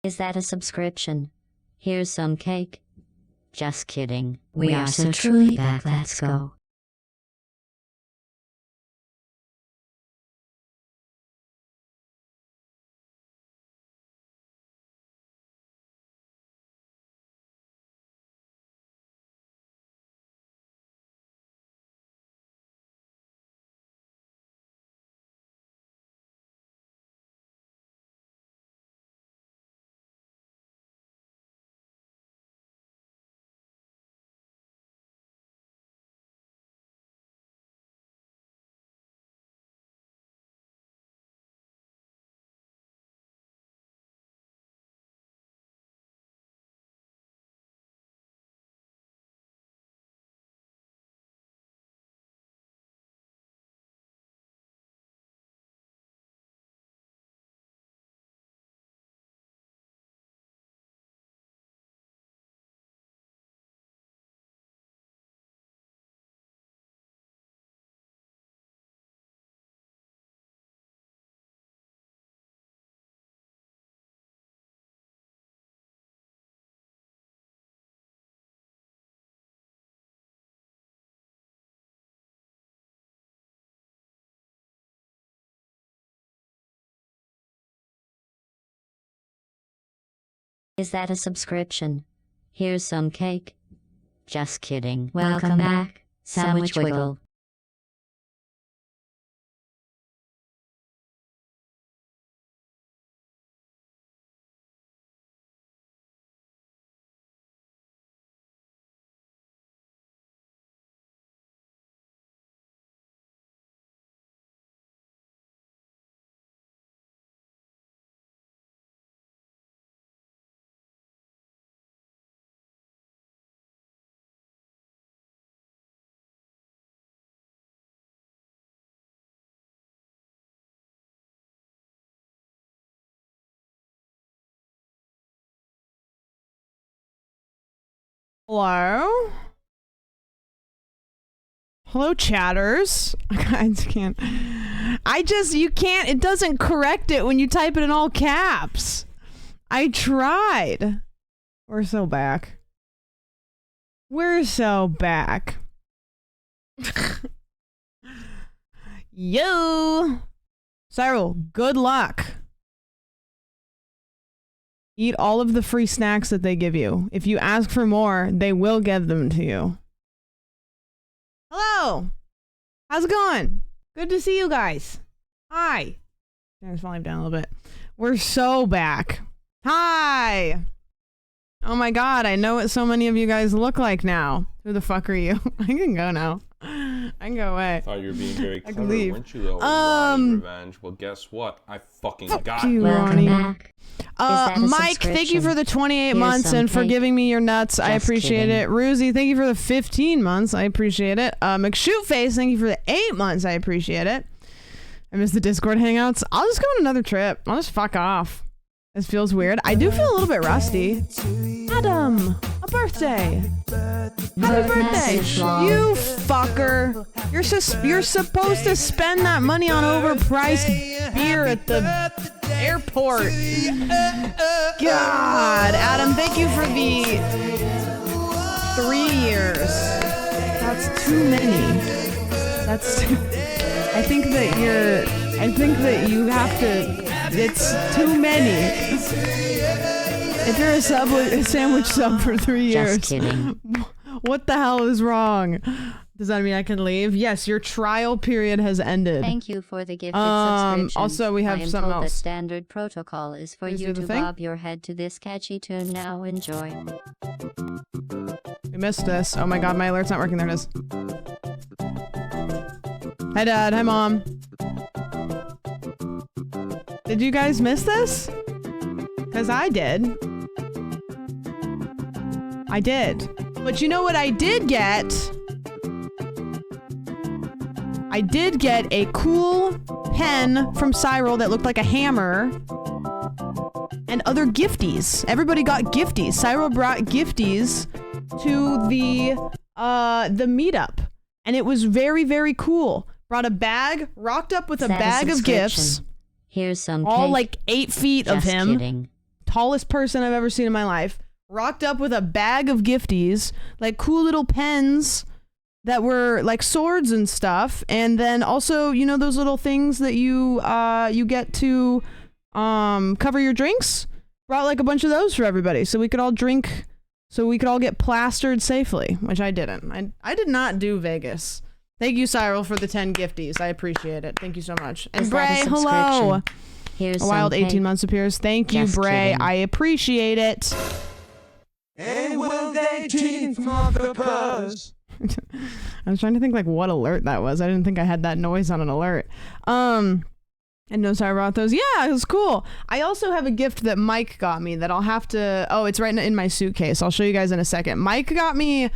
Is that a subscription? Here's some cake. Just kidding. We are so truly back. Let's go. Is that a subscription? Here's some cake. Just kidding. Welcome back, Sandwich Wiggle. Hello? Hello, chatters. I can't. You can't, it doesn't correct it when you type it in all caps. I tried. We're so back. We're so back. Yo! Cyril, good luck. Eat all of the free snacks that they give you. If you ask for more, they will give them to you. Hello! How's it going? Good to see you guys. Hi. Turn this volume down a little bit. We're so back. Hi! Oh my god, I know what so many of you guys look like now. Who the fuck are you? I can go now. I can go away. I thought you were being very clever, weren't you, though? Ronnie Revenge. Well, guess what? I fucking got you, Welcome back. Mike, thank you for the 28 months and for giving me your nuts. I appreciate it. Ruzy, thank you for the 15 months. I appreciate it. McShootface, thank you for the 8 months. I appreciate it. I miss the Discord hangouts. I'll just go on another trip. I'll just fuck off. This feels weird. I do feel a little bit rusty. Adam, a birthday. Happy birthday, you fucker. You're supposed to spend that money on overpriced beer at the airport. God, Adam, thank you for the 3 years. That's too many. That's too, I think that you have to, it's too many. If you're a sandwich sub for 3 years. Just kidding. What the hell is wrong? Does that mean I can leave? Yes, your trial period has ended. Thank you for the gifted subscription. Also, we have something else. The standard protocol is for you to bob your head to this catchy tune. Now enjoy. We missed this. Oh my god, my alert's not working. There it is. Hi, Dad. Hi, Mom. Did you guys miss this? Because I did. I did. But you know what I did get? I did get a cool pen from Cyril that looked like a hammer. And other gifties. Everybody got gifties. Cyril brought gifties to the meetup. And it was very, very cool. Brought a bag, rocked up with a bag of gifts. Here's some all cake. like 8 feet Just of him. Kidding. tallest person I've ever seen in my life, rocked up with a bag of gifties, like cool little pens that were like swords and stuff, and then also, you know, those little things that you get to cover your drinks. Brought like a bunch of those for everybody so we could all drink, so we could all get plastered safely, which I didn't. I did not do Vegas. Thank you, Cyril, for the 10 gifties. I appreciate it. Thank you so much. And Bray, hello. Here's a wild 18 cake. months appears. Thank you, Bray. Kidding. I appreciate it. And will they teeth motherfuckers? I was trying to think like what alert that was. I didn't think I had that noise on an alert. And no, sorry about those. Yeah, it was cool. I also have a gift that Mike got me that I'll have to... Oh, it's right in my suitcase. I'll show you guys in a second. Mike got me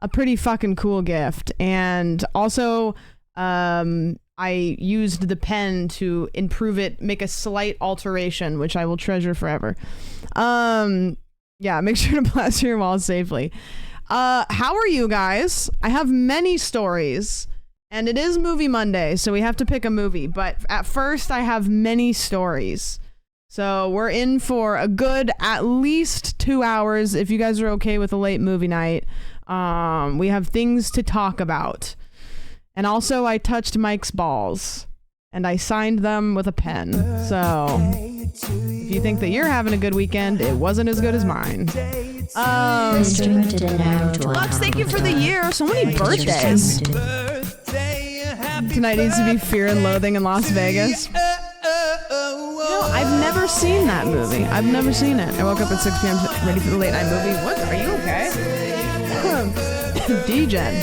a pretty fucking cool gift. And also, I used the pen to improve it, make a slight alteration, which I will treasure forever. Yeah, make sure to plaster your walls safely. How are you guys? I have many stories. And it is Movie Monday, so we have to pick a movie. But at first, I have many stories. So we're in for a good at least 2 hours. If you guys are okay with a late movie night, we have things to talk about. And also, I touched Mike's balls. And I signed them with a pen. So if you think that you're having a good weekend, it wasn't as good as mine. Lux, thank you for the year. So many birthdays. Tonight needs to be Fear and Loathing in Las Vegas. No, I've never seen that movie. I've never seen it. I woke up at 6 p.m. ready for the late night movie. What? Are you okay? D-Gen.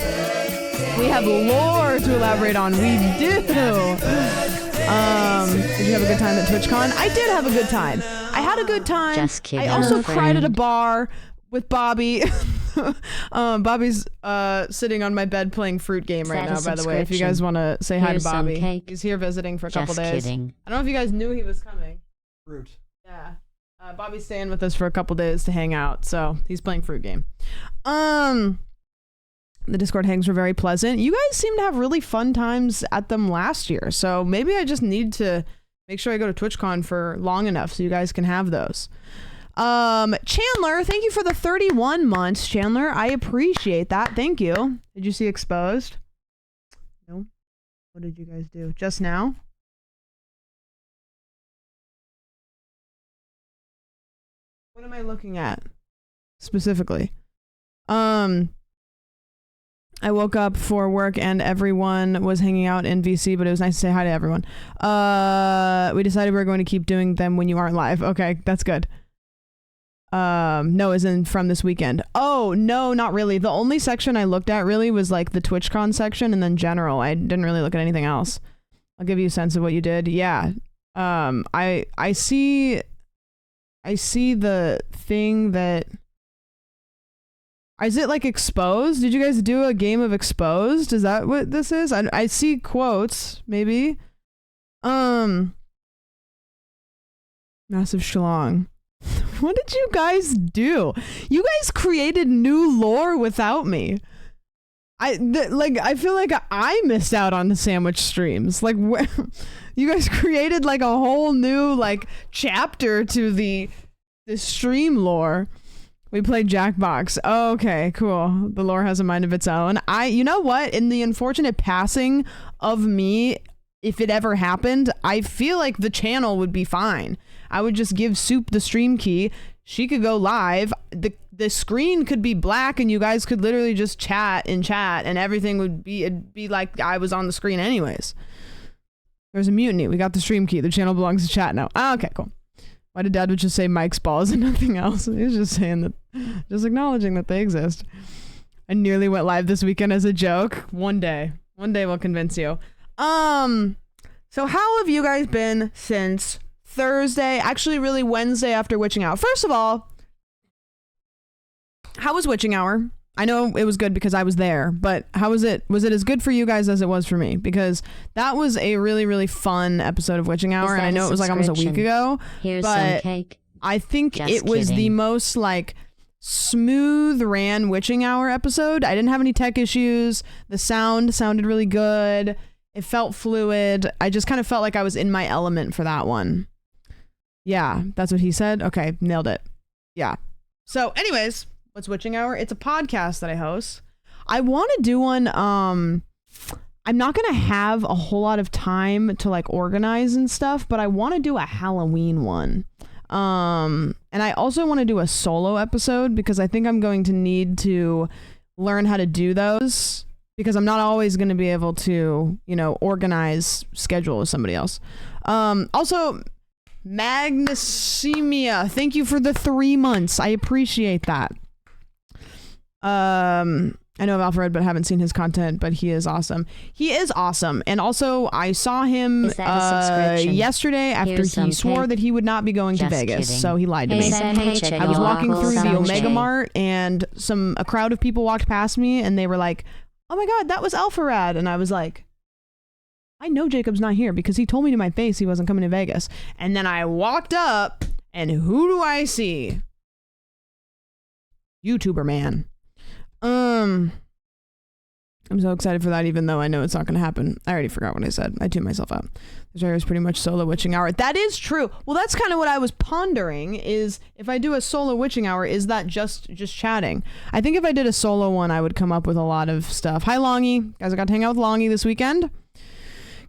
We have lore to elaborate on. We do. Did you have a good time at Twitchcon? I did have a good time. I had a good time. Just kidding. I also cried at a bar with Bobby. Bobby's sitting on my bed playing Fruit Game right now, by the way, if you guys want to say hi to Bobby. He's here visiting for a couple days. Kidding. I don't know if you guys knew he was coming. Fruit. Yeah. Bobby's staying with us for a couple days to hang out, so he's playing Fruit Game. The Discord hangs were very pleasant. You guys seem to have really fun times at them last year, so maybe I just need to make sure I go to TwitchCon for long enough so you guys can have those. Chandler, thank you for the 31 months, Chandler. I appreciate that. Thank you. Did you see Exposed? No. What did you guys do? Just now? What am I looking at specifically? I woke up for work and everyone was hanging out in VC, but it was nice to say hi to everyone. We decided we were going to keep doing them when you aren't live. Okay, that's good. No, as in from this weekend. Oh, no, not really. The only section I looked at really was like the TwitchCon section and then general. I didn't really look at anything else. I'll give you a sense of what you did. Yeah. I see the thing that... Is it like Exposed? Did you guys do a game of Exposed? Is that what this is? I see quotes, maybe. Massive schlong. What did you guys do? You guys created new lore without me. I feel like I missed out on the sandwich streams. Like, you guys created like a whole new like chapter to the stream lore. We played Jackbox. Oh, okay, cool. The lore has a mind of its own. You know what? In the unfortunate passing of me, if it ever happened, I feel like the channel would be fine. I would just give Soup the stream key. She could go live. The screen could be black and you guys could literally just chat and everything would be, it'd be like I was on the screen anyways. There's a mutiny. We got the stream key. The channel belongs to chat now. Ah, okay, cool. Why did Dad would just say Mike's balls and nothing else? He was just saying that, just acknowledging that they exist. I nearly went live this weekend as a joke. One day we'll convince you. So how have you guys been since Thursday? Actually, really Wednesday after Witching Hour. First of all, how was Witching Hour? I know it was good because I was there, but how was it? Was it as good for you guys as it was for me? Because that was a really, really fun episode of Witching Hour, and I know it was like almost a week ago. Here's but some cake. I think Just it was kidding. the most like smooth ran Witching Hour episode. I didn't have any tech issues. The sound sounded really good. It felt fluid. I just kind of felt like I was in my element for that one. Yeah, that's what he said. Okay, nailed it. Yeah. So anyways, what's Witching Hour? It's a podcast that I host. I want to do one. I'm not going to have a whole lot of time to like organize and stuff, but I want to do a Halloween one. And I also want to do a solo episode because I think I'm going to need to learn how to do those because I'm not always going to be able to, you know, organize schedule with somebody else. Also, Magnesemia, thank you for the 3 months. I appreciate that. I know of Alfred, but haven't seen his content, but he is awesome. He is awesome. And also, I saw him yesterday after he swore that he would not be going to Vegas. Kidding. So he lied to me. I was walking through the Omega Mart and a crowd of people walked past me and they were like, oh my God, that was Alpharad. And I was like, I know Jacob's not here because he told me to my face he wasn't coming to Vegas. And then I walked up and who do I see? YouTuber man. I'm so excited for that, even though I know it's not going to happen. I already forgot what I said. I tuned myself out. This area is pretty much solo witching hour. That is true. Well, that's kind of what I was pondering is if I do a solo witching hour, is that just chatting? I think if I did a solo one, I would come up with a lot of stuff. Hi, Longy. Guys, I got to hang out with Longy this weekend.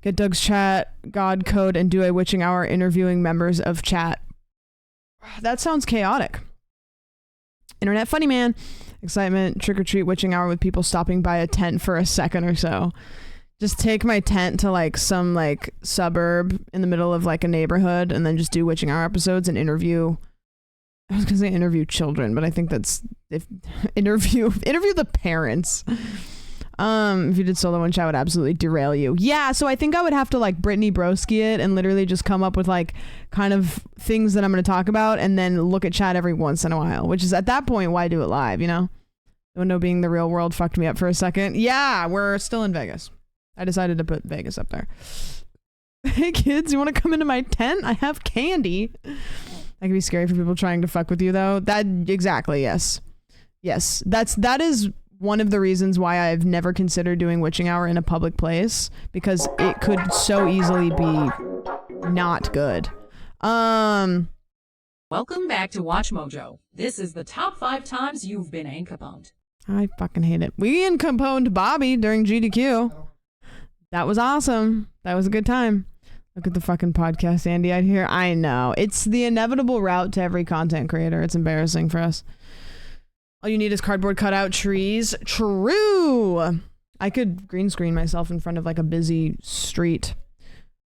Get Doug's chat, God code, and do a witching hour interviewing members of chat. That sounds chaotic. Internet funny man. Excitement, trick or treat witching hour with people stopping by a tent for a second or so. Just take my tent to like some like suburb in the middle of like a neighborhood and then just do witching hour episodes and interview. I was gonna say interview children, but I think that's interview the parents. If you did solo one chat, I would absolutely derail you. Yeah, so I think I would have to like Brittany Broski it and literally just come up with like kind of things that I'm going to talk about and then look at chat every once in a while, which is at that point, why do it live, you know? The window being the real world fucked me up for a second. Yeah, we're still in Vegas. I decided to put Vegas up there. Hey kids, you want to come into my tent? I have candy. That could be scary for people trying to fuck with you though. That exactly, yes. Yes, that is one of the reasons why I've never considered doing witching hour in a public place because it could so easily be not good. Welcome back to Watch Mojo. This is the top 5 times you've been Capone. I fucking hate it. We Capone Bobby during GDQ. That was awesome. That was a good time. Look at the fucking podcast Andy out here. I know. It's the inevitable route to every content creator. It's embarrassing for us. All you need is cardboard cutout trees. True. I could green screen myself in front of like a busy street.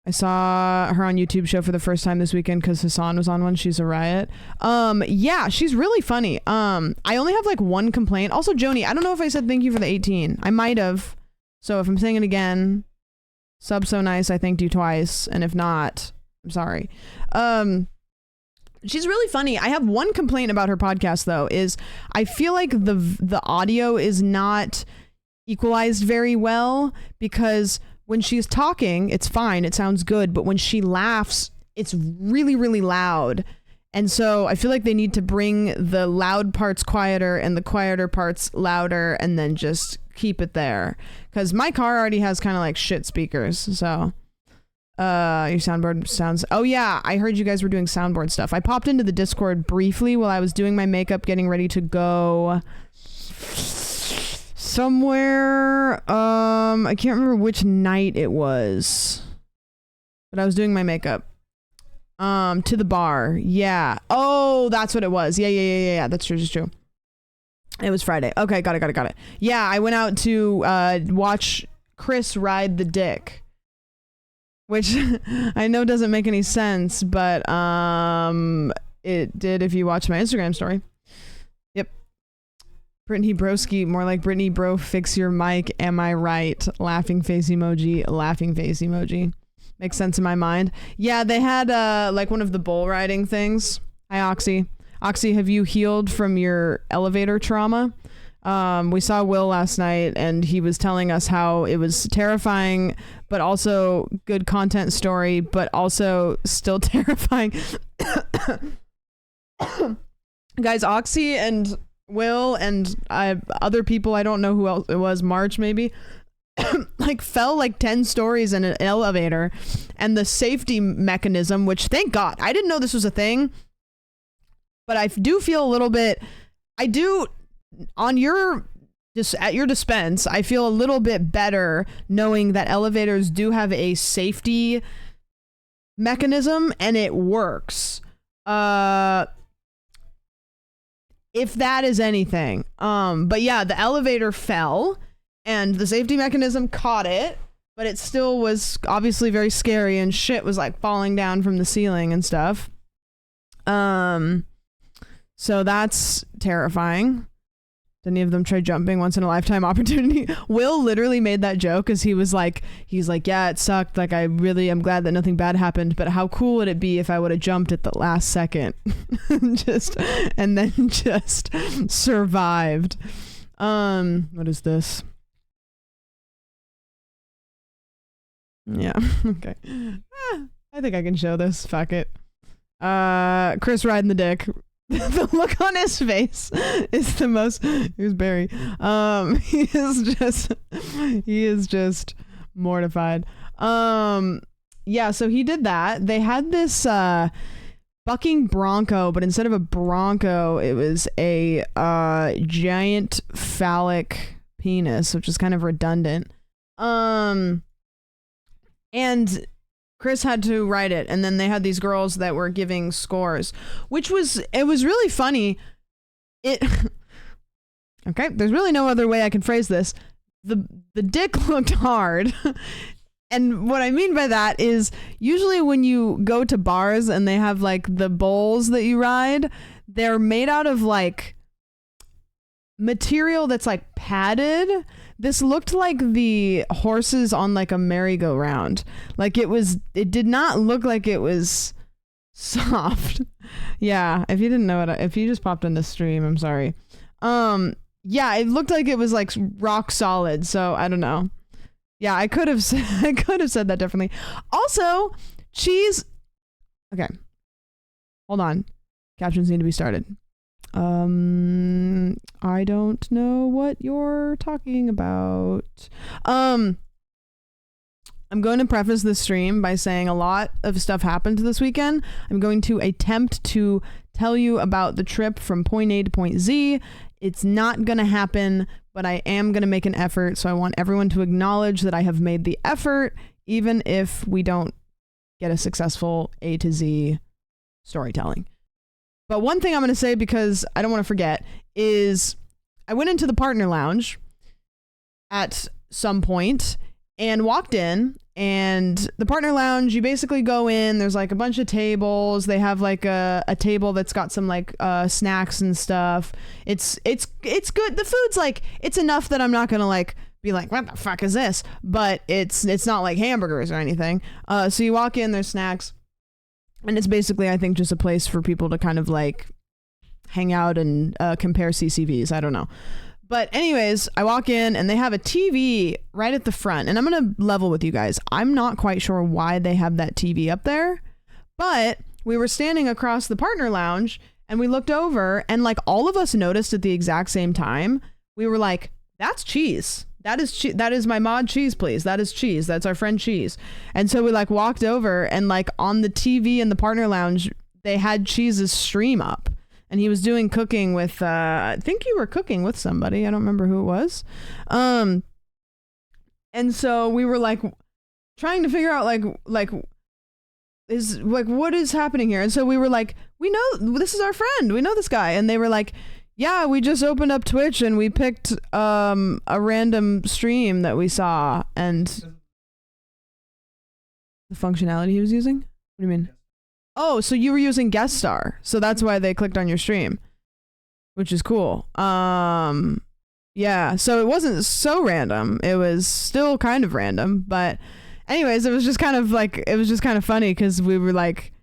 I saw her on YouTube show for the first time this weekend because Hassan was on one. She's a riot. Yeah, she's really funny. I only have like one complaint. Also, Joni, I don't know if I said thank you for the 18. I might have. So if I'm saying it again, sub so nice, I thanked you twice. And if not, I'm sorry. She's really funny. I have one complaint about her podcast though, is I feel like the audio is not equalized very well because when she's talking, it's fine. It sounds good. But when she laughs, it's really, really loud. And so I feel like they need to bring the loud parts quieter and the quieter parts louder and then just keep it there. Because my car already has kind of like shit speakers. So your soundboard sounds... Oh yeah, I heard you guys were doing soundboard stuff. I popped into the Discord briefly while I was doing my makeup, getting ready to go somewhere. I can't remember which night it was, but I was doing my makeup. To the bar. Yeah. Oh, that's what it was. Yeah. That's true. It's true. It was Friday. Okay, got it. Yeah, I went out to watch Chris ride the dick, which I know doesn't make any sense, but it did if you watch my Instagram story. Yep. Brittany Broski, more like Brittany Bro, fix your mic. Am I right? Laughing face emoji. Makes sense in my mind. Yeah, they had like one of the bull riding things. Hi, Oxy. Oxy, have you healed from your elevator trauma? We saw Will last night and he was telling us how it was terrifying, but also good content story, but also still terrifying. Guys, Oxy and Will and other people, I don't know who else it was, March maybe, like fell like 10 stories in an elevator, and the safety mechanism, which thank God, I didn't know this was a thing, but I do feel a little bit, I do on your at your dispense, I feel a little bit better knowing that elevators do have a safety mechanism and it works. If that is anything. But yeah, the elevator fell and the safety mechanism caught it, but it still was obviously very scary and shit was like falling down from the ceiling and stuff. So that's terrifying. Did any of them try jumping? Once in a lifetime opportunity. Will literally made that joke because he's like, yeah, it sucked. Like, I'm glad that nothing bad happened, but how cool would it be if I would have jumped at the last second? and then just survived. What is this? Yeah, okay. I think I can show this. Fuck it. Chris riding the dick. The look on his face is the most. Here's Barry. He is just mortified. Yeah, so he did that. They had this bucking bronco, but instead of a bronco, it was a giant phallic penis, which is kind of redundant. And Chris had to write it, and then they had these girls that were giving scores, it was really funny. Okay, there's really no other way I can phrase this. The dick looked hard. And what I mean by that is usually when you go to bars and they have like the bowls that you ride, they're made out of like material that's like padded. This looked like the horses on like a merry-go-round. Like it did not look like it was soft. Yeah, if you didn't know it, if you just popped in the stream, I'm sorry. Yeah, it looked like it was like rock solid, so I don't know. Yeah, I could have said that differently. Also, cheese. Okay. Hold on. Captions need to be started. I don't know what you're talking about. I'm going to preface this stream by saying a lot of stuff happened this weekend. I'm going to attempt to tell you about the trip from point A to point Z. It's not going to happen, but I am going to make an effort. So I want everyone to acknowledge that I have made the effort, even if we don't get a successful A to Z storytelling. But one thing I'm going to say, because I don't want to forget, is I went into the partner lounge at some point and walked in, and the partner lounge, you basically go in, there's like a bunch of tables. They have like a table that's got some like snacks and stuff. It's good. The food's like, it's enough that I'm not going to like be like, what the fuck is this? But it's not like hamburgers or anything. So you walk in, there's snacks. And it's basically, I think, just a place for people to kind of like hang out and compare CCVs. I don't know. But anyways, I walk in and they have a TV right at the front. And I'm going to level with you guys. I'm not quite sure why they have that TV up there. But we were standing across the partner lounge and we looked over and like all of us noticed at the exact same time. We were like, that's cheese. That is my mod cheese, please. That is cheese. That's our friend cheese. And so we like walked over and like on the TV in the partner lounge, they had Cheese's stream up and he was doing cooking with, I think you were cooking with somebody. I don't remember who it was. And so we were like trying to figure out like is like, what is happening here? And so we were like, we know this is our friend. We know this guy. And they were like, yeah, we just opened up Twitch and we picked a random stream that we saw and the functionality he was using? What do you mean? Oh, so you were using guest star. So that's why they clicked on your stream, which is cool. Yeah, so it wasn't so random. It was still kind of random, but anyways, it was just kind of funny because we were like,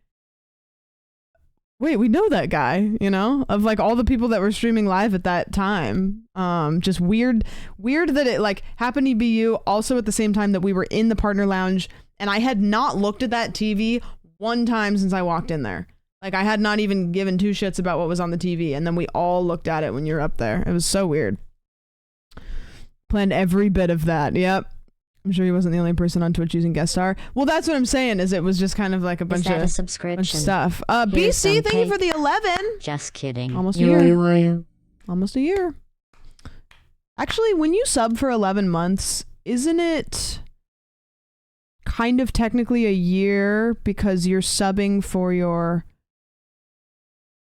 wait, we know that guy, you know, of like all the people that were streaming live at that time. Just weird that it like happened to be you also at the same time that we were in the partner lounge and I had not looked at that TV one time since I walked in there. Like I had not even given two shits about what was on the TV and then we all looked at it when you're up there. It was so weird. Planned every bit of that. Yep. I'm sure he wasn't the only person on Twitch using guest star. Well, that's what I'm saying, is it was just kind of like a bunch of stuff. BC, thank you for the 11. Just kidding. Almost a year. Almost a year. Actually, when you sub for 11 months, isn't it kind of technically a year because you're subbing for your...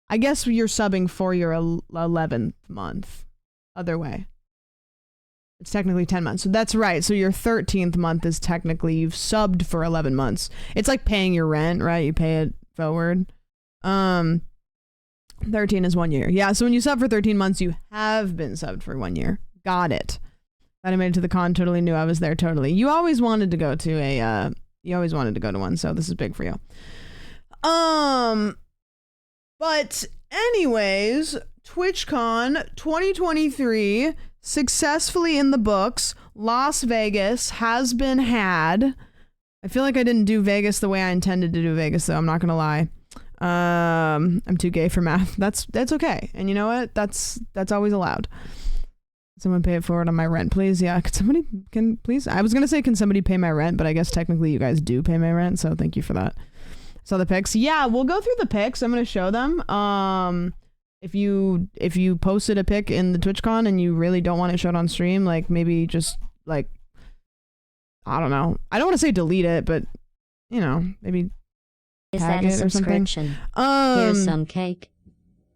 I guess you're subbing for your 11th month. Other way. It's technically 10 months. So that's right. So your 13th month is technically you've subbed for 11 months. It's like paying your rent, right? You pay it forward. 13 is 1 year. Yeah, so when you sub for 13 months, you have been subbed for 1 year. Got it. Glad I made it to the con. Totally knew I was there. Totally. You always wanted to go to one, so this is big for you. But anyways, TwitchCon 2023 successfully in the books. Las Vegas has been had. I feel like I didn't do Vegas the way I intended to do Vegas, though. I'm not gonna lie. I'm too gay for math. That's okay. And you know what? That's always allowed. Someone pay it forward on my rent, please. Yeah, please? I was gonna say, can somebody pay my rent, but I guess technically you guys do pay my rent, so thank you for that. Saw the pics. Yeah, we'll go through the pics. I'm gonna show them. If you posted a pic in the TwitchCon and you really don't want it showed on stream, like maybe just like, I don't know. I don't want to say delete it, but you know, maybe tag it or something. Here's some cake.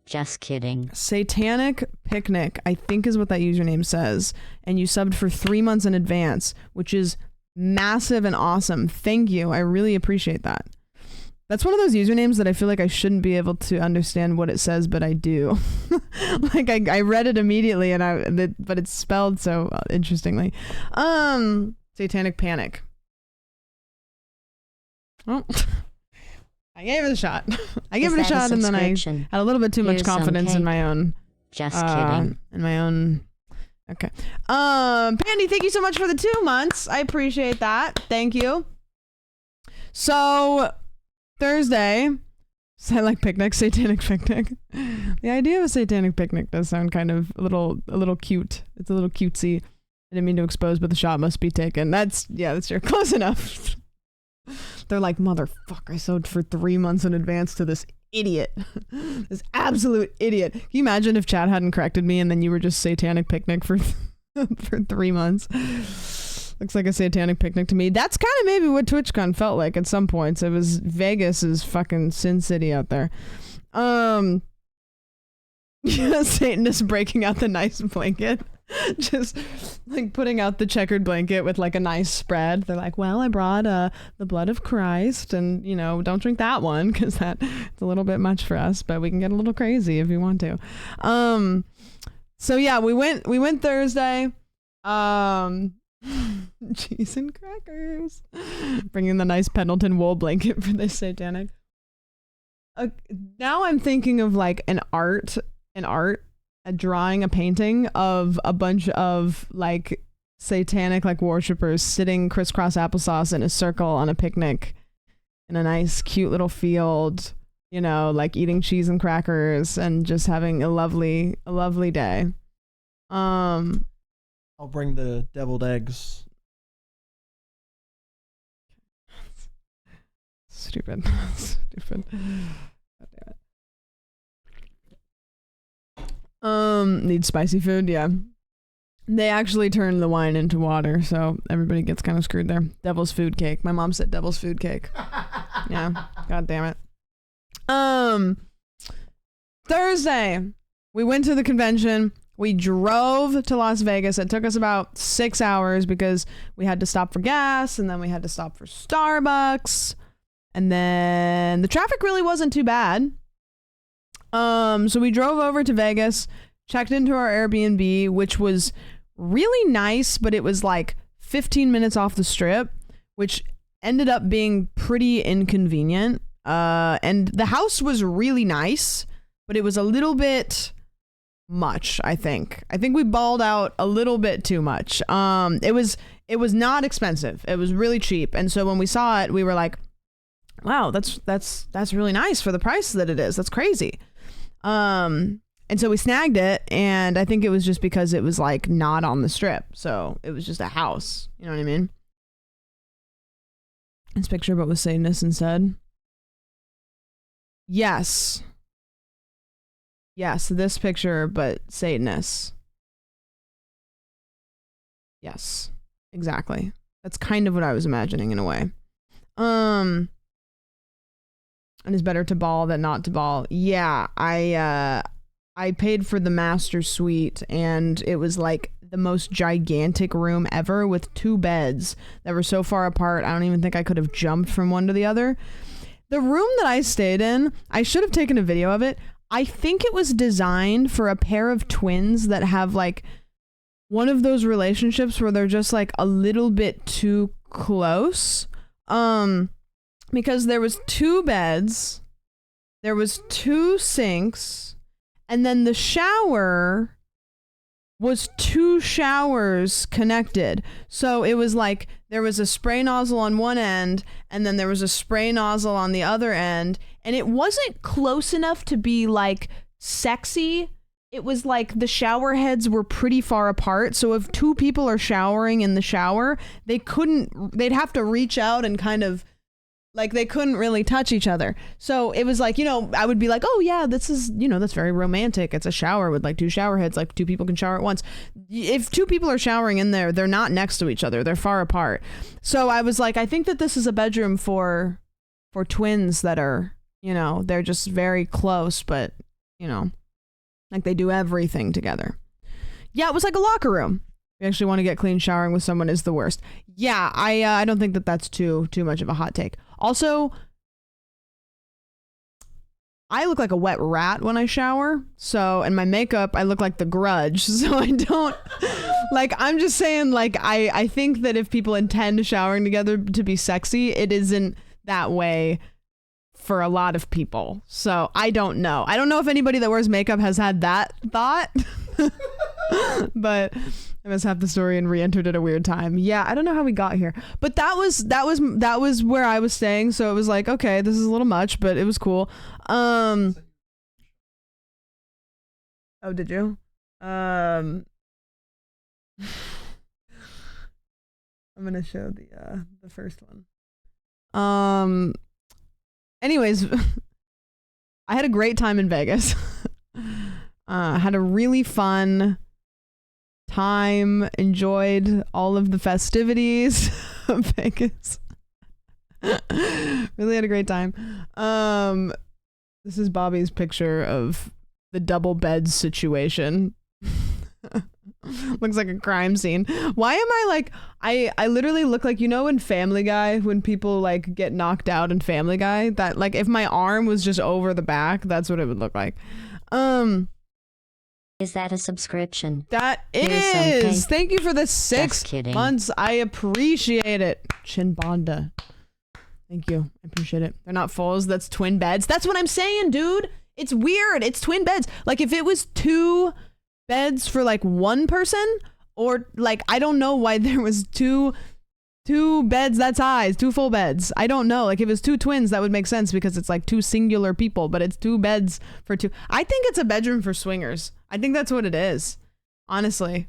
Just kidding. Satanic Picnic, I think is what that username says. And you subbed for 3 months in advance, which is massive and awesome. Thank you. I really appreciate that. That's one of those usernames that I feel like I shouldn't be able to understand what it says, but I do. Like I read it immediately but it's spelled so interestingly. Satanic Panic. Oh. I gave it a shot. I gave it a shot and then I had a little bit too much confidence in my own. Just kidding. In my own. Okay. Pandy, thank you so much for the 2 months. I appreciate that. Thank you. So Thursday, Satanic Picnic. The idea of a satanic picnic does sound kind of a little cute. It's a little cutesy. I didn't mean to expose, but the shot must be taken. That's true. Close enough. They're like, motherfucker, I sewed for 3 months in advance to this idiot. This absolute idiot. Can you imagine if Chad hadn't corrected me and then you were just Satanic Picnic for 3 months? Looks like a satanic picnic to me. That's kind of maybe what TwitchCon felt like at some points. It was Vegas' fucking Sin City out there. Satanist breaking out the nice blanket. Just like putting out the checkered blanket with like a nice spread. They're like, well, I brought the blood of Christ, and you know, don't drink that one because it's a little bit much for us, but we can get a little crazy if you want to. So yeah, we went Thursday. Cheese and crackers. Bringing the nice Pendleton wool blanket for this satanic. Now I'm thinking of like a drawing, a painting of a bunch of like satanic like worshippers sitting crisscross applesauce in a circle on a picnic in a nice cute little field, you know, like eating cheese and crackers and just having a lovely day. I'll bring the deviled eggs. Stupid. Need spicy food, yeah. They actually turned the wine into water, so everybody gets kind of screwed there. Devil's food cake. My mom said devil's food cake. Yeah, god damn it. Thursday, we went to the convention. We drove to Las Vegas. It took us about 6 hours because we had to stop for gas, and then we had to stop for Starbucks, and then the traffic really wasn't too bad. So we drove over to Vegas, checked into our Airbnb, which was really nice, but it was like 15 minutes off the strip, which ended up being pretty inconvenient. And the house was really nice, but it was a little bit much, I think. I think we balled out a little bit too much. It was not expensive. It was really cheap. And so when we saw it, we were like, wow, that's really nice for the price that it is. That's crazy. And so we snagged it, and I think it was just because it was like not on the strip. So it was just a house. You know what I mean? this picture, but with Satanists instead. Yes. Yes, this picture, but Satanists. Yes, exactly. That's kind of what I was imagining in a way. And it's better to ball than not to ball. Yeah, I paid for the master suite, and it was like the most gigantic room ever with 2 beds that were so far apart I don't even think I could have jumped from one to the other. The room that I stayed in, I should have taken a video of it. I think it was designed for a pair of twins that have like one of those relationships where they're just like a little bit too close. Because there was 2 beds, there was 2 sinks, and then the shower was 2 showers connected. So it was like there was a spray nozzle on one end and then there was a spray nozzle on the other end, and it wasn't close enough to be like sexy. It was like the shower heads were pretty far apart, so if 2 people are showering in the shower, they'd have to reach out and kind of like they couldn't really touch each other. So it was like, you know, I would be like, oh yeah, this is, you know, that's very romantic. It's a shower with like 2 shower heads, like 2 people can shower at once. If 2 people are showering in there, they're not next to each other. They're far apart. So I was like, I think that this is a bedroom for twins that are, you know, they're just very close, but, you know, like they do everything together. Yeah, it was like a locker room. You actually want to get clean, showering with someone is the worst. Yeah, I don't think that that's too much of a hot take. Also, I look like a wet rat when I shower. So, and my makeup, I look like the Grudge. So I don't, like, I'm just saying, like, I think that if people intend showering together to be sexy, it isn't that way for a lot of people. So I don't know. I don't know if anybody that wears makeup has had that thought. But I must have the story and re-entered at a weird time. Yeah, I don't know how we got here, but that was where I was staying. So it was like, okay, this is a little much, but it was cool. Oh, did you? I'm gonna show the first one. Anyways, I had a great time in Vegas. I had a really fun time, enjoyed all of the festivities of Vegas. Really had a great time. This is Bobby's picture of the double bed situation. Looks like a crime scene. Why am I like, I literally look like, you know, in Family Guy when people like get knocked out in Family Guy, that like if my arm was just over the back, that's what it would look like. Is that a subscription? That is. Thank you for the 6 months. I appreciate it. Chinbanda. Thank you. I appreciate it. They're not fulls. That's twin beds. That's what I'm saying, dude. It's weird. It's twin beds. Like if it was 2 beds for like 1 person, or like I don't know why there was two beds that size, 2 full beds. I don't know. Like if it was 2 twins, that would make sense because it's like 2 singular people, but it's 2 beds for 2. I think it's a bedroom for swingers. I think that's what it is. Honestly.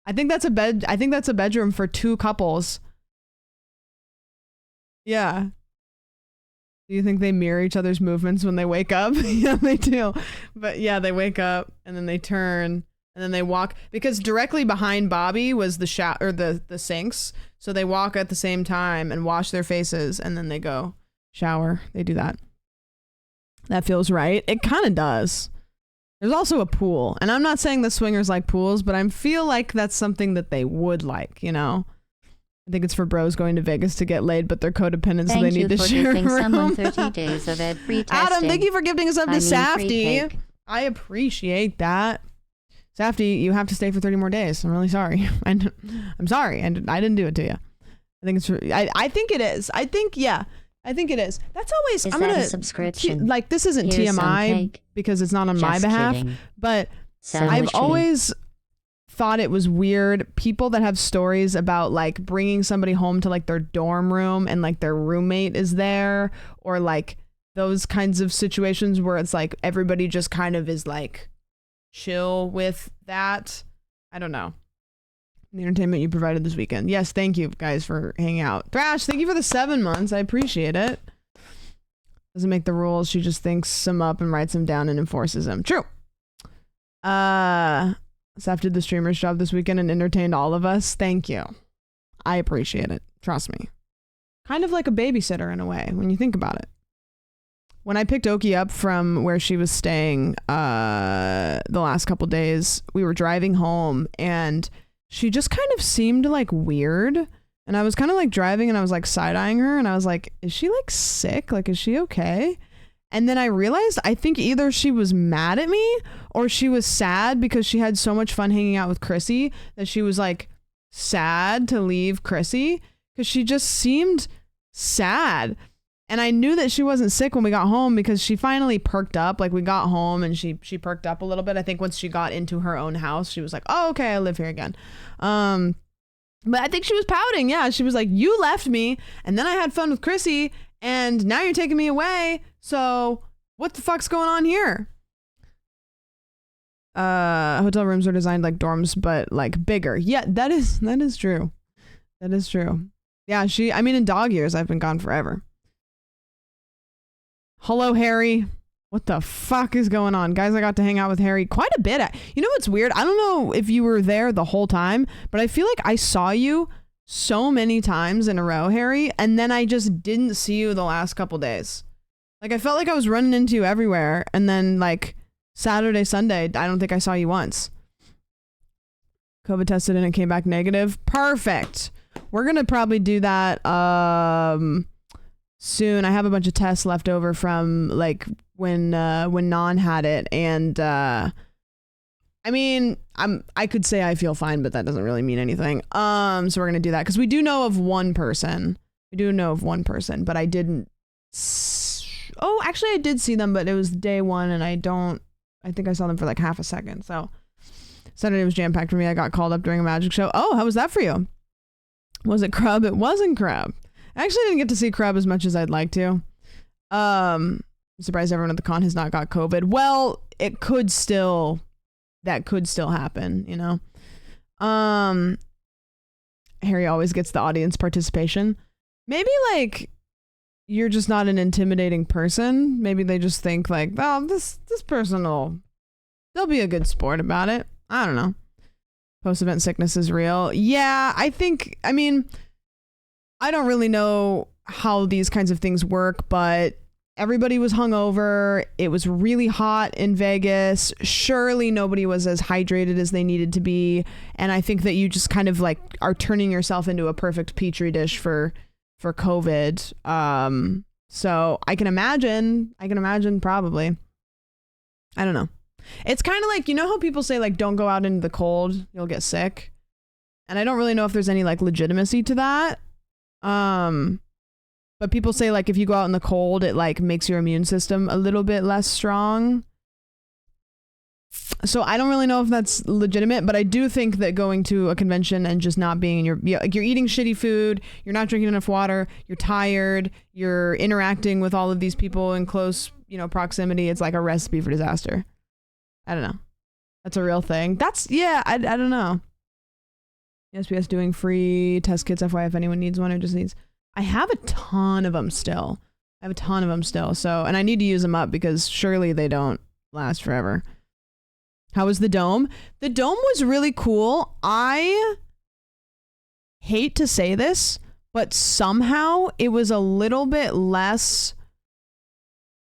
I think that's a bedroom for 2 couples. Yeah. Do you think they mirror each other's movements when they wake up? Yeah, they do. But yeah, they wake up and then they turn and then they walk, because directly behind Bobby was the sinks. So they walk at the same time and wash their faces and then they go shower. They do that. That feels right. It kind of does. There's also a pool, and I'm not saying the swingers like pools, but I feel like that's something that they would like, you know? I think it's for bros going to Vegas to get laid, but they're codependent, so they need to share a room. Someone 30 days of ed free testing. Adam, thank you for gifting us up to Safty. I appreciate that. Safty, you have to stay for 30 more days. I'm really sorry. I'm sorry. I didn't do it to you. I think it's. I think it is. I think it is. That's always. Is that a subscription? Like this isn't Here's TMI because it's not on my behalf. Kidding. But Sandwich I've kidding. always thought it was weird. People that have stories about like bringing somebody home to like their dorm room and like their roommate is there, or like those kinds of situations where it's like everybody just kind of is like chill with that. I don't know. the entertainment you provided this weekend. Yes, thank you guys for hanging out. Thrash, thank you for the 7 months. I appreciate it. Doesn't make the rules. She just thinks them up and writes them down and enforces them. True. Seth did the streamer's job this weekend and entertained all of us. Thank you. I appreciate it. Trust me. Kind of like a babysitter in a way when you think about it. When I picked Oki up from where she was staying the last couple days, we were driving home and she just kind of seemed like weird. And I was kind of like driving and I was like side-eyeing her and I was like, is she like sick? Like, is she okay? And then I realized I think either she was mad at me or she was sad because she had so much fun hanging out with Chrissy that she was like sad to leave Chrissy because she just seemed sad. And I knew that she wasn't sick when we got home because she finally perked up. Like we got home and she perked up a little bit. I think once she got into her own house, she was like, oh, okay, I live here again. But I think she was pouting. Yeah, she was like, you left me and then I had fun with Chrissy and now you're taking me away. So what the fuck's going on here? Hotel rooms are designed like dorms, but like bigger. Yeah, that is true. That is true. Yeah, I mean, in dog years, I've been gone forever. Hello, Harry. What the fuck is going on? Guys, I got to hang out with Harry quite a bit. You know what's weird? I don't know if you were there the whole time, but I feel like I saw you so many times in a row, Harry, and then I just didn't see you the last couple days. Like, I felt like I was running into you everywhere, and then, like, Saturday, Sunday, I don't think I saw you once. COVID tested and it came back negative. Perfect. We're gonna probably do that soon. I have a bunch of tests left over from, like, when Non had it, and I mean, I could say I feel fine, but that doesn't really mean anything. So we're gonna do that because we do know of one person. But I didn't. Oh, actually, I did see them, but it was day one, and I think I saw them for like half a second. So Saturday was jam packed for me. I got called up during a magic show. Oh, how was that for you? Was it Crub? It wasn't Crub. I actually didn't get to see Crub as much as I'd like to. I'm surprised everyone at the con has not got COVID. Well, that could still happen, you know? Harry always gets the audience participation. Maybe like you're just not an intimidating person. Maybe they just think like, oh, this person they'll be a good sport about it. I don't know. Post-event sickness is real. Yeah, I don't really know how these kinds of things work, but everybody was hungover. It was really hot in Vegas. Surely nobody was as hydrated as they needed to be. And I think that you just kind of like are turning yourself into a perfect petri dish for COVID. So I can imagine probably. I don't know. It's kind of like, you know how people say like, don't go out into the cold, you'll get sick. And I don't really know if there's any like legitimacy to that. But people say like if you go out in the cold, it like makes your immune system a little bit less strong. So I don't really know if that's legitimate, but I do think that going to a convention and just not being in you're eating shitty food, you're not drinking enough water, you're tired, you're interacting with all of these people in close, proximity. It's like a recipe for disaster. I don't know. That's a real thing. I don't know. SPS doing free test kits, FYI, if anyone needs one or just needs. I have a ton of them still. So, and I need to use them up because surely they don't last forever. How was the dome? The dome was really cool. I hate to say this, but somehow it was a little bit less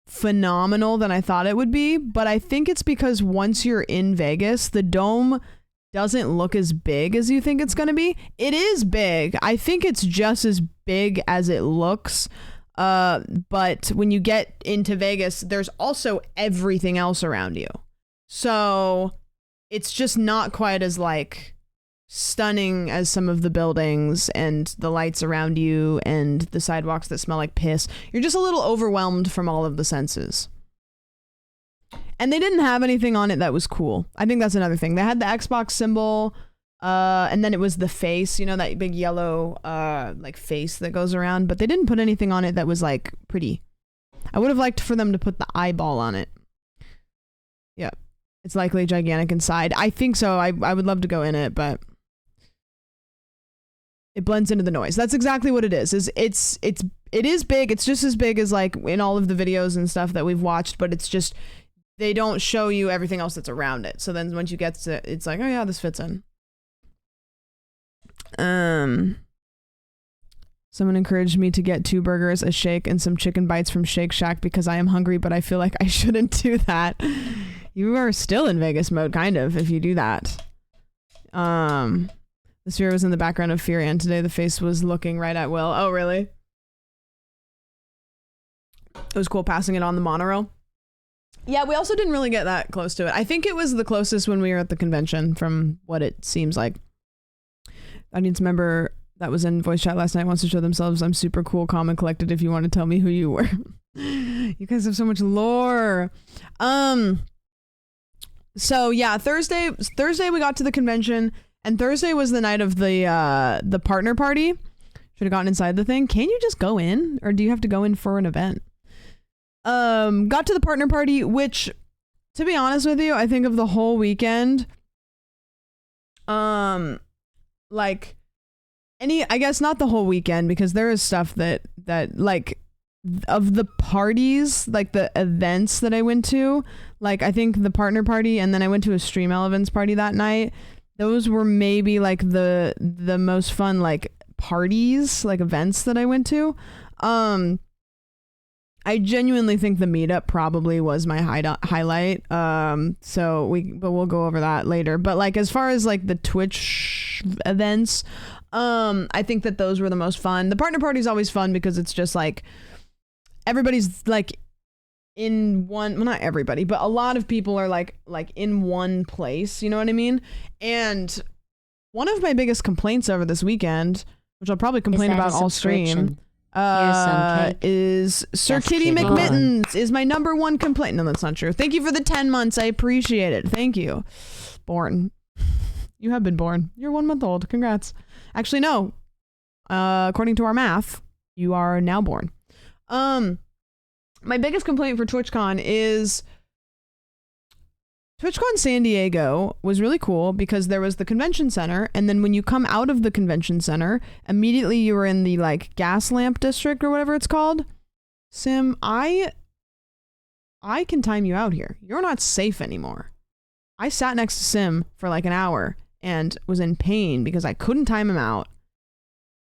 phenomenal than I thought it would be. But I think it's because once you're in Vegas, the dome doesn't look as big as you think it's going to be. It is big. I think it's just as big as it looks. But when you get into Vegas, there's also everything else around you. So it's just not quite as like stunning as some of the buildings and the lights around you and the sidewalks that smell like piss. You're just a little overwhelmed from all of the senses. And they didn't have anything on it that was cool. I think that's another thing. They had the Xbox symbol, and then it was the face, that big yellow like face that goes around, but they didn't put anything on it that was like pretty. I would have liked for them to put the eyeball on it. Yeah. It's likely gigantic inside. I think so. I would love to go in it, but it blends into the noise. That's exactly what it is. It is big. It's just as big as like in all of the videos and stuff that we've watched, but it's just they don't show you everything else that's around it. So then once you get to it, it's like, oh yeah, this fits in. Someone encouraged me to get 2 burgers, a shake, and some chicken bites from Shake Shack because I am hungry, but I feel like I shouldn't do that. You are still in Vegas mode, kind of, if you do that. The sphere was in the background of Fear, and today the face was looking right at Will. Oh, really? It was cool passing it on the monorail. Yeah, we also didn't really get that close to it. I think it was the closest when we were at the convention from what it seems like. Audience member that was in voice chat last night wants to show themselves. I'm super cool, calm, and collected if you want to tell me who you were. You guys have so much lore. So yeah, Thursday we got to the convention, and Thursday was the night of the partner party. Should have gotten inside the thing. Can you just go in, or do you have to go in for an event? Got to the partner party, which, to be honest with you, I think of the whole weekend, like I guess not the whole weekend, because there is stuff that like of the parties, like the events that I went to, like I think the partner party, and then I went to a Stream Elements party that night. Those were maybe like the most fun like parties, like events that I went to. I genuinely think the meetup probably was my highlight. But we'll go over that later. But like as far as like the Twitch events, I think that those were the most fun. The partner party is always fun because it's just like everybody's like in one, well, not everybody, but a lot of people are like in one place, you know what I mean? And one of my biggest complaints over this weekend, which I'll probably complain about all stream, is Sir Kitty McMittens is my #1 complaint. No, that's not true. Thank you for the 10 months. I appreciate it. Thank you. Born. You have been born. You're 1 month old. Congrats. Actually, no. According to our math, you are now born. My biggest complaint for TwitchCon is TwitchCon San Diego was really cool because there was the convention center, and then when you come out of the convention center, immediately you were in the like gas lamp district or whatever it's called. Sim, I can time you out here. You're not safe anymore. I sat next to Sim for like an hour and was in pain because I couldn't time him out,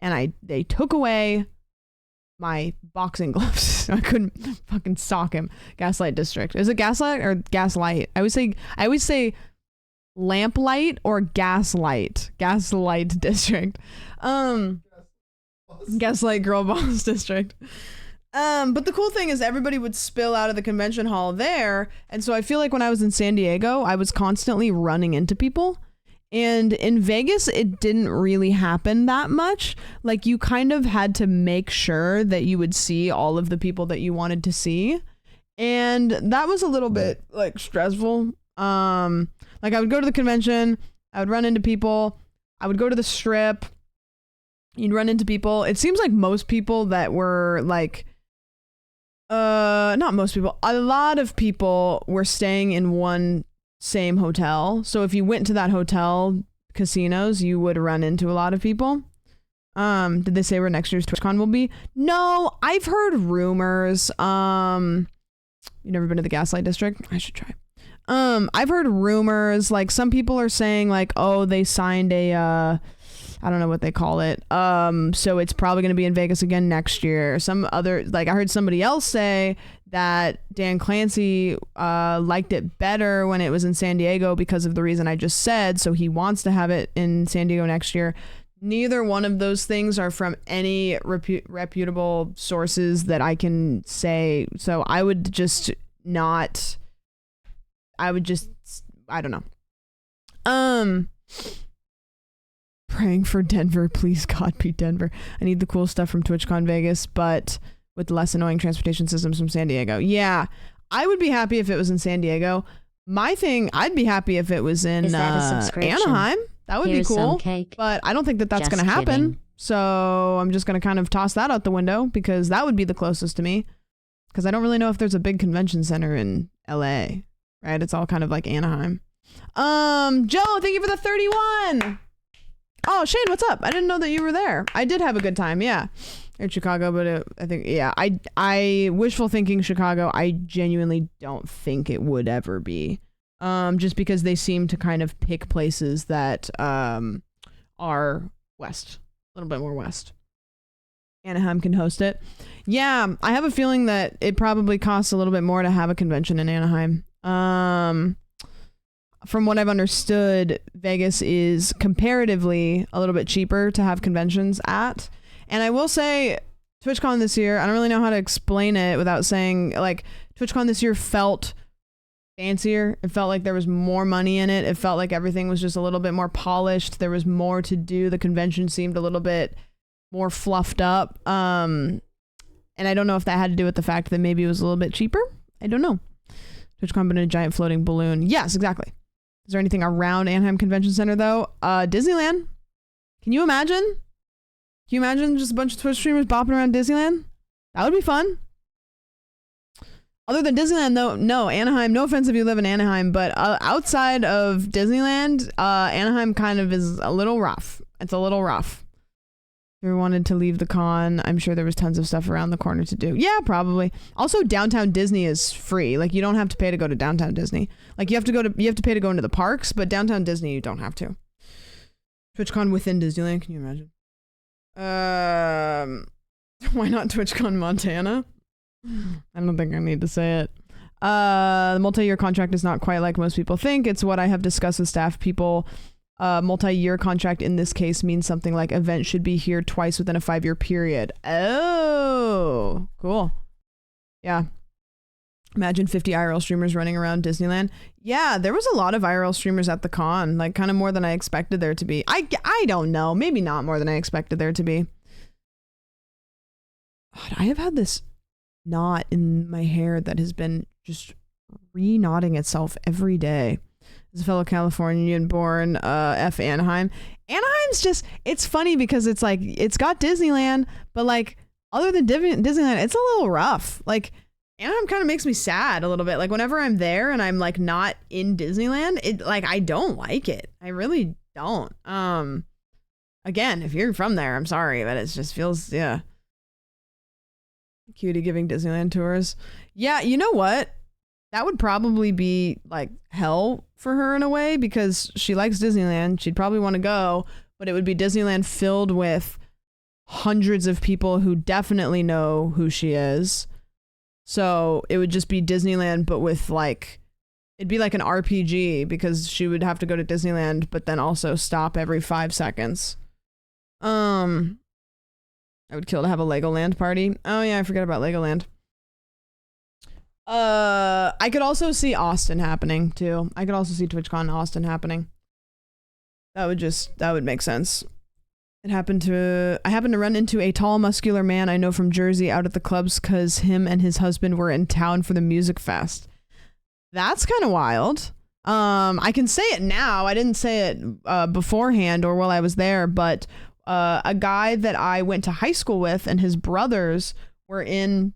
and they took away my boxing gloves. So I couldn't fucking sock him. Gaslight district. Is it gaslight or gaslight? I always say lamplight or gaslight. Gaslight district. Gaslight girl boss district. But the cool thing is everybody would spill out of the convention hall there, and so I feel like when I was in San Diego, I was constantly running into people. And in Vegas, it didn't really happen that much. Like, you kind of had to make sure that you would see all of the people that you wanted to see. And that was a little bit, like, stressful. Like, I would go to the convention, I would run into people, I would go to the strip, you'd run into people. It seems like most people that were, like, not most people, a lot of people were staying in one same hotel. So if you went to that hotel casinos, you would run into a lot of people. Did they say where next year's TwitchCon will be? No, I've heard rumors. You've never been to the Gaslight District? I should try. I've heard rumors, like some people are saying like, oh, they signed a I don't know what they call it. So it's probably going to be in Vegas again next year. Some other, like I heard somebody else say that Dan Clancy liked it better when it was in San Diego because of the reason I just said. So he wants to have it in San Diego next year. Neither one of those things are from any reputable sources that I can say. So I would just not, I don't know. Praying for Denver, please God be Denver. I need the cool stuff from TwitchCon Vegas, but with less annoying transportation systems from San Diego. Yeah, I would be happy if it was in San Diego. My thing, I'd be happy if it was in Anaheim. That would be cool. But I don't think that that's going to happen. Kidding. So I'm just going to kind of toss that out the window because that would be the closest to me. Because I don't really know if there's a big convention center in LA, right? It's all kind of like Anaheim. Joe, thank you for the 31. Oh, Shane, what's up? I didn't know that you were there. I did have a good time, yeah. In Chicago, but I think, yeah, I wishful thinking Chicago, I genuinely don't think it would ever be. Just because they seem to kind of pick places that are west, a little bit more west. Anaheim can host it. Yeah, I have a feeling that it probably costs a little bit more to have a convention in Anaheim. From what I've understood, Vegas is comparatively a little bit cheaper to have conventions at. And I will say, TwitchCon this year, I don't really know how to explain it without saying, like, TwitchCon this year felt fancier. It felt like there was more money in it. It felt like everything was just a little bit more polished. There was more to do. The convention seemed a little bit more fluffed up. And I don't know if that had to do with the fact that maybe it was a little bit cheaper. I don't know. TwitchCon been a giant floating balloon. Yes, exactly. Is there anything around Anaheim Convention Center though? Disneyland. Can you imagine? Can you imagine just a bunch of Twitch streamers bopping around Disneyland? That would be fun. Other than Disneyland though, no, Anaheim, no offense if you live in Anaheim, but outside of Disneyland, Anaheim kind of is a little rough. It's a little rough. If you wanted to leave the con, I'm sure there was tons of stuff around the corner to do. Yeah, probably. Also, downtown Disney is free. Like, you don't have to pay to go to downtown Disney. Like, you have to pay to go into the parks, but downtown Disney you don't have to. TwitchCon within Disneyland, can you imagine? Why not TwitchCon Montana? I don't think I need to say it. The multi-year contract is not quite like most people think. It's what I have discussed with staff people. Multi-year contract in this case means something like event should be here twice within a 5-year period. Oh, cool. Yeah. Imagine 50 IRL streamers running around Disneyland. Yeah, there was a lot of IRL streamers at the con, like kind of more than I expected there to be. I don't know, maybe not more than I expected there to be. God, I have had this knot in my hair that has been just re-knotting itself every day. As a fellow Californian born, F Anaheim. Anaheim's just, it's funny because it's like, it's got Disneyland, but like, other than Disneyland, it's a little rough. Like, Anaheim kind of makes me sad a little bit. Like, whenever I'm there and I'm like not in Disneyland, it like, I don't like it. I really don't. Again, if you're from there, I'm sorry, but it just feels, yeah. Cutie giving Disneyland tours. Yeah, you know what? That would probably be like hell for her in a way because she likes Disneyland. She'd probably want to go, but it would be Disneyland filled with hundreds of people who definitely know who she is. So it would just be Disneyland, but with like, it'd be like an RPG because she would have to go to Disneyland, but then also stop every 5 seconds. I would kill to have a Legoland party. Oh yeah, I forget about Legoland. I could also see Austin happening too. I could also see TwitchCon Austin happening. That would make sense. I happened to run into a tall, muscular man I know from Jersey out at the clubs because him and his husband were in town for the music fest. That's kind of wild. I can say it now. I didn't say it beforehand or while I was there, but a guy that I went to high school with and his brothers were in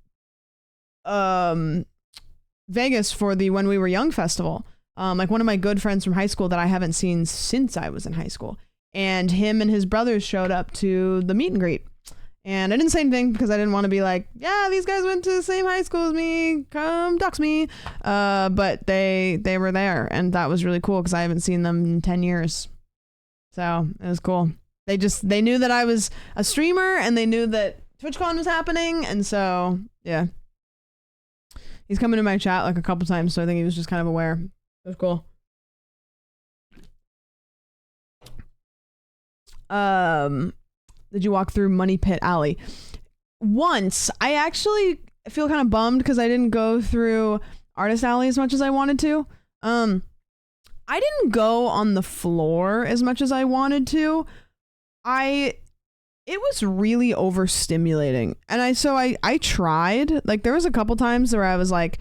Vegas for the When We Were Young festival. Like one of my good friends from high school that I haven't seen since I was in high school. And him and his brothers showed up to the meet and greet. And I didn't say anything because I didn't want to be like, yeah, these guys went to the same high school as me, come dox me. But they were there and that was really cool because I haven't seen them in 10 years. So it was cool. They knew that I was a streamer and they knew that TwitchCon was happening. And so, yeah. He's come into my chat like a couple times, so I think he was just kind of aware. It was cool. Did you walk through Money Pit Alley? Once. I actually feel kind of bummed because I didn't go through Artist Alley as much as I wanted to. I didn't go on the floor as much as I wanted to. It was really overstimulating. And I tried. Like, there was a couple times where I was like,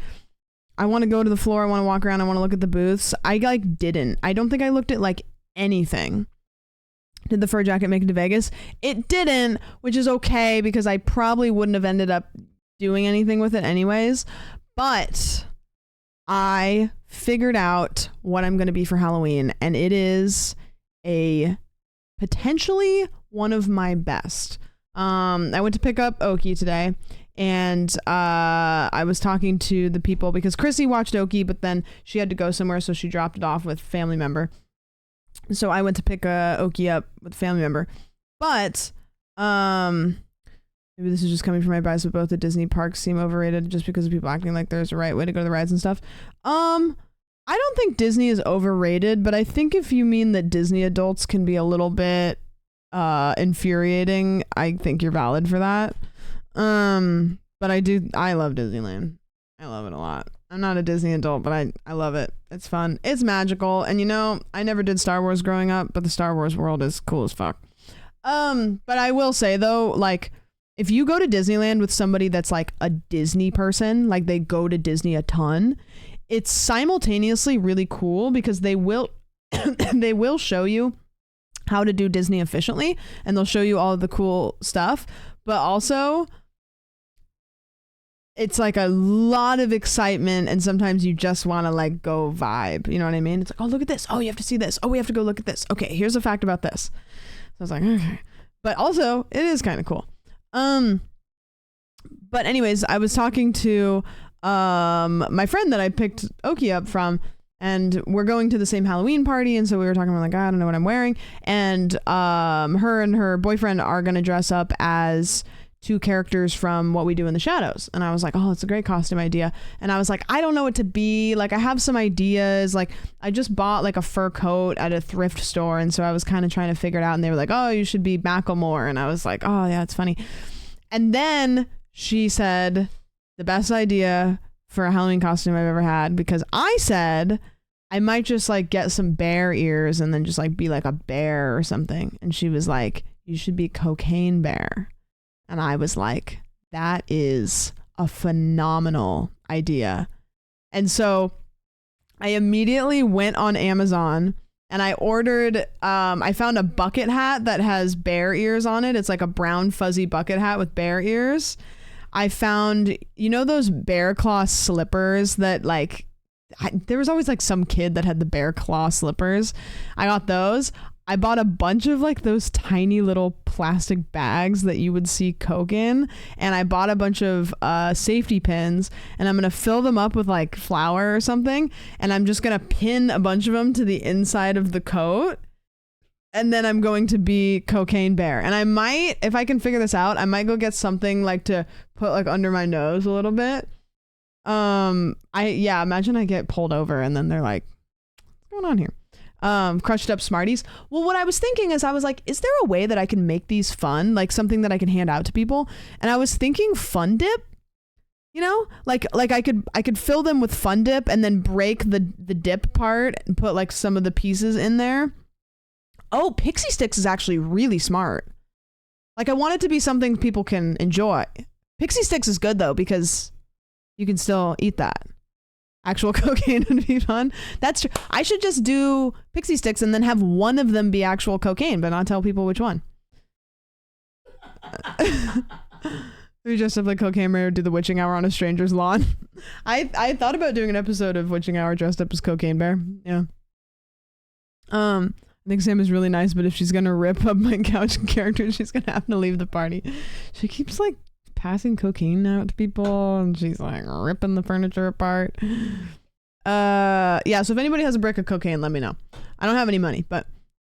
I want to go to the floor. I want to walk around. I want to look at the booths. I, like, didn't. I don't think I looked at, like, anything. Did the fur jacket make it to Vegas? It didn't, which is okay because I probably wouldn't have ended up doing anything with it anyways. But I figured out what I'm going to be for Halloween. And it is a potentially one of my best. I went to pick up Oki today, and I was talking to the people because Chrissy watched Oki, but then she had to go somewhere, so she dropped it off with a family member. So I went to pick Oki up with a family member. But maybe this is just coming from my bias, but both the Disney parks seem overrated just because of people acting like there's a right way to go to the rides and stuff. I don't think Disney is overrated, but I think if you mean that Disney adults can be a little bit infuriating, I think you're valid for that. But I love Disneyland. I love it a lot. I'm not a Disney adult, but I love it. It's fun. It's magical. And you know, I never did Star Wars growing up, but the Star Wars world is cool as fuck. But I will say though, like, if you go to Disneyland with somebody that's like a Disney person, like they go to Disney a ton, it's simultaneously really cool because they will they will show you how to do Disney efficiently, and they'll show you all of the cool stuff, but also it's like a lot of excitement, and sometimes you just want to like go vibe, you know what I mean? It's like, oh, look at this, oh, you have to see this, oh, we have to go look at this, okay, here's a fact about this. So I was like, okay, but also it is kind of cool. But anyways, I was talking to my friend that I picked Oki up from, and we're going to the same Halloween party, and so we were talking about like, I don't know what I'm wearing, and her and her boyfriend are gonna dress up as two characters from What We Do in the Shadows. And I was like, oh, it's a great costume idea. And I was like, I don't know what to be. Like, I have some ideas. Like, I just bought like a fur coat at a thrift store, and so I was kind of trying to figure it out, and they were like, oh, you should be Macklemore. And I was like, oh yeah, it's funny. And then she said the best idea for a Halloween costume I've ever had, because I said I might just like get some bear ears and then just like be like a bear or something. And she was like, you should be Cocaine Bear. And I was like, that is a phenomenal idea. And so I immediately went on Amazon and I ordered, I found a bucket hat that has bear ears on it. It's like a brown fuzzy bucket hat with bear ears. I found, you know, those bear claw slippers that like, there was always like some kid that had the bear claw slippers. I got those. I bought a bunch of like those tiny little plastic bags that you would see Coke in, and I bought a bunch of safety pins, and I'm gonna fill them up with like flour or something, and I'm just gonna pin a bunch of them to the inside of the coat, and then I'm going to be Cocaine Bear. And I might, if I can figure this out, I might go get something like to put like under my nose a little bit. Imagine I get pulled over and then they're like, what's going on here? Crushed up Smarties. Well, what I was thinking is I was like, is there a way that I can make these fun? Like something that I can hand out to people? And I was thinking Fun Dip, you know, like I could fill them with Fun Dip and then break the dip part and put like some of the pieces in there. Oh, Pixie Sticks is actually really smart. Like I want it to be something people can enjoy. Pixie Sticks is good though, because you can still eat that. Actual cocaine would be fun. That's true. I should just do Pixie Sticks and then have one of them be actual cocaine, but not tell people which one. We just have like Cocaine Bear do the witching hour on a stranger's lawn. I thought about doing an episode of Witching Hour dressed up as Cocaine Bear. Yeah. I think Sam is really nice, but if she's gonna rip up my couch character, she's gonna have to leave the party. She keeps like passing cocaine out to people, and she's like ripping the furniture apart. So if anybody has a brick of cocaine, let me know. I don't have any money, but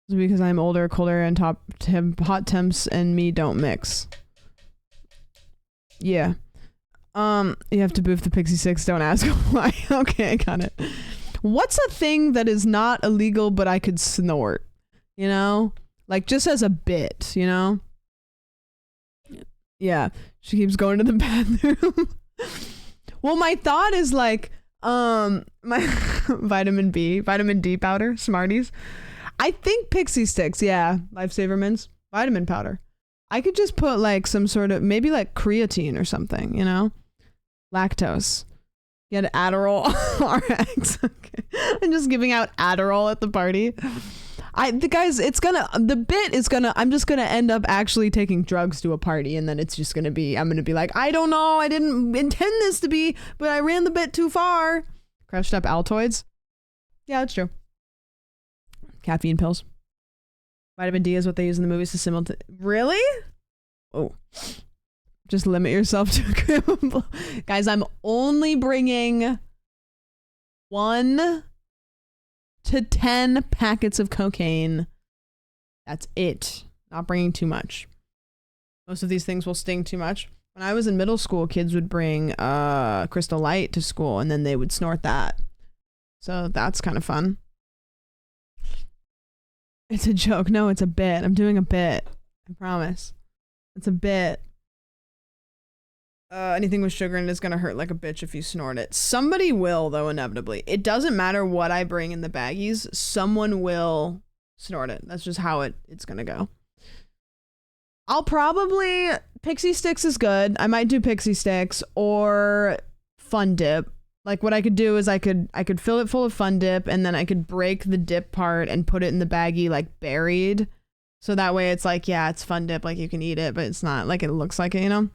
it's because I'm older, colder, and hot temps and me don't mix. Yeah. You have to boof the Pixie Sticks, don't ask why. Okay, I got it. What's a thing that is not illegal but I could snort? You know? Like just as a bit, you know? Yeah. She keeps going to the bathroom. Well, my thought is like, my vitamin D powder, Smarties. I think Pixie Sticks, yeah. Lifesaver Mints, vitamin powder. I could just put like some sort of, maybe like creatine or something, you know? Lactose. Get Adderall RX. Okay. I'm just giving out Adderall at the party. I'm just gonna end up actually taking drugs to a party, and then it's just gonna be, I'm gonna be like, I don't know, I didn't intend this to be, but I ran the bit too far. Crushed up Altoids. Yeah, that's true. Caffeine pills. Vitamin D is what they use in the movies to simulate. Really? Oh. Just limit yourself to a gram of blow. Guys, I'm only bringing 1 to 10 packets of cocaine. That's it. Not bringing too much. Most of these things will sting too much. When I was in middle school, kids would bring Crystal Light to school and then they would snort that. So that's kind of fun. It's a joke. No, it's a bit. I'm doing a bit. I promise. It's a bit. Anything with sugar in it is gonna hurt like a bitch if you snort it. Somebody will, though, inevitably. It doesn't matter what I bring in the baggies. Someone will snort it. That's just how it's gonna go. I'll probably... Pixie Sticks is good. I might do Pixie Sticks or Fun Dip. Like, what I could do is I could fill it full of Fun Dip, and then I could break the dip part and put it in the baggie, like, buried. So that way it's like, yeah, it's Fun Dip, like, you can eat it, but it's not, like, it looks like it, you know?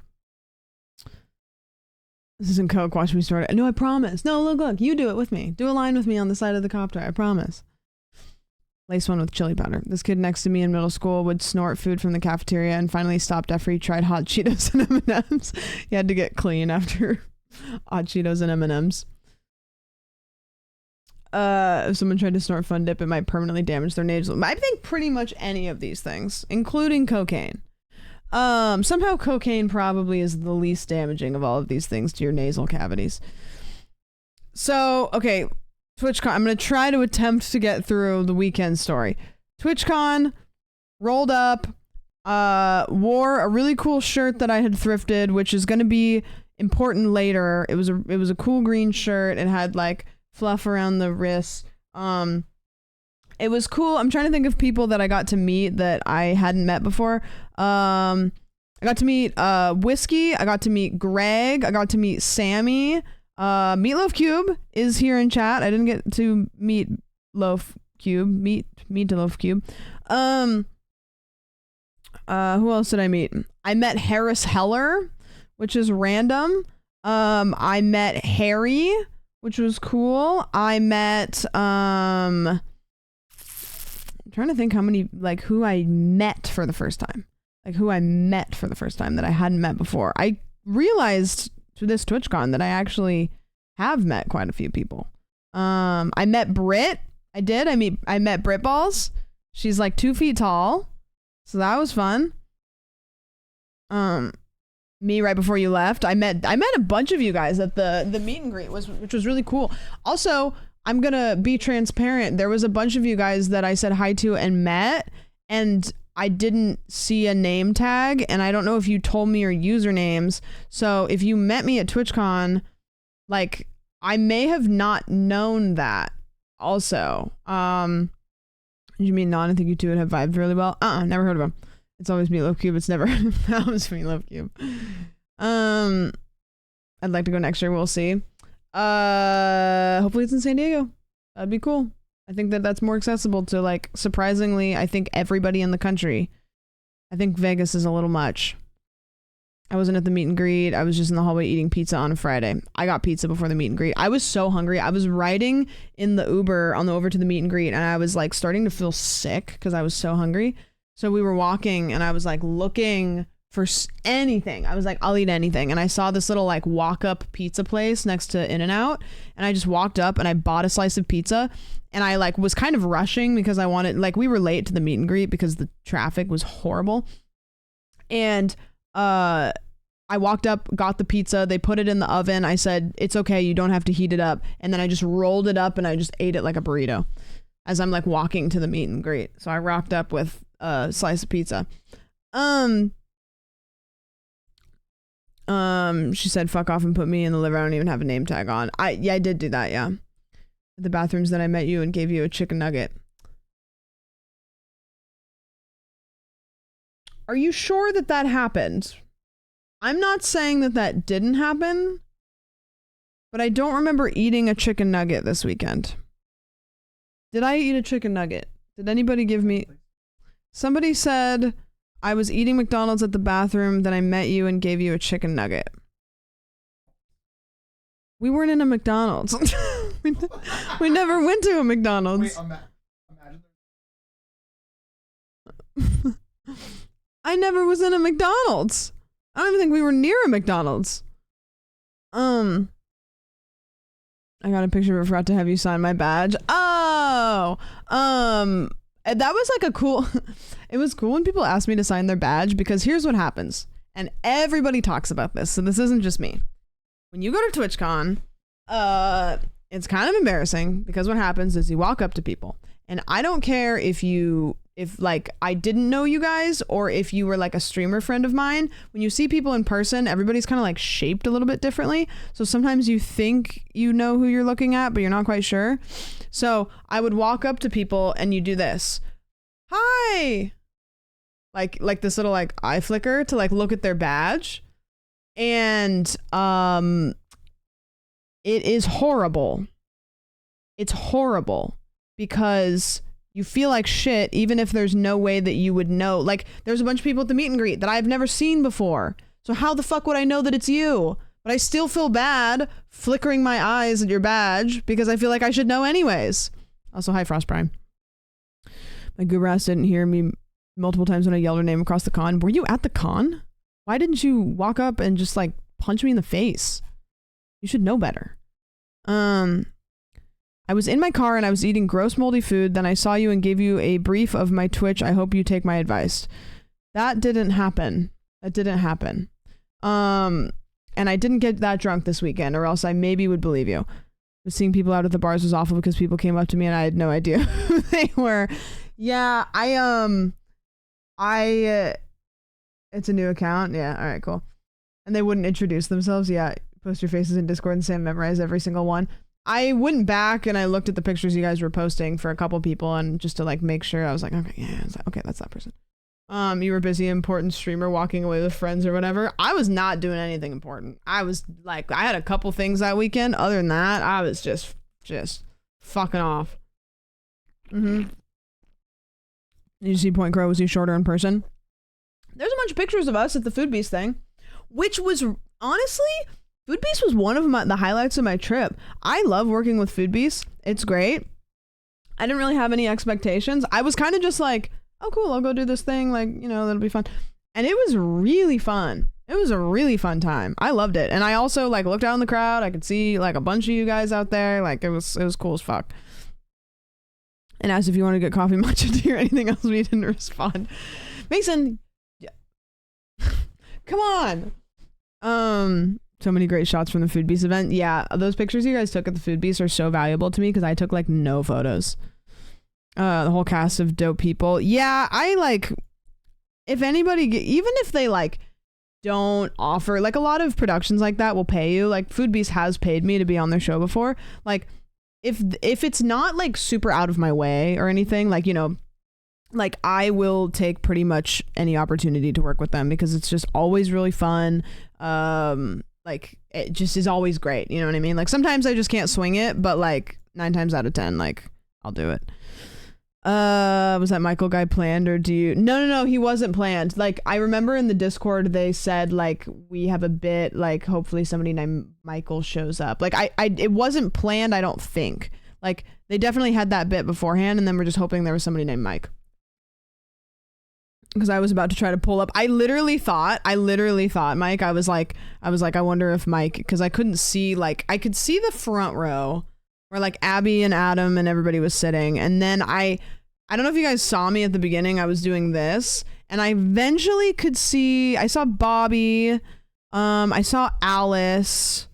This isn't Coke, watch me start it. No, I promise. No, look, you do it with me. Do a line with me on the side of the copter, I promise. Lace one with chili powder. This kid next to me in middle school would snort food from the cafeteria and finally stopped after he tried hot Cheetos and M&Ms. He had to get clean after hot Cheetos and M&Ms. If someone tried to snort Fun Dip, it might permanently damage their nasal. I think pretty much any of these things, including cocaine. Somehow cocaine probably is the least damaging of all of these things to your nasal cavities. So, okay, TwitchCon. I'm going to try to attempt to get through the weekend story. TwitchCon, rolled up, wore a really cool shirt that I had thrifted, which is going to be important later. It was a cool green shirt. It had like fluff around the wrists. It was cool. I'm trying to think of people that I got to meet that I hadn't met before. I got to meet Whiskey. I got to meet Greg. I got to meet Sammy. Meatloaf Cube is here in chat. I didn't get to meet Loaf Cube. Meet to Loaf Cube. Who else did I meet? I met Harris Heller, which is random. I met Harry, which was cool. I met I'm trying to think how many, like, who I met for the first time. Like, who I met for the first time that I hadn't met before. I realized to this TwitchCon that I actually have met quite a few people. I met Brit. I met Brit Balls. She's like 2 feet tall. So that was fun. Me right before you left. I met a bunch of you guys at the meet and greet, which was really cool. Also, I'm gonna be transparent. There was a bunch of you guys that I said hi to and met, and I didn't see a name tag, and I don't know if you told me your usernames. So if you met me at TwitchCon, like, I may have not known that also. You mean non? I think you two would have vibed really well. Never heard of him. It's always Meatloaf Cube. It's never that was Meatloaf Cube. I'd like to go next year. We'll see. Hopefully it's in San Diego. That'd be cool. I think that's more accessible to, like, surprisingly, I think everybody in the country. I think Vegas is a little much. I wasn't at the meet and greet. I was just in the hallway eating pizza on a Friday. I got pizza before the meet and greet. I was so hungry. I was riding in the Uber on the over to the meet and greet, and I was like starting to feel sick because I was so hungry. So we were walking and I was like looking for anything. I was like, I'll eat anything. And I saw this little like walk up pizza place next to In-N-Out. And I just walked up and I bought a slice of pizza. And I like was kind of rushing because I wanted, like, we were late to the meet and greet because the traffic was horrible. And I walked up, got the pizza. They put it in the oven. I said, it's okay. You don't have to heat it up. And then I just rolled it up and I just ate it like a burrito as I'm like walking to the meet and greet. So I rocked up with a slice of pizza. She said, fuck off and put me in the liver. I don't even have a name tag on. I did do that. Yeah. The bathrooms that I met you and gave you a chicken nugget. Are you sure that happened? I'm not saying that didn't happen, but I don't remember eating a chicken nugget this weekend. Did I eat a chicken nugget? Did anybody give me... Somebody said I was eating McDonald's at the bathroom, then I met you and gave you a chicken nugget. We weren't in a McDonald's. we never went to a McDonald's. Wait, imagine. I never was in a McDonald's. I don't even think we were near a McDonald's. I got a picture but forgot to have you sign my badge. Oh, that was like a cool, it was cool when people asked me to sign their badge, because here's what happens. And everybody talks about this, so this isn't just me. When you go to TwitchCon, it's kind of embarrassing, because what happens is you walk up to people, and I don't care if like I didn't know you guys, or if you were like a streamer friend of mine. When you see people in person, everybody's kind of like shaped a little bit differently. So sometimes you think you know who you're looking at, but you're not quite sure. So I would walk up to people and you do this. Hi. Like this little like eye flicker to like look at their badge. And it is horrible. It's horrible because you feel like shit even if there's no way that you would know. Like, there's a bunch of people at the meet and greet that I've never seen before. So how the fuck would I know that it's you? But I still feel bad flickering my eyes at your badge because I feel like I should know anyways. Also, hi Frost Prime. My goober ass didn't hear me multiple times when I yelled her name across the con. Were you at the con? Why didn't you walk up and just like punch me in the face? You should know better. I was in my car and I was eating gross moldy food. Then I saw you and gave you a brief of my Twitch. I hope you take my advice. That didn't happen. That didn't happen. And I didn't get that drunk this weekend, or else I maybe would believe you. But seeing people out at the bars was awful because people came up to me and I had no idea who they were. Yeah, it's a new account. Yeah, all right, cool. And they wouldn't introduce themselves. Yeah, post your faces in Discord and say memorize every single one. I went back and I looked at the pictures you guys were posting for a couple people, and just to like make sure, I was like, okay, yeah, okay, that's that person. You were busy, important streamer, walking away with friends or whatever. I was not doing anything important. I was like, I had a couple things that weekend. Other than that, I was just fucking off. Did you see Point Crow? Was he shorter in person? There's a bunch of pictures of us at the Food Beast thing, which was honestly, Food Beast was one of the highlights of my trip. I love working with Food Beast. It's great. I didn't really have any expectations. I was kind of just like, oh cool, I'll go do this thing, like, you know, that'll be fun. And it was really fun. It was a really fun time. I loved it. And I also like looked out in the crowd. I could see like a bunch of you guys out there. Like it was cool as fuck. And asked if you want to get coffee, matcha tea, or anything else. We didn't respond. Mason, come on. So many great shots from the Food Beast event. Yeah, those pictures you guys took at the Food Beast are so valuable to me because I took like no photos. The whole cast of dope people. Yeah, I like, if anybody, even if they like don't offer, like a lot of productions like that will pay you. Like Food Beast has paid me to be on their show before. Like if it's not like super out of my way or anything, like, you know, like I will take pretty much any opportunity to work with them because it's just always really fun. Like it just is always great. You know what I mean? Like sometimes I just can't swing it, but like 9 times out of 10, like I'll do it. Was that Michael guy planned, or do you? No, he wasn't planned. Like I remember in the Discord they said like we have a bit, like hopefully somebody named Michael shows up. Like I it wasn't planned, I don't think. Like they definitely had that bit beforehand, and then we're just hoping there was somebody named Mike. Because I was about to try to pull up. I literally thought, Mike, I was like, I wonder if Mike, because I couldn't see, like, I could see the front row where like Abby and Adam and everybody was sitting. And then I don't know if you guys saw me at the beginning, I was doing this, and I eventually could see, I saw Bobby, I saw Alice's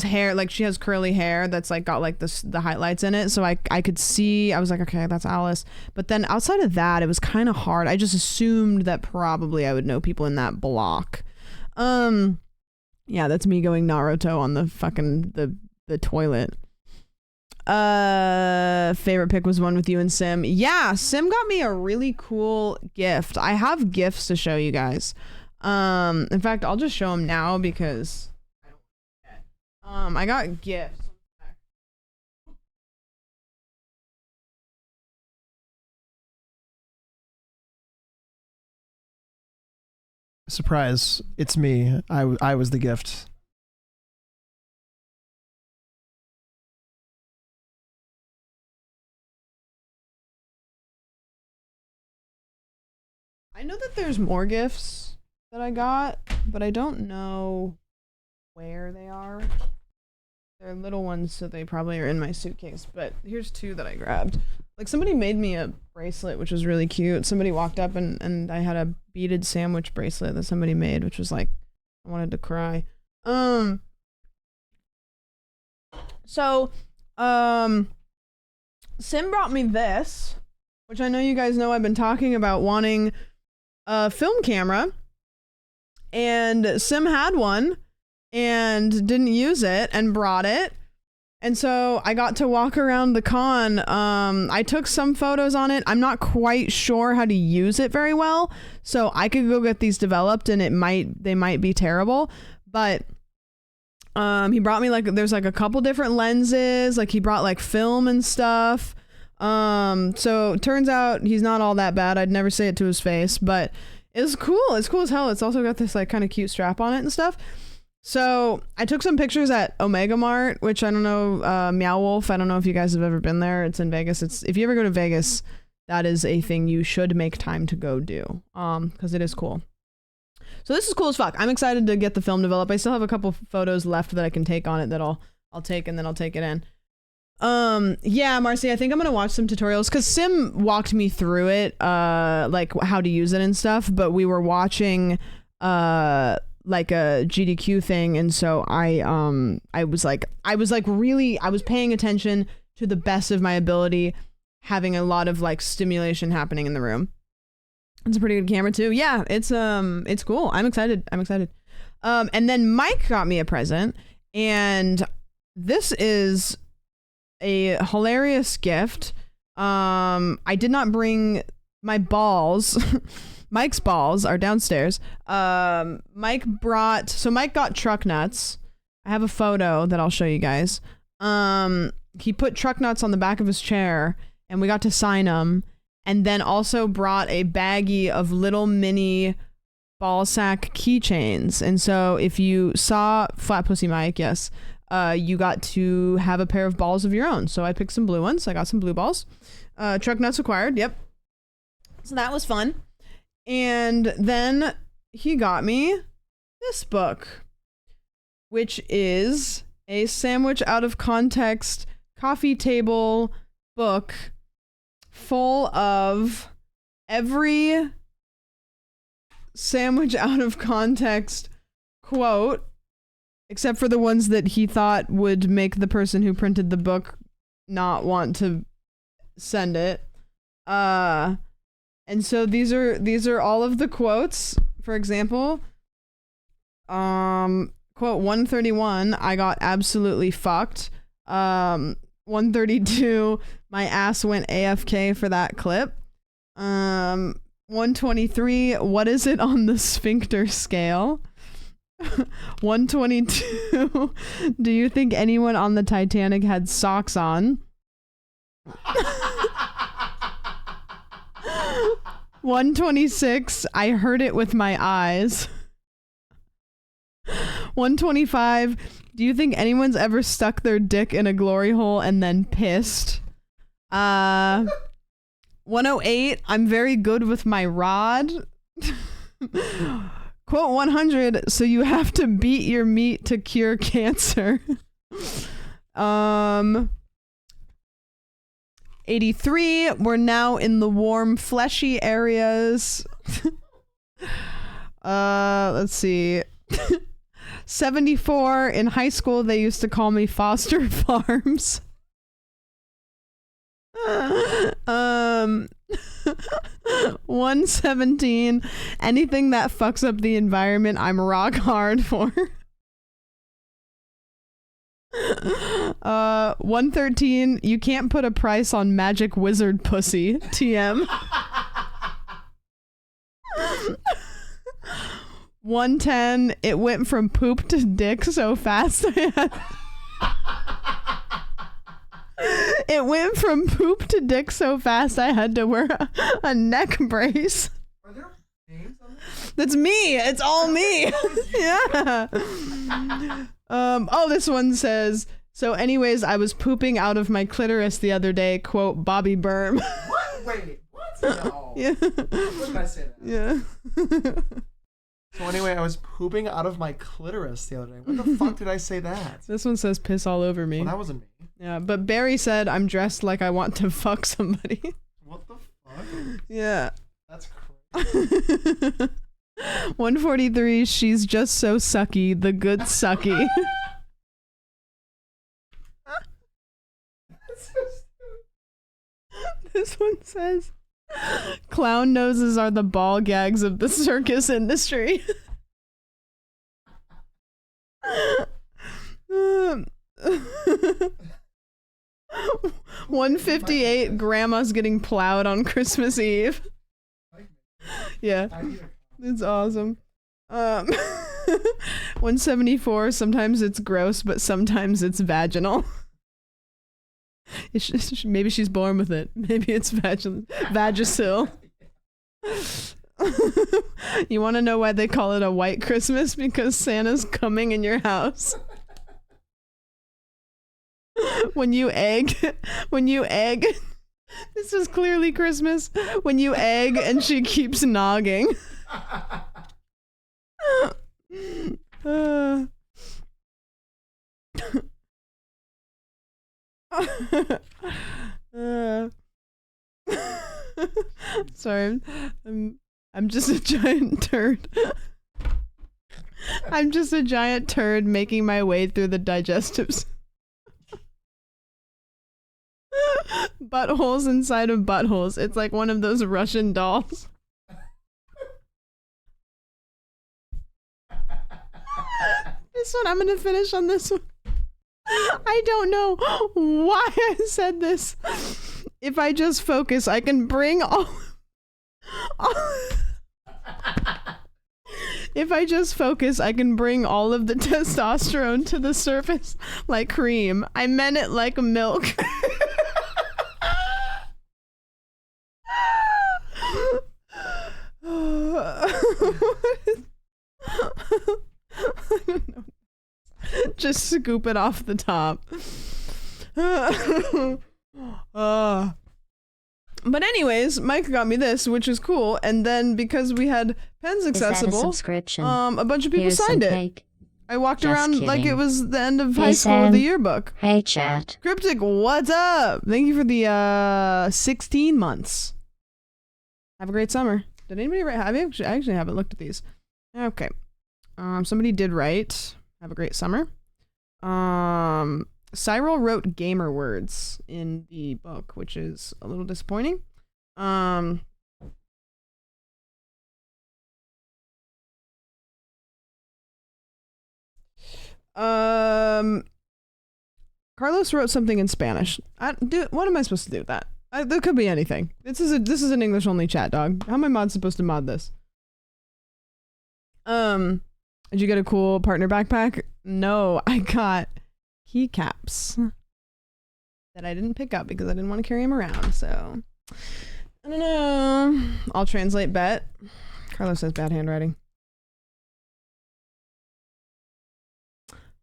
hair, like she has curly hair that's like got like the highlights in it, so I could see, I was like, okay, that's Alice. But then outside of that, it was kind of hard. I just assumed that probably I would know people in that block. Yeah, that's me going Naruto on the fucking the toilet. Favorite pick was one with you and Sim. Yeah, Sim got me a really cool gift. I have gifts to show you guys. In fact, I'll just show them now because I got gifts. Surprise, it's me. I was the gift. know that there's more gifts that I got, but I don't know where they are. They're little ones, so they probably are in my suitcase, but here's 2 that I grabbed. Like, somebody made me a bracelet, which was really cute. Somebody walked up and I had a beaded sandwich bracelet that somebody made, which was like, I wanted to cry. So, Sim brought me this, which I know you guys know I've been talking about wanting a film camera, and Sim had one and didn't use it and brought it. And so I got to walk around the con. I took some photos on it. I'm not quite sure how to use it very well, so I could go get these developed and they might be terrible. But he brought me there's like a couple different lenses. Like he brought like film and stuff. So it turns out he's not all that bad. I'd never say it to his face, but it's cool. It's cool as hell. It's also got this like kind of cute strap on it and stuff. So I took some pictures at Omega Mart, which I don't know, Meow Wolf. I don't know if you guys have ever been there. It's in Vegas. If you ever go to Vegas, that is a thing you should make time to go do. Cause it is cool. So this is cool as fuck. I'm excited to get the film developed. I still have a couple photos left that I can take on it that I'll take, and then I'll take it in. Yeah, Marcy, I think I'm gonna watch some tutorials because Sim walked me through it, like how to use it and stuff, but we were watching, like a GDQ thing, and so I was paying attention to the best of my ability, having a lot of like stimulation happening in the room. It's a pretty good camera too. Yeah, it's cool. I'm excited. And then Mike got me a present, and this is a hilarious gift. I did not bring my balls. Mike's balls are downstairs. Mike got truck nuts. I have a photo that I'll show you guys. He put truck nuts on the back of his chair, and we got to sign them, and then also brought a baggie of little mini ball sack keychains. And so if you saw Flat Pussy Mike, yes, you got to have a pair of balls of your own. So I picked some blue ones. I got some blue balls. Truck nuts acquired. Yep. So that was fun. And then he got me this book, which is a sandwich out of context coffee table book full of every sandwich out of context quote, except for the ones that he thought would make the person who printed the book not want to send it. And so these are all of the quotes. For example, quote 131, I got absolutely fucked. 132, my ass went AFK for that clip. 123, what is it on the sphincter scale? 122, do you think anyone on the Titanic had socks on? 126, I heard it with my eyes. 125, do you think anyone's ever stuck their dick in a glory hole and then pissed? 108, I'm very good with my rod. Quote 100, so you have to beat your meat to cure cancer. 83, we're now in the warm, fleshy areas. Let's see. 74, in high school, they used to call me Foster Farms. 117, anything that fucks up the environment, I'm rock hard for. 113, you can't put a price on magic wizard pussy. TM. 110, it went from poop to dick so fast It went from poop to dick so fast I had to wear a neck brace. Are there names on this? That's me. It's all me. Yeah. Oh, this one says, so anyways, I was pooping out of my clitoris the other day, quote, Bobby Berm. What? Wait, what? No. Yeah. When did I say that? Yeah. So anyway, I was pooping out of my clitoris the other day. When the fuck did I say that? This one says piss all over me. Well, that wasn't me. Yeah, but Barry said I'm dressed like I want to fuck somebody. What the fuck? Yeah. That's crazy. 143, she's just so sucky, the good sucky. This one says, clown noses are the ball gags of the circus industry. 158, grandma's getting plowed on Christmas Eve. Yeah, it's awesome. 174, sometimes it's gross, but sometimes it's vaginal. Maybe she's born with it. Maybe it's vagisil. You want to know why they call it a white Christmas? Because Santa's coming in your house. When you egg, this is clearly Christmas. When you egg and she keeps nogging. Sorry, I'm just a giant turd. I'm just a giant turd making my way through the digestives. Buttholes inside of buttholes. It's like one of those Russian dolls. This one, I'm gonna finish on this one. I don't know why I said this. If I just focus, I can bring all If I just focus, I can bring all of the testosterone to the surface like cream. I meant it like milk. I don't know. Just scoop it off the top. But anyways, Mike got me this, which is cool. And then because we had pens accessible, Is that a subscription? a bunch of people Here's signed some it. cake. I walked Just around like kidding. it was the end of Hey, high school of the Sam. yearbook. Hey, chat. Cryptic, what's up? Thank you for the 16 months. Have a great summer. Did anybody write? I actually haven't looked at these. Okay. Somebody did write. Have a great summer. Cyril wrote gamer words in the book, which is a little disappointing. Carlos wrote something in Spanish. What am I supposed to do with that? There could be anything. This is an English only chat, dog. How am I mod supposed to mod this? Did you get a cool partner backpack? No, I got keycaps that I didn't pick up because I didn't want to carry them around. So I don't know. I'll translate. Bet. Carlos has bad handwriting.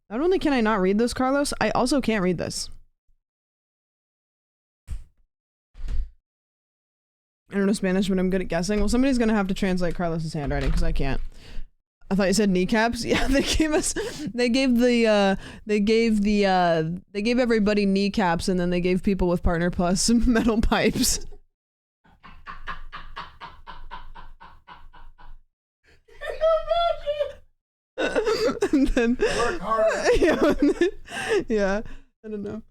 Not only can I not read this, Carlos, I also can't read this. I don't know Spanish, but I'm good at guessing. Well, somebody's gonna have to translate Carlos's handwriting because I can't. I thought you said kneecaps. Yeah, they gave everybody kneecaps, and then they gave people with Partner Plus some metal pipes. And then, Work harder. yeah, I don't know.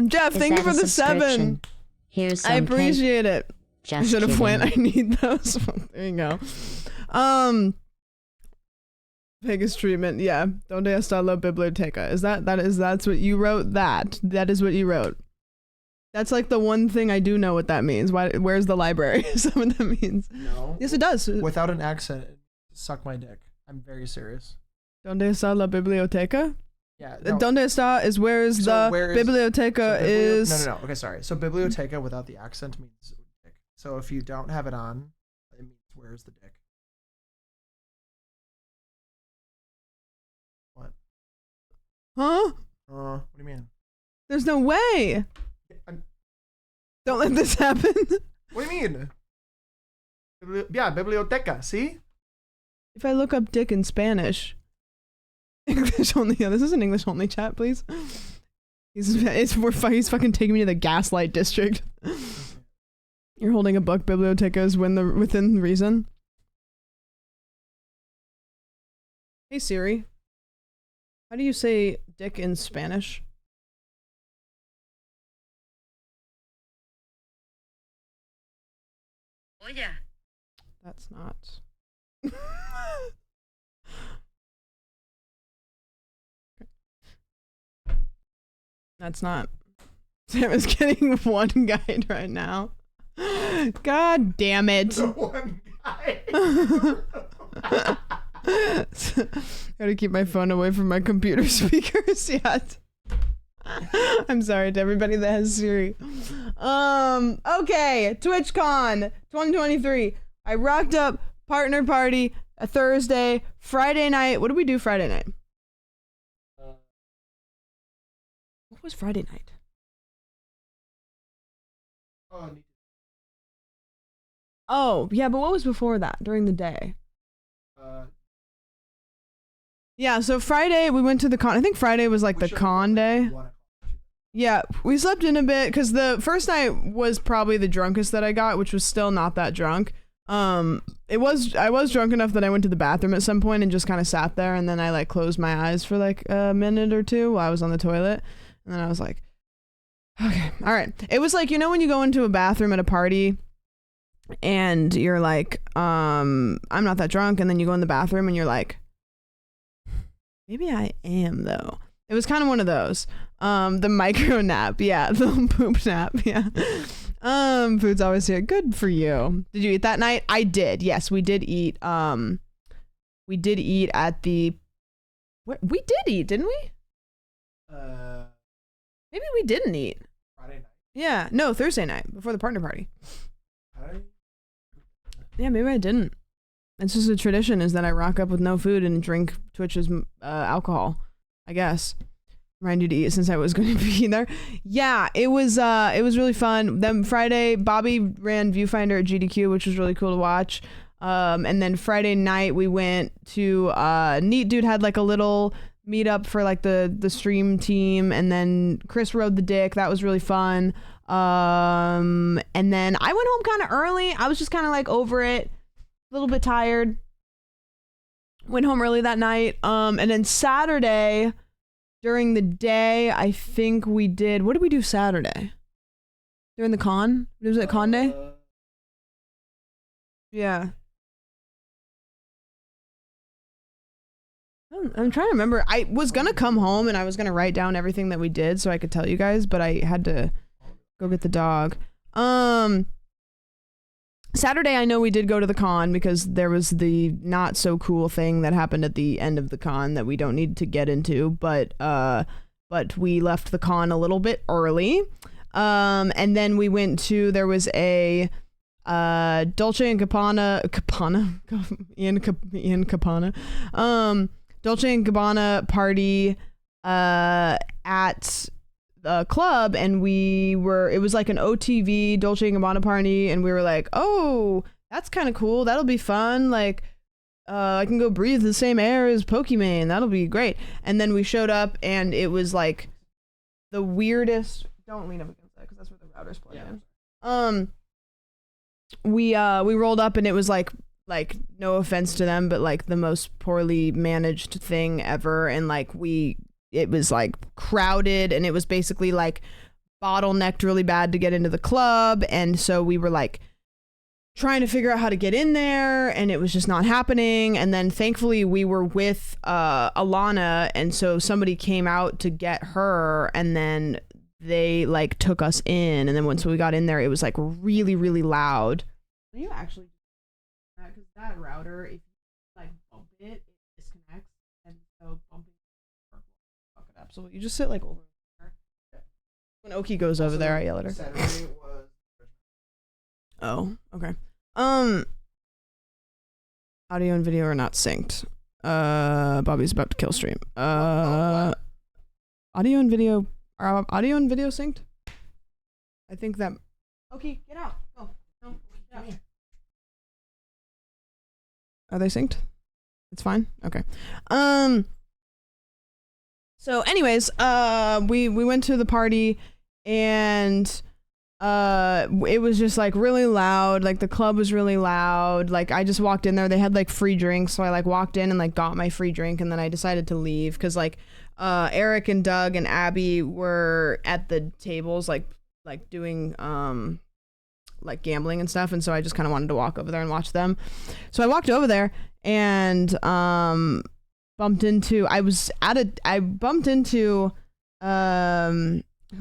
Jeff, Is thank you that for a the 7. subscription? Here's some I cake. appreciate it. I Just should have kidding. went. I need those. There you go. Vegas treatment. Yeah. Donde está la biblioteca? That's what you wrote? That is what you wrote. That's like the one thing I do know what that means. Where's the library? Is that what that means? No. Yes, it does. Without an accent, suck my dick. I'm very serious. Donde está la biblioteca? Yeah. No. Donde está is where is So the where is- biblioteca So is. No. Okay, sorry. So biblioteca without the accent means dick. So if you don't have it on, it means where's the dick? What? Huh? What do you mean? There's no way. Don't let this happen. What do you mean? Yeah, biblioteca. See? If I look up dick in Spanish, English only. Yeah, this is an English only chat, please. He's fucking taking me to the gaslight district. You're holding a book. Biblioteca is within reason. Hey Siri, how do you say dick in Spanish? Oye. That's not. That's not. Sam is getting one guide right now. God damn it. One guy. Gotta keep my phone away from my computer speakers yet. I'm sorry to everybody that has Siri. Okay, TwitchCon 2023. I rocked up partner party a Thursday, Friday night. What did we do Friday night? What was Friday night? Oh, yeah, but what was before that during the day? Yeah, so Friday we went to the con. I think Friday was like the con day. Yeah, we slept in a bit because the first night was probably the drunkest that I got, which was still not that drunk. I was drunk enough that I went to the bathroom at some point and just kind of sat there, and then I like closed my eyes for like a minute or two while I was on the toilet, and then I was like, okay, all right. It was like, you know, when you go into a bathroom at a party and you're like, I'm not that drunk, and then you go in the bathroom and you're like, maybe I am though. It was kind of one of those. The micro nap, yeah, the poop nap, yeah. Food's always here. Good for you. Did you eat that night? I did. Yes, we did eat. We did eat at the. What we did eat, didn't we? Maybe we didn't eat. Friday night. Yeah, no, Thursday night before the partner party. Yeah, maybe I didn't. It's just a tradition is that I rock up with no food and drink Twitch's alcohol, I guess. Remind you to eat since I was going to be there. Yeah, it was really fun. Then Friday, Bobby ran Viewfinder at GDQ, which was really cool to watch. And then Friday night we went to Neat Dude had like a little meetup for like the stream team, and then Chris rode the dick. That was really fun. And then I went home kind of early. I was just kind of like over it, a little bit tired. Went home early that night. And then Saturday during the day, I think we did. What did we do Saturday? During the con? Was it con day? Yeah. I'm trying to remember. I was gonna come home and I was gonna write down everything that we did so I could tell you guys, but I had to go get the dog. Saturday, I know we did go to the con because there was the not so cool thing that happened at the end of the con that we don't need to get into, but we left the con a little bit early. And then we went to, there was a Dolce and Gabbana Ian Capana Dolce and Gabbana party at the club, and it was like an OTV Dolce and Gabbana party, and we were like, oh, that's kind of cool, that'll be fun, like I can go breathe the same air as Pokimane, that'll be great. And then we showed up and it was like the weirdest, don't lean up against that because that's where the router's plugged in. We rolled up and it was like no offense to them, but like the most poorly managed thing ever, and like it was like crowded, and it was basically like bottlenecked really bad to get into the club, and so we were like trying to figure out how to get in there, and it was just not happening. And then thankfully we were with Alana, and so somebody came out to get her, and then they like took us in, and then once we got in there it was like really, really loud. Can you actually because that router, if you like bump it, it disconnects, and so bumping fuck it up. So you just sit like over there. When Oki goes over there, I yell at her. Saturday was. Oh, okay. Audio and video are not synced. Bobby's about to kill stream. Audio and video are audio and video synced? I think that Okay, get out. Go. No, get out. Are they synced? It's fine? Okay. So anyways, we went to the party and it was just like really loud. Like the club was really loud. Like I just walked in there. They had like free drinks. So I like walked in and like got my free drink and then I decided to leave because like Eric and Doug and Abby were at the tables like doing like gambling and stuff, and so I just kind of wanted to walk over there and watch them. So I walked over there and bumped into who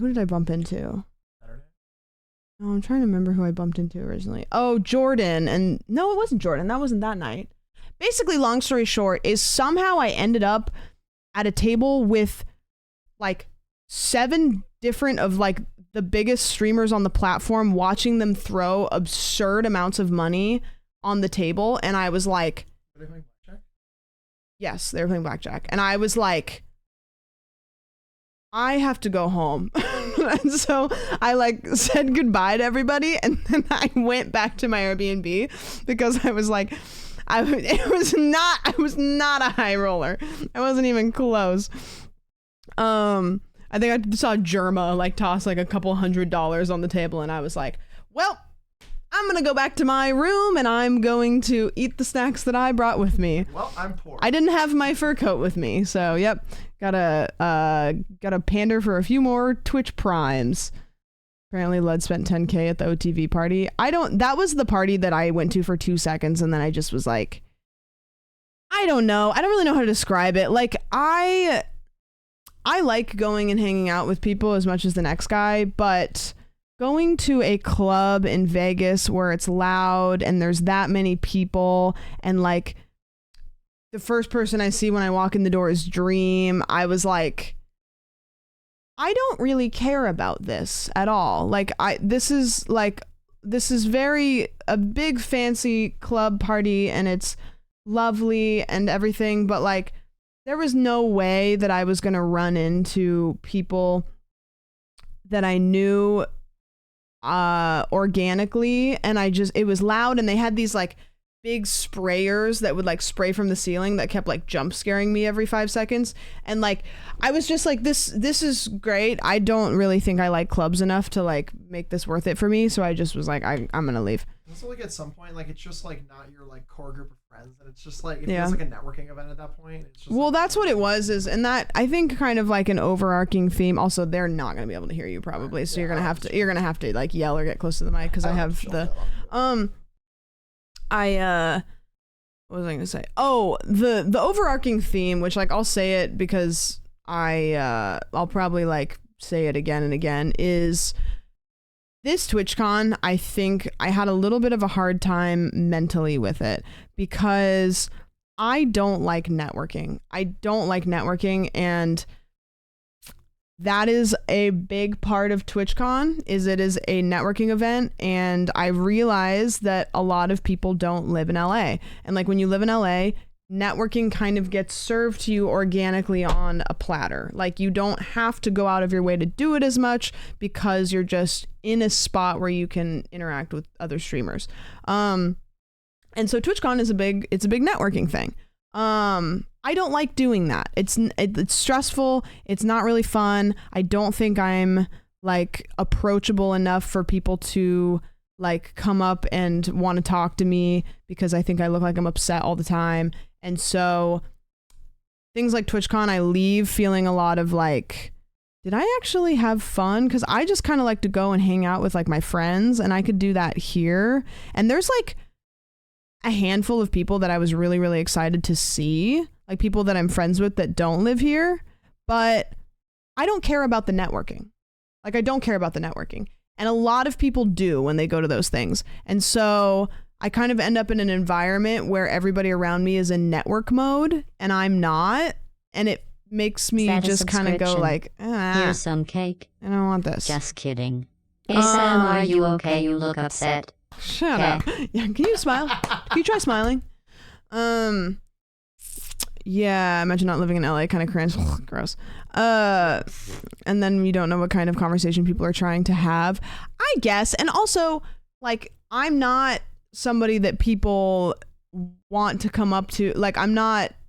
did I bump into? Oh, I'm trying to remember who I bumped into originally. Oh, Jordan. And no, it wasn't Jordan. That wasn't that night. Basically, long story short, is somehow I ended up at a table with like 7 different of like the biggest streamers on the platform, watching them throw absurd amounts of money on the table. And I was like, Are they playing blackjack? yes, they were playing blackjack. And I was like, I have to go home. And so I like said goodbye to everybody and then I went back to my Airbnb because I was like, I was not a high roller. I wasn't even close. I think I saw Germa like toss like a couple $100 on the table and I was like, well, I'm gonna go back to my room and I'm going to eat the snacks that I brought with me. Well, I'm poor. I didn't have my fur coat with me, so yep. Gotta pander for a few more Twitch primes. Apparently Lud spent 10K at the OTV party. That was the party that I went to for 2 seconds and then I just was like, I don't know. I don't really know how to describe it. Like I like going and hanging out with people as much as the next guy, but going to a club in Vegas where it's loud and there's that many people and like the first person I see when I walk in the door is Dream, I was like, I don't really care about this at all. Like this is very a big fancy club party and it's lovely and everything, but like there was no way that I was going to run into people that I knew organically, and it was loud and they had these like big sprayers that would like spray from the ceiling that kept like jump scaring me every 5 seconds, and like I was just like this is great. I don't really think I like clubs enough to like make this worth it for me, so I just was like I'm gonna leave. Also, like at some point, like it's just like not your like core group of friends, and it's just like it Yeah. feels like a networking event at that point. It's just Well, like, that's what it was, and that I think kind of like an overarching theme. Also, they're not gonna be able to hear you probably, so Yeah, you're gonna have to like yell or get close to the mic because I have the what was I gonna say? Oh, the overarching theme, which like I'll say it because I'll probably like say it again and again, is this TwitchCon. I think I had a little bit of a hard time mentally with it because I don't like networking. And that is a big part of TwitchCon, is it is a networking event, and I realize that a lot of people don't live in LA. And like when you live in LA, networking kind of gets served to you organically on a platter. Like you don't have to go out of your way to do it as much because you're just in a spot where you can interact with other streamers. And so TwitchCon is a big networking thing. I don't like doing that. It's stressful. It's not really fun. I don't think I'm like approachable enough for people to like come up and want to talk to me because I think I look like I'm upset all the time. And so things like TwitchCon, I leave feeling a lot of like, did I actually have fun? Because I just kind of like to go and hang out with like my friends, and I could do that here. And there's like a handful of people that I was really, really excited to see, like people that I'm friends with that don't live here, but I don't care about the networking. Like I don't care about the networking. And a lot of people do when they go to those things. And so I kind of end up in an environment where everybody around me is in network mode and I'm not. And it makes me just kind of go like, Here's some cake. I don't want this. Just kidding. Hey Sam, are you okay? You look upset. Shut up. Yeah, can you smile? Can you try smiling? Yeah, imagine not living in LA, kind of cringe. Gross. And then you don't know what kind of conversation people are trying to have. I I guess. And also, like, I'm not somebody that people want to come up to. Like,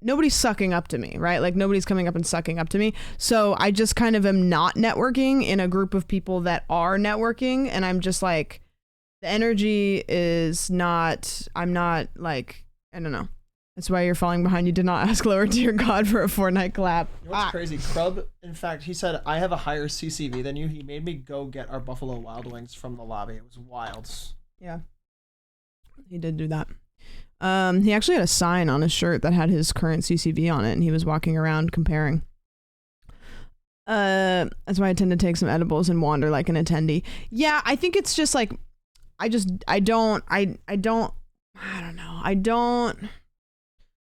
nobody's sucking up to me, right? Like, nobody's coming up and sucking up to me. So I just kind of am not networking in a group of people that are networking. And I'm just like, the energy is not, I'm not like, I don't know. That's why you're falling behind. You did not ask lower tier God for a Fortnite clap. You know what's crazy? Krub, in fact, he said, I have a higher CCV than you. He made me go get our Buffalo Wild Wings from the lobby. It was wild. Yeah. He did do that. He actually had a sign on his shirt that had his current CCV on it, and he was walking around comparing. That's why I tend to take some edibles and wander like an attendee. Yeah, I think it's just like, I don't know.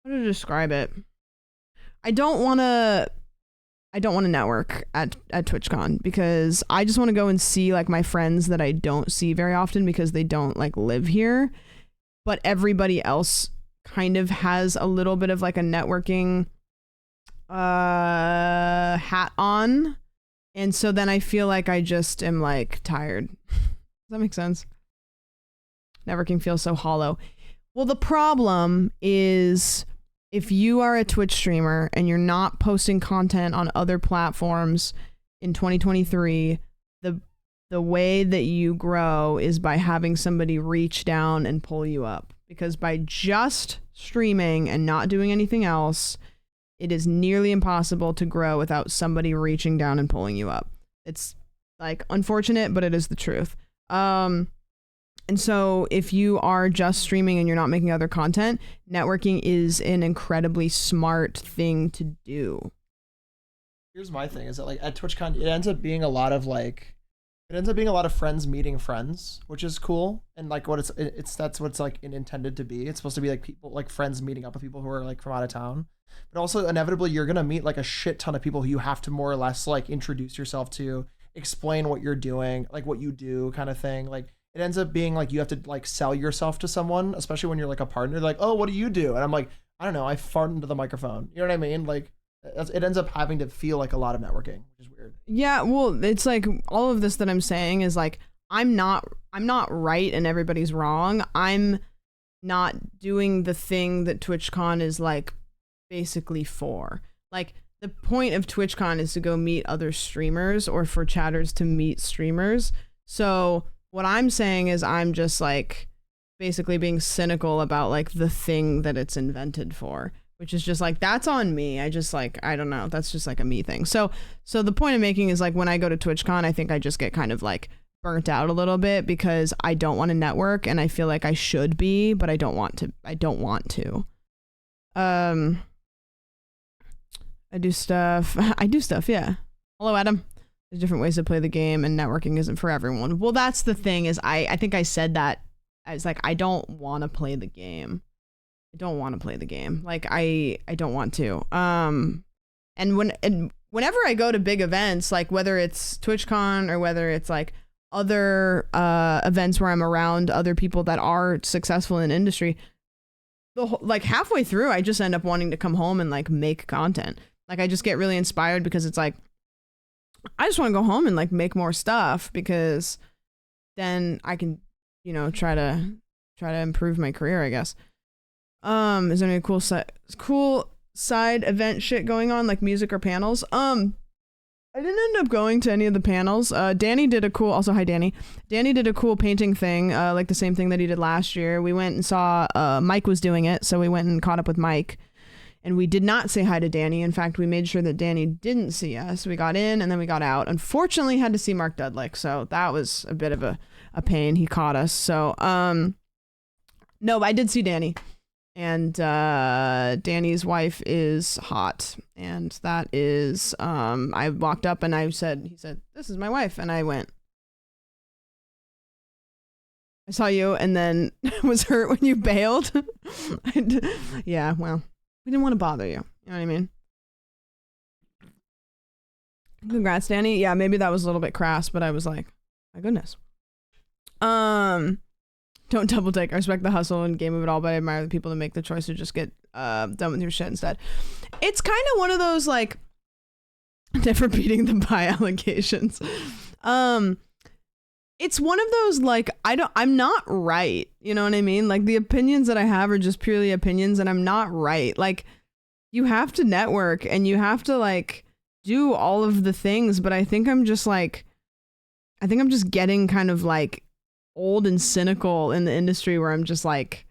How to describe it? I don't want to network at TwitchCon because I just want to go and see like my friends that I don't see very often because they don't like live here, but everybody else kind of has a little bit of like a networking hat on, and so then I feel like I just am like tired. Does that make sense? Networking feels so hollow. Well, the problem is if you are a Twitch streamer and you're not posting content on other platforms in 2023, the way that you grow is by having somebody reach down and pull you up. Because by just streaming and not doing anything else, it is nearly impossible to grow without somebody reaching down and pulling you up. It's like unfortunate, but it is the truth. And so if you are just streaming and you're not making other content, networking is an incredibly smart thing to do. Here's my thing, is that like at TwitchCon, it ends up being a lot of friends meeting friends, which is cool. And like what that's what's like intended to be. It's supposed to be like people, like friends meeting up with people who are like from out of town. But also inevitably you're going to meet like a shit ton of people who you have to more or less like introduce yourself to, explain what you're doing, like what you do kind of thing. Like, it ends up being like you have to like sell yourself to someone, especially when you're like a partner. They're like, oh, what do you do? And I'm like, I don't know. I fart into the microphone. You know what I mean? Like, it ends up having to feel like a lot of networking, which is weird. Yeah, well, it's like all of this that I'm saying is like I'm not right and everybody's wrong. I'm not doing the thing that TwitchCon is like basically for. Like, the point of TwitchCon is to go meet other streamers or for chatters to meet streamers. So what I'm saying is I'm just like basically being cynical about like the thing that it's invented for, which is just like, that's on me. I just like, I don't know. That's just like a me thing. So the point I'm making is like when I go to TwitchCon, I think I just get kind of like burnt out a little bit because I don't want to network and I feel like I should be, but I don't want to. I do stuff. Yeah. Hello, Adam. There's different ways to play the game and networking isn't for everyone. Well, that's the thing is I think I said that. I was like, I don't want to play the game. Like I don't want to. And whenever I go to big events, like whether it's TwitchCon or whether it's like other events where I'm around other people that are successful in industry, like halfway through, I just end up wanting to come home and like make content. Like I just get really inspired because it's like, I just want to go home and like make more stuff because then I can, you know, try to improve my career, I guess. Is there any cool side event shit going on, like music or panels? I didn't end up going to any of the panels. Danny did a cool, also hi Danny. Danny did a cool painting thing, like the same thing that he did last year. We went and saw Mike was doing it, so we went and caught up with Mike. And we did not say hi to Danny. In fact, we made sure that Danny didn't see us. We got in and then we got out. Unfortunately, had to see Mark Dudlick, so that was a bit of a pain. He caught us. So, no, but I did see Danny. And Danny's wife is hot. And that is, I walked up and he said, this is my wife. And I went, I saw you and then was hurt when you bailed. Yeah, well. We didn't want to bother you. You know what I mean? Congrats, Danny. Yeah, maybe that was a little bit crass, but I was like, my goodness. Don't double take. I respect the hustle and game of it all, but I admire the people that make the choice to just get done with your shit instead. It's kind of one of those like never beating the pie allegations. it's one of those, like, I'm not right. You know what I mean? Like, the opinions that I have are just purely opinions, and I'm not right. Like, you have to network and you have to, like, do all of the things, but I think I'm just getting kind of, like, old and cynical in the industry where I'm just like,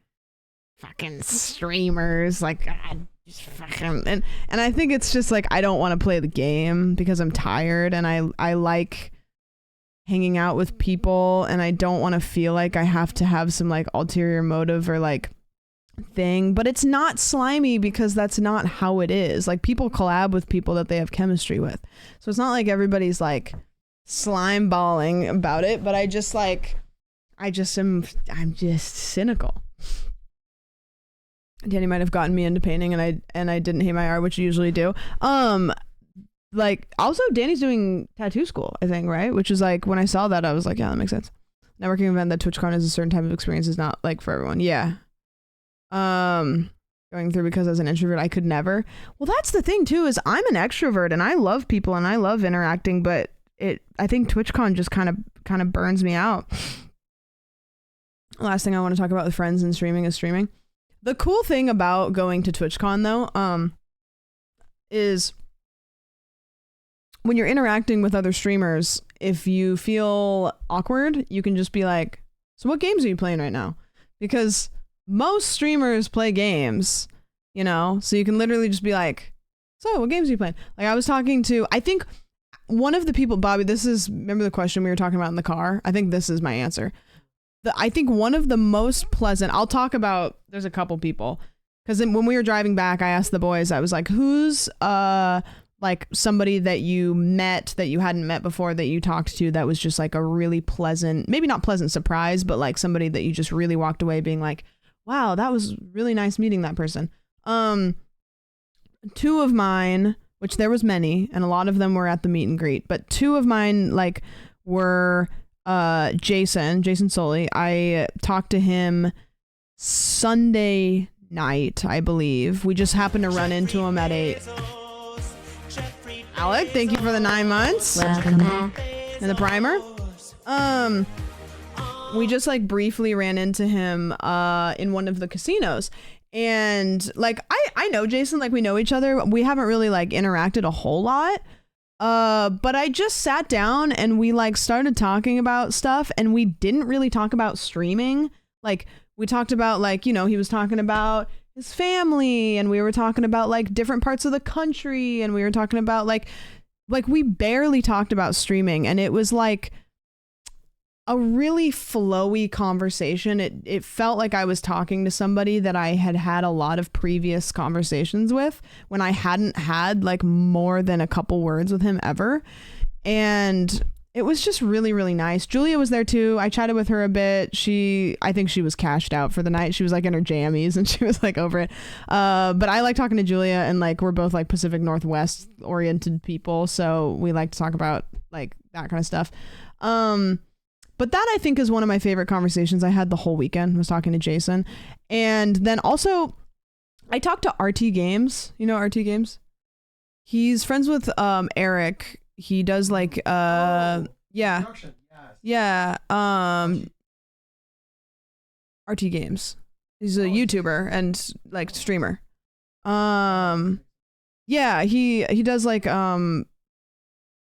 fucking streamers, like, God, just fucking, and I think it's just like, I don't want to play the game because I'm tired, and I like hanging out with people, and I don't want to feel like I have to have some, like, ulterior motive or, like, thing, but it's not slimy because that's not how it is. Like, people collab with people that they have chemistry with, so it's not like everybody's, like, slime balling about it, but I'm just cynical. Danny might have gotten me into painting, and I didn't hate my art, which you usually do. Like, also Danny's doing tattoo school, I think, right? Which is like, when I saw that, I was like, yeah, that makes sense. Networking event that TwitchCon is a certain type of experience is not like for everyone. Yeah. Going through, because as an introvert, I could never. Well, that's the thing too, is I'm an extrovert and I love people and I love interacting, but I think TwitchCon just kind of burns me out. Last thing I want to talk about with friends and streaming is streaming. The cool thing about going to TwitchCon though, is when you're interacting with other streamers, if you feel awkward, you can just be like, so what games are you playing right now? Because most streamers play games, you know? So you can literally just be like, so what games are you playing? Like, I was talking to, I think one of the people, Bobby, remember the question we were talking about in the car? I think this is my answer. I think one of the most pleasant, I'll talk about, there's a couple people, because when we were driving back, I asked the boys, I was like, who's like somebody that you met that you hadn't met before that you talked to that was just like a really pleasant, maybe not pleasant surprise, but like somebody that you just really walked away being like, wow, that was really nice meeting that person. Two of mine, which there was many, and a lot of them were at the meet and greet, but two of mine like were Jason Soley. I talked to him Sunday night, I believe. We just happened to run into him at 8. Alec, thank you for the 9 months. Welcome back. And the primer. We just like briefly ran into him in one of the casinos. And like I know Jason, like we know each other. We haven't really like interacted a whole lot. But I just sat down and we like started talking about stuff, and we didn't really talk about streaming. Like, we talked about, like, you know, he was talking about his family, and we were talking about like different parts of the country, and we were talking about like we barely talked about streaming, and it was like a really flowy conversation. It felt like I was talking to somebody that I had a lot of previous conversations with when I hadn't had like more than a couple words with him ever. And it was just really, really nice. Julia was there too. I chatted with her a bit. I think she was cashed out for the night. She was like in her jammies and she was like over it. But I like talking to Julia, and like we're both like Pacific Northwest oriented people, so we like to talk about like that kind of stuff. But that I think is one of my favorite conversations I had the whole weekend, was talking to Jason. And then also I talked to RT Games. You know RT Games? He's friends with Eric. He does like RT Games. He's a YouTuber and like streamer. He does like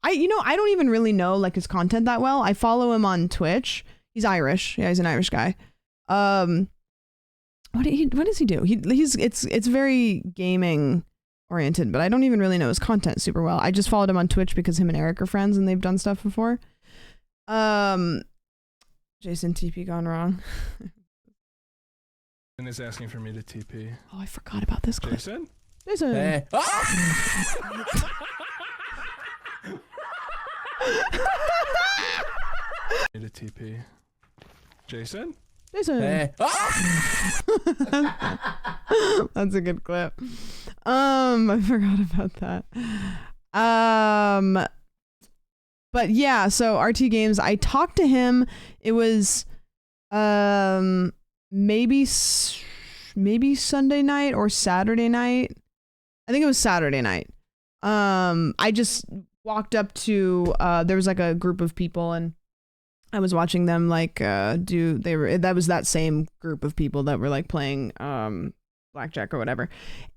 I don't even really know like his content that well. I follow him on Twitch. He's Irish. Yeah, he's an Irish guy. What does he do? It's very gaming oriented, but I don't even really know his content super well. I just followed him on Twitch because him and Eric are friends and they've done stuff before. Jason, TP gone wrong. And is asking for me to TP. Oh, I forgot about this clip. Jason? Jason. Hey. Need a TP. Jason? Jason. Hey. That's a good clip. I forgot about that. But yeah, so RT Games, I talked to him. It was maybe Sunday night or Saturday night. I think it was Saturday night. I just walked up to there was like a group of people, and I was watching them like that was that same group of people that were like playing blackjack or whatever,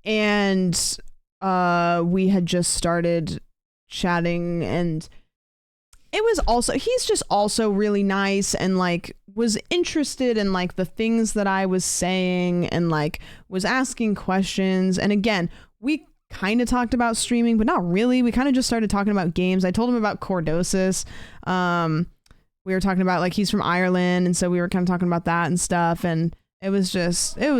and we had just started chatting, and it was also, he's just also really nice and like was interested in like the things that I was saying and like was asking questions. And again, we kind of talked about streaming, but not really. We kind of just started talking about games. I told him about Cordosis. We were talking about like he's from Ireland, and so we were kind of talking about that and stuff, and it was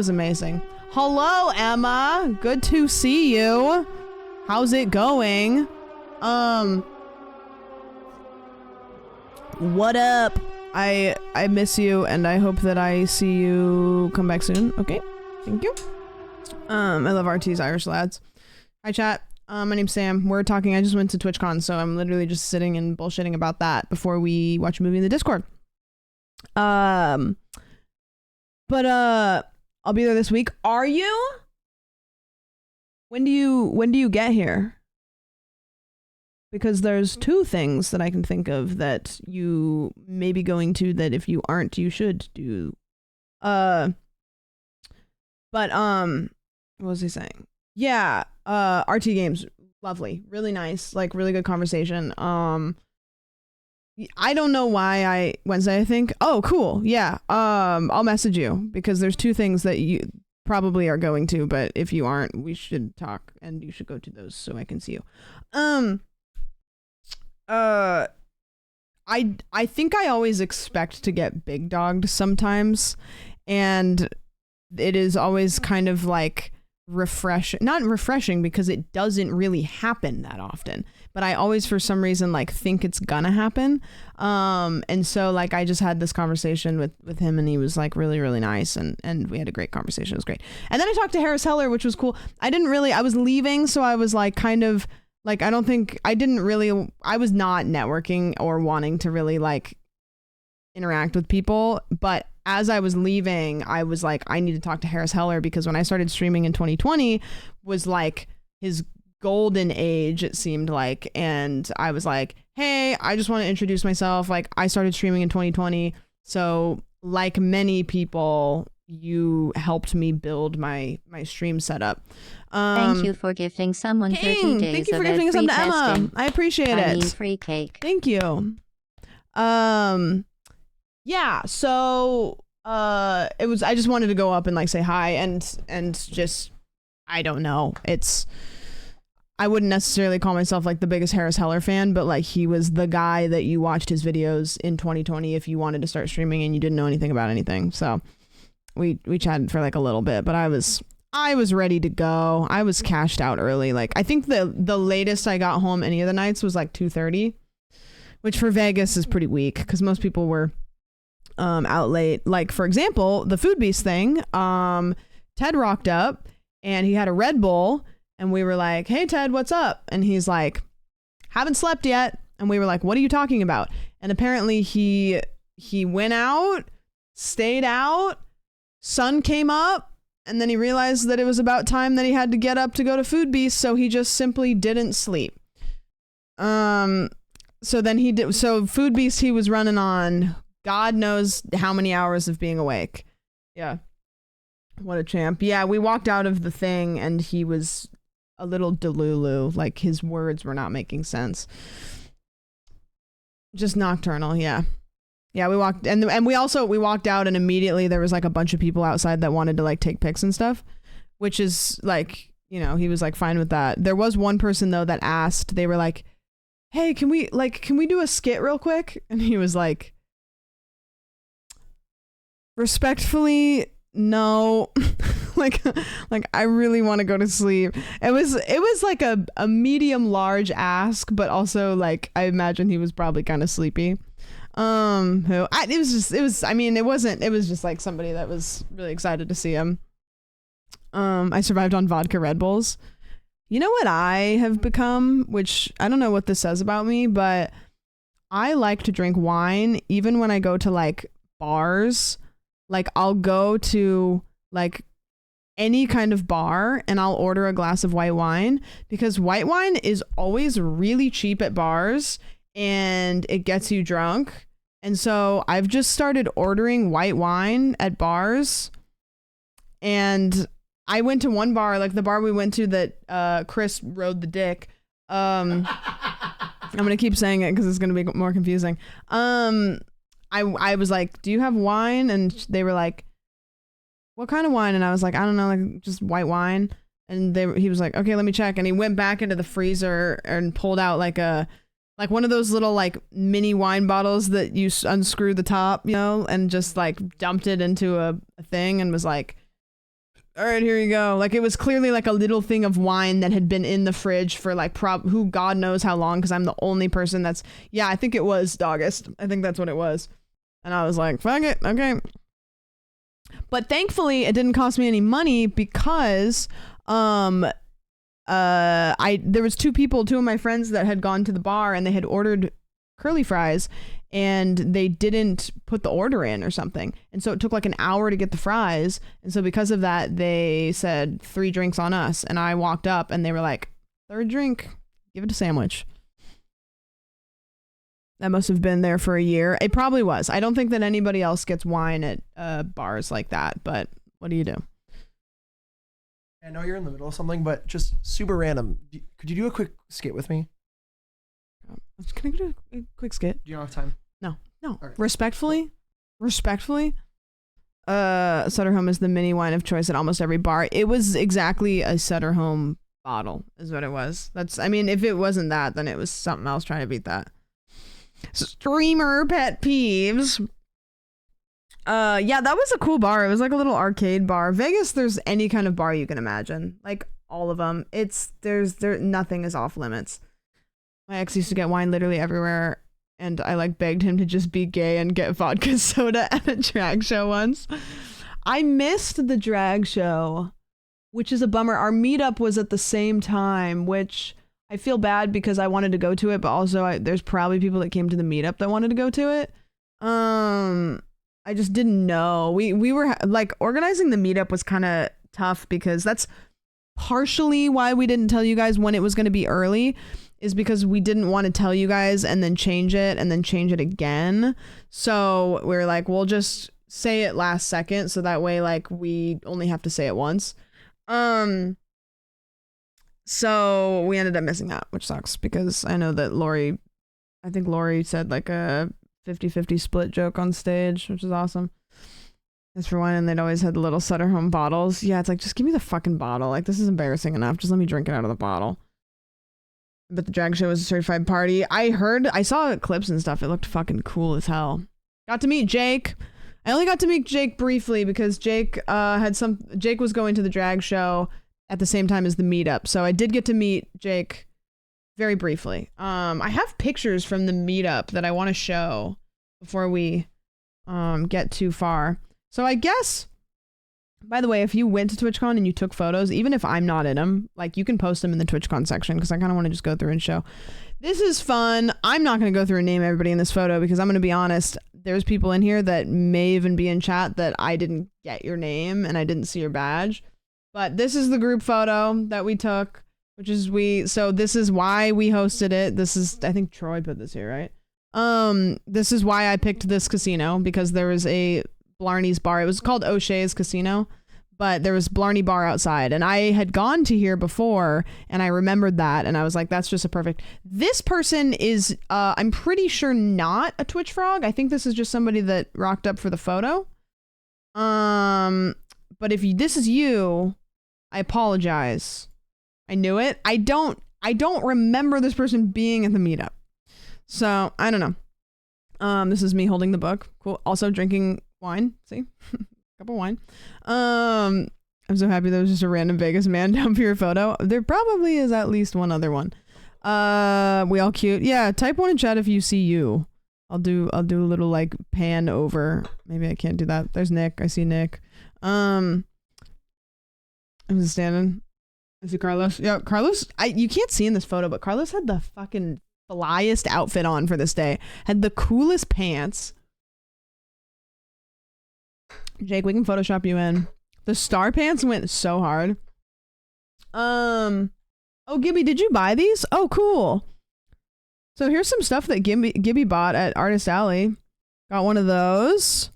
amazing. Hello, Emma. Good to see you. How's it going? What up? I miss you, and I hope that I see you come back soon. Okay, thank you. I love RT's Irish lads. Hi chat. My name's Sam. We're talking. I just went to Twitchcon, so I'm literally just sitting and bullshitting about that before we watch a movie in the Discord. But I'll be there this week. Are you? When do you get here? Because there's two things that I can think of that you may be going to that if you aren't, you should do. But what was he saying? Yeah, RT Games, lovely, really nice, like really good conversation. I don't know why Wednesday, I think. Oh, cool. Yeah. I'll message you because there's two things that you probably are going to, but if you aren't, we should talk and you should go to those so I can see you. I think I always expect to get big dogged sometimes, and it is always kind of like not refreshing because it doesn't really happen that often, but I always for some reason like think it's gonna happen. And so like I just had this conversation with him, and he was like really, really nice, and we had a great conversation. It was great. And then I talked to Harris Heller, which was cool. I was leaving, so I was like kind of like, I was not networking or wanting to really like interact with people, but as I was leaving, I was like, I need to talk to Harris Heller, because when I started streaming in 2020 was like his golden age, it seemed like. And I was like, hey, I just want to introduce myself. Like, I started streaming in 2020. So like many people, you helped me build my stream setup. Thank you for gifting someone 30 days thank you for of gifting free some to testing. Emma. I appreciate I it. mean, free cake. Thank you. Yeah, so I just wanted to go up and like say hi and just, I don't know. I wouldn't necessarily call myself like the biggest Harris Heller fan, but like he was the guy that you watched his videos in 2020 if you wanted to start streaming and you didn't know anything about anything. So we chatted for like a little bit, but I was ready to go. I was cashed out early. Like I think the latest I got home any of the nights was like 2:30, which for Vegas is pretty weak because most people were out late. Like for example, the Food Beast thing, Ted rocked up and he had a Red Bull, and we were like, hey Ted, what's up? And he's like, haven't slept yet. And we were like, what are you talking about? And apparently he went out, stayed out, sun came up, and then he realized that it was about time that he had to get up to go to Food Beast, so he just simply didn't sleep. So Food Beast, he was running on God knows how many hours of being awake. Yeah. What a champ. Yeah, we walked out of the thing and he was a little delulu. Like his words were not making sense. Just nocturnal, yeah. Yeah, we walked and we walked out, and immediately there was like a bunch of people outside that wanted to like take pics and stuff, which is like, you know, he was like fine with that. There was one person though that asked, they were like, hey, can we do a skit real quick? And he was like, respectfully, no. like I really want to go to sleep. It was like a medium large ask, but also like I imagine he was probably kind of sleepy. It was just like somebody that was really excited to see him. I survived on vodka Red Bulls. You know what I have become, which I don't know what this says about me, but I like to drink wine even when I go to like bars. Like I'll go to like any kind of bar and I'll order a glass of white wine, because white wine is always really cheap at bars and it gets you drunk. And so I've just started ordering white wine at bars. And I went to one bar, like the bar we went to that Chris rode the dick. I'm going to keep saying it because it's going to be more confusing. I was like, do you have wine? And they were like, what kind of wine? And I was like, I don't know, like just white wine. And he was like, okay, let me check. And he went back into the freezer and pulled out like one of those little like mini wine bottles that you unscrew the top, you know, and just like dumped it into a thing and was like, all right, here you go. Like it was clearly like a little thing of wine that had been in the fridge for like who God knows how long, because I'm the only person I think it was August. I think that's what it was. And I was like, fuck it, okay. But thankfully it didn't cost me any money because there was two of my friends that had gone to the bar and they had ordered curly fries and they didn't put the order in or something. And so it took like an hour to get the fries. And so because of that, they said 3 drinks on us. And I walked up and they were like, 3rd drink, give it a sandwich. That must have been there for a year. It probably was. I don't think that anybody else gets wine at bars like that, but what do you do? I know you're in the middle of something, but just super random. Could you do a quick skit with me? Can I do a quick skit? Do you not have time? No. Right. Respectfully, Sutter Home is the mini wine of choice at almost every bar. It was exactly a Sutter Home bottle is what it was. If it wasn't that, then it was something else trying to beat that. Streamer pet peeves. Yeah, that was a cool bar. It was like a little arcade bar. Vegas, there's any kind of bar you can imagine. Like all of them. Nothing is off limits. My ex used to get wine literally everywhere, and I like begged him to just be gay and get vodka soda at a drag show once. I missed the drag show, which is a bummer. Our meetup was at the same time, which I feel bad because I wanted to go to it, but also there's probably people that came to the meetup that wanted to go to it. I just didn't know. We were like organizing the meetup was kind of tough because that's partially why we didn't tell you guys when it was going to be early, is because we didn't want to tell you guys and then change it again. So we're like, we'll just say it last second so that way like we only have to say it once. So we ended up missing that, which sucks because I know that Lori said like a 50-50 split joke on stage, which is awesome. As for wine, and they'd always had the little Sutter Home bottles. Yeah, it's like, just give me the fucking bottle. Like, this is embarrassing enough. Just let me drink it out of the bottle. But the drag show was a certified party. I saw clips and stuff. It looked fucking cool as hell. Got to meet Jake. I only got to meet Jake briefly because Jake was going to the drag show at the same time as the meetup. So I did get to meet Jake very briefly. I have pictures from the meetup that I want to show before we get too far. So I guess, by the way, if you went to TwitchCon and you took photos, even if I'm not in them, like you can post them in the TwitchCon section because I kind of want to just go through and show. This is fun. I'm not going to go through and name everybody in this photo because I'm going to be honest. There's people in here that may even be in chat that I didn't get your name and I didn't see your badge. But this is the group photo that we took, so this is why we hosted it. This is, I think Troy put this here, right? This is why I picked this casino because there was a Blarney's bar. It was called O'Shea's Casino, but there was Blarney bar outside and I had gone to here before and I remembered that and I was like, that's just a perfect. This person is, I'm pretty sure not a Twitch frog. I think this is just somebody that rocked up for the photo. But if this is you, I apologize. I knew it. I don't remember this person being at the meetup. So I don't know. This is me holding the book. Cool. Also drinking wine. See? Cup of wine. I'm so happy there was just a random Vegas man down for your photo. There probably is at least one other one. We all cute. Yeah, type 1 in chat if you see you. I'll do a little like pan over. Maybe I can't do that. There's Nick. I see Nick. I'm just standing. I see Carlos. Yeah, Carlos. You can't see in this photo, but Carlos had the fucking flyest outfit on for this day. Had the coolest pants. Jake, we can Photoshop you in. The star pants went so hard. Oh, Gibby, did you buy these? Oh, cool. So here's some stuff that Gibby bought at Artist Alley. Got one of those.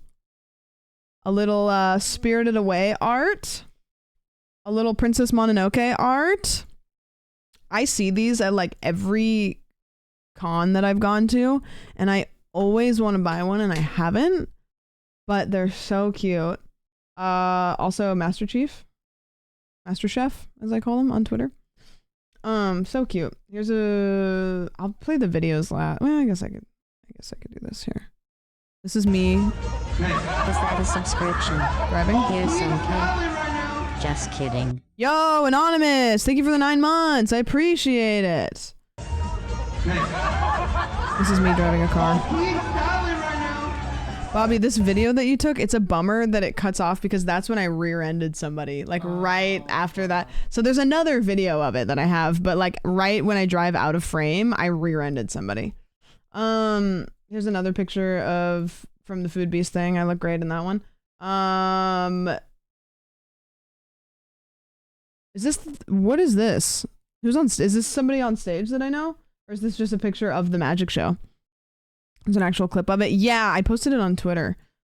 A little Spirited Away art. A little Princess Mononoke art. I see these at like every con that I've gone to, and I always want to buy one, and I haven't, but they're so cute. Also Master Chef, as I call him on Twitter. So cute. Here's I'll play the videos last. Well, I guess I could do this here. This is me. Is that a subscription? Driving? Here's some cake. Just kidding. Yo, Anonymous! Thank you for the 9 months. I appreciate it. This is me driving a car. Bobby, this video that you took, it's a bummer that it cuts off because that's when I rear-ended somebody, like right after that. So there's another video of it that I have, but like right when I drive out of frame, I rear-ended somebody. Here's another picture from the Food Beast thing. I look great in that one. What is this? Is this somebody on stage that I know? Or is this just a picture of the magic show? There's an actual clip of it. Yeah, I posted it on Twitter.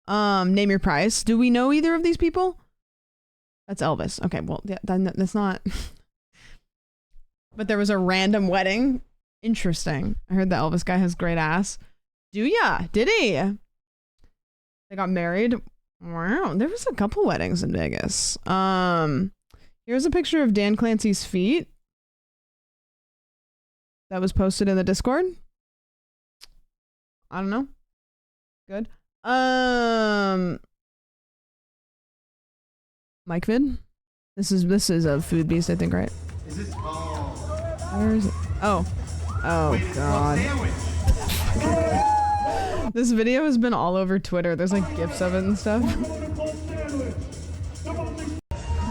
Name your price. Do we know either of these people? That's Elvis. Okay, well, yeah, that's not. But there was a random wedding. Interesting. I heard the Elvis guy has great ass. Do ya? Did he? They got married. Wow, there was a couple weddings in Vegas. Here's a picture of Dan Clancy's feet. That was posted in the Discord. I don't know. Good. Mike vid. This is a Food Beast, I think, right? Is this? Where is it? Oh god. This video has been all over Twitter. There's like gifs of it and stuff.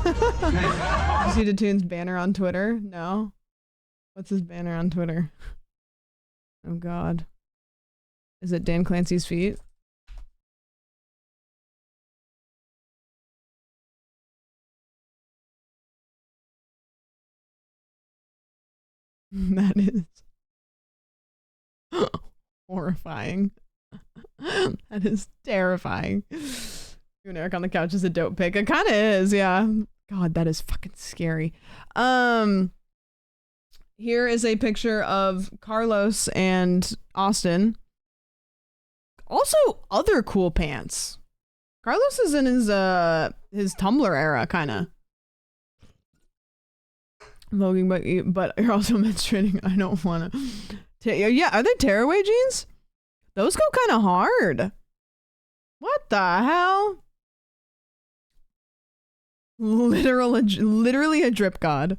You see Datoon's banner on Twitter? No. What's his banner on Twitter? Oh god. Is it Dan Clancy's feet? That is horrifying. That is terrifying. You and Eric on the couch is a dope pic. It kind of is, yeah. God, that is fucking scary. Here is a picture of Carlos and Austin. Also, other cool pants. Carlos is in his Tumblr era, kind of. Voguing, but you're also menstruating. I don't want to. Yeah, are they tearaway jeans? Those go kind of hard. What the hell? Literally a drip god.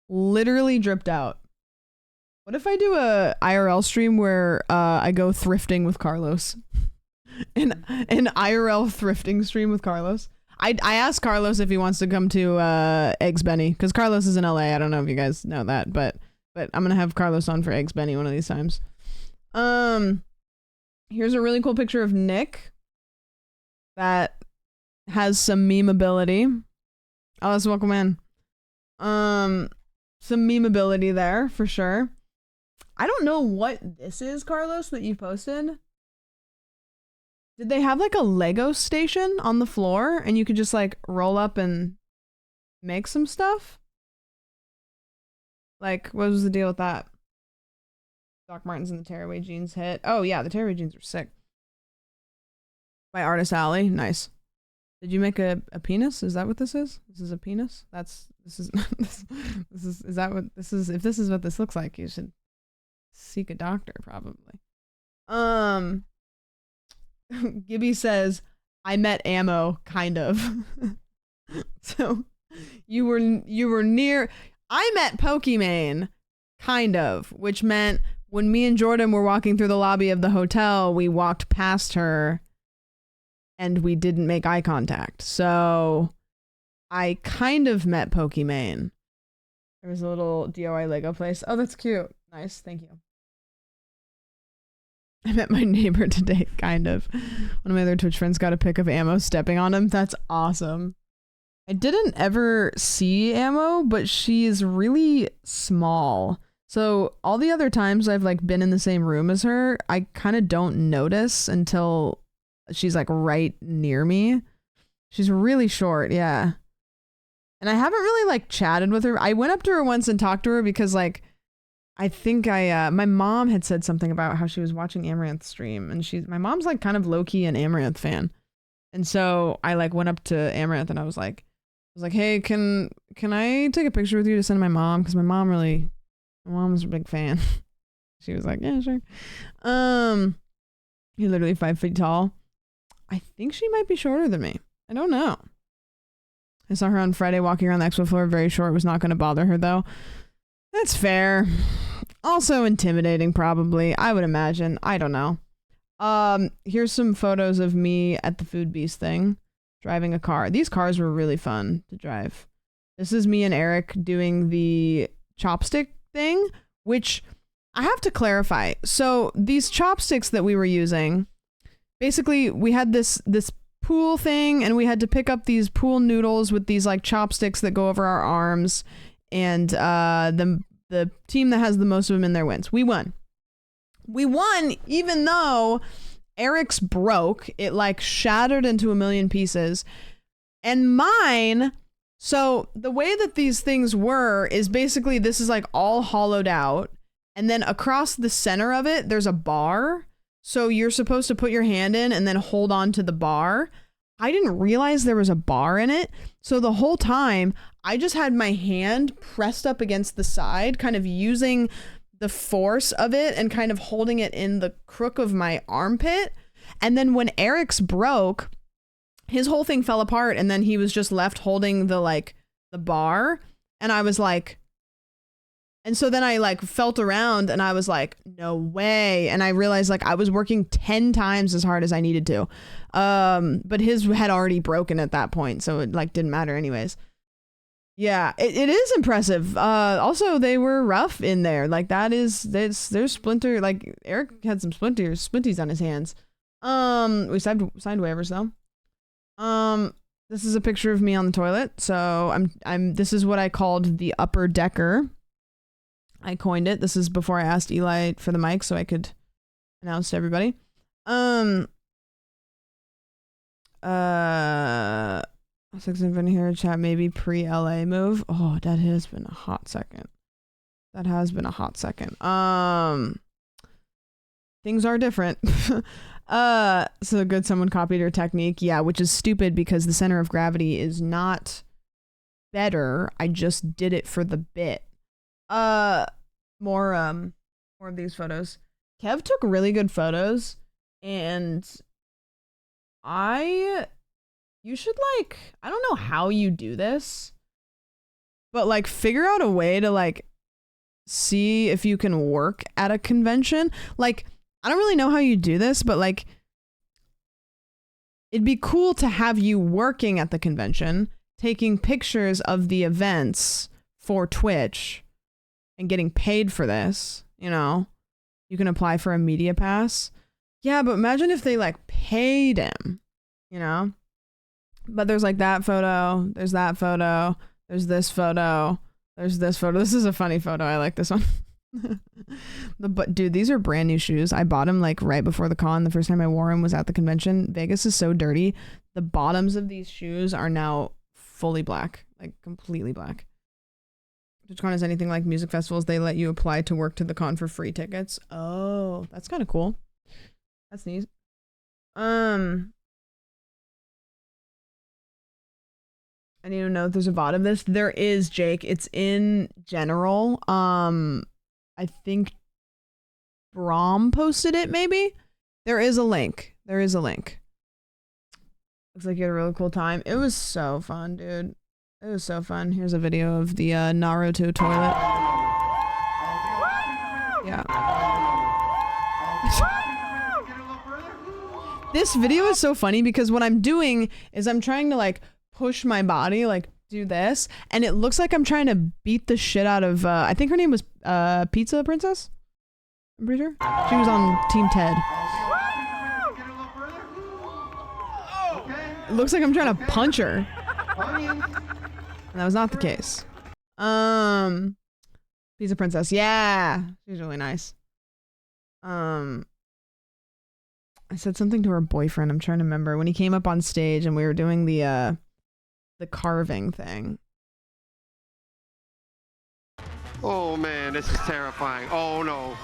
Literally dripped out. What if I do a IRL stream where I go thrifting with Carlos? An IRL thrifting stream with Carlos. I asked Carlos if he wants to come to Eggs Benny because Carlos is in LA. I don't know if you guys know that, but I'm gonna have Carlos on for Eggs Benny one of these times. Here's a really cool picture of Nick that has some memeability. Oh, let's welcome in. Some memeability there for sure. I don't know what this is, Carlos, that you posted. Did they have like a Lego station on the floor and you could just like roll up and make some stuff? Like, what was the deal with that? Doc Martens and the Tearaway Jeans hit. Oh yeah, the Tearaway Jeans are sick. By Artist Alley. Nice. Did you make a penis? Is that what this is? This is a penis? Is that what this is? If this is what this looks like, you should seek a doctor probably. Gibby says, I met Ammo, kind of. So you were near. I met Pokimane, kind of, which meant when me and Jordan were walking through the lobby of the hotel, we walked past her and we didn't make eye contact. So I kind of met Pokimane. There was a little DIY Lego place. Oh, that's cute. Nice. Thank you. I met my neighbor today, kind of. One of my other Twitch friends got a pic of Ammo stepping on him. That's awesome. I didn't ever see Ammo, but she is really small. So all the other times I've like been in the same room as her, I kind of don't notice until she's like right near me. She's really short, yeah. And I haven't really like chatted with her. I went up to her once and talked to her because like I think my mom had said something about how she was watching Amaranth's stream, and my mom's like kind of low-key an Amaranth fan. And so I like went up to Amaranth and I was like, hey, can I take a picture with you to send to my mom? Because my mom's a big fan. She was like, yeah, sure. You're literally 5 feet tall. I think she might be shorter than me. I don't know. I saw her on Friday walking around the expo floor, very short. Was not going to bother her though. That's fair. Also intimidating, probably. I would imagine. I don't know. Here's some photos of me at the Food Beast thing, driving a car. These cars were really fun to drive. This is me and Eric doing the chopstick thing, which I have to clarify. So these chopsticks that we were using, basically we had this pool thing, and we had to pick up these pool noodles with these like chopsticks that go over our arms, and the team that has the most of them in there wins. We won even though Eric's broke. It like shattered into a million pieces, and mine, so the way that these things were is basically this is like all hollowed out, and then across the center of it there's a bar, so you're supposed to put your hand in and then hold on to the bar. I didn't realize there was a bar in it, so the whole time I just had my hand pressed up against the side, kind of using the force of it and kind of holding it in the crook of my armpit. And then when Eric's broke, his whole thing fell apart, and then he was just left holding the bar, and I was like, and so then I like felt around and I was like, no way. And I realized like I was working 10 times as hard as I needed to. But his had already broken at that point, so it like didn't matter anyways. Yeah, it is impressive. Also they were rough in there. Like there's splinter, like Eric had some splinties on his hands. We signed waivers though. This is a picture of me on the toilet. So this is what I called the upper decker. I coined it. This is before I asked Eli for the mic so I could announce to everybody. Six in here chat, maybe pre-LA move. Oh, that has been a hot second. Things are different. So good someone copied her technique. Yeah, which is stupid because the center of gravity is not better. I just did it for the bit. More of these photos. Kev took really good photos, and you should like, I don't know how you do this, but like figure out a way to like see if you can work at a convention. Like, I don't really know how you do this, but like it'd be cool to have you working at the convention, taking pictures of the events for Twitch and getting paid for this. You know, you can apply for a media pass. Yeah, but imagine if they like paid him, you know? But there's like that photo, there's that photo, there's this photo, there's this photo. This is a funny photo. I like this one. But dude, these are brand new shoes. I bought them like right before the con. The first time I wore them was at the convention. Vegas is so dirty. The bottoms of these shoes are now fully black, like completely black. Twitchcon is anything like music festivals. They let you apply to work to the con for free tickets. Oh, that's kind of cool. That's neat. I need to know if there's a VOD of this. There is, Jake. It's in general. I think Braum posted it, maybe? There is a link. Looks like you had a really cool time. It was so fun, dude. It was so fun. Here's a video of the Naruto toilet. Yeah. This video is so funny because what I'm doing is I'm trying to like push my body, like do this, and it looks like I'm trying to beat the shit out of I think her name was Pizza Princess, I'm pretty sure. She was on Team Ted. It looks like I'm trying to punch her, and that was not the case. Pizza Princess. Yeah, she's really nice. I said something to her boyfriend. I'm trying to remember when he came up on stage and we were doing the carving thing. Oh man, this is terrifying. Oh no.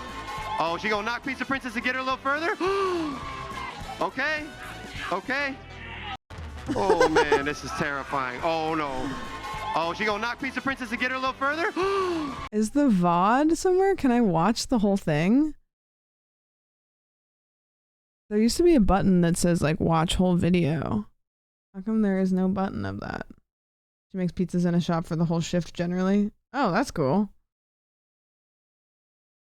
Oh, she gonna knock Pizza Princess to get her a little further? Okay. Okay. Oh man, this is terrifying. Oh no. Oh, she gonna knock Pizza Princess to get her a little further? Is the VOD somewhere? Can I watch the whole thing? There used to be a button that says like watch whole video. How come there is no button of that? She makes pizzas in a shop for the whole shift generally. Oh, that's cool.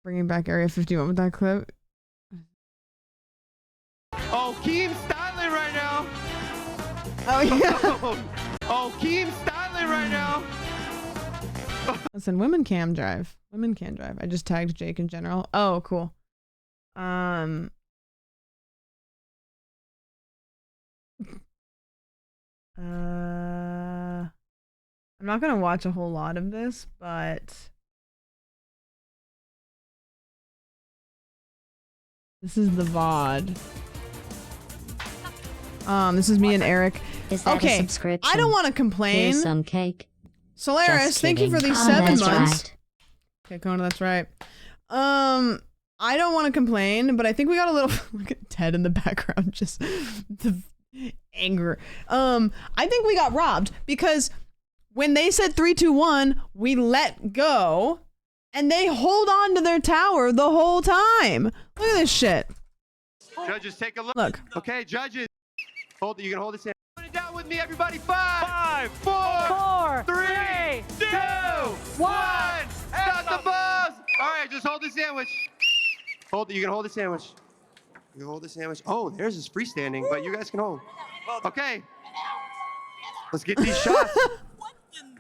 Bringing back Area 51 with that clip. Oh, Keem's styling right now. Oh yeah. Oh, Keem's styling right now. Listen, women can drive. Women can drive. I just tagged Jake in general. Oh, cool. I'm not gonna watch a whole lot of this, but this is the VOD. This is me and Eric. Is that Okay, a subscription? I don't want to complain. Here's some cake. Solaris, Just thank you for kidding. these Oh, 7 that's months. right. Okay, Kona, that's right. I don't want to complain, but I think we got a little look at Ted in the background, just the anger. I think we got robbed because when they said 3, 2, 1, we let go, and they hold on to their tower the whole time. Look at this shit. Judges, take a look. Look. Okay, judges. Hold it. You can hold this hand. Put it down with me, everybody. 5, 4, 3, 2, 1. Stop the buzz. All right, just hold the sandwich. Hold it. You can hold the sandwich. You can hold the sandwich. Oh, there's his freestanding, but you guys can hold. Okay. Let's get these shots.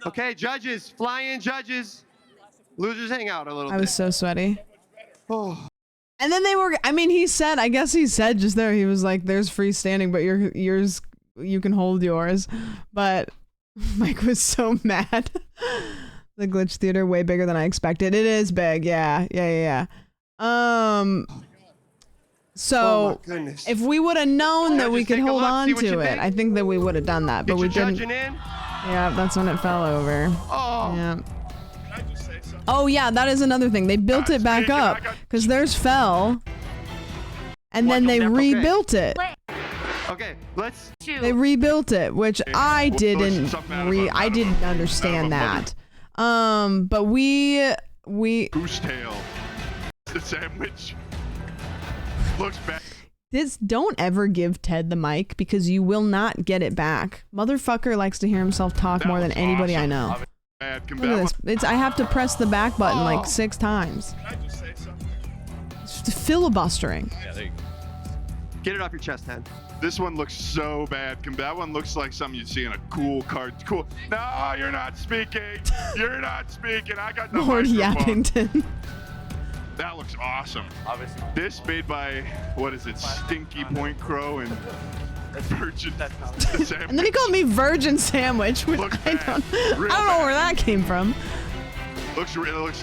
Okay, judges. Fly in, judges. Losers hang out a little I bit. was so sweaty. Oh. And then they were, I mean, he said, I guess he said just there, he was like, there's freestanding, but yours, you can hold yours. But Mike was so mad. The Glitch Theater, way bigger than I expected. It is big. Yeah. So Oh my goodness. if we would have known that we Judges, could take a hold look, on see what to you it, think. I think that we would have done that, but Get we your didn't. judging in. Yeah, that's when it fell over. Oh. Yeah. Oh yeah, that is another thing. They built it back up because theirs fell, and then they rebuilt it. Okay, let's. They rebuilt it, which I didn't I didn't understand that. But we Goose tail. The sandwich looks bad. don't ever give Ted the mic because you will not get it back. Motherfucker likes to hear himself talk more than anybody I know. Look at this. I have to press the back button like 6 times. Can I just say something? It's just filibustering. Yeah, there you go. Get it off your chest, Ted. This one looks so bad. That one looks like something you'd see in a cool card. Cool. No, you're not speaking. You're not speaking. I got the Lord microphone. Yappington. That looks awesome. Obviously. This made by, what is it, Stinky Point Crow and Virgin Sandwich. And then he called me Virgin Sandwich, which Looks I bad. don't Real know where that came from. Looks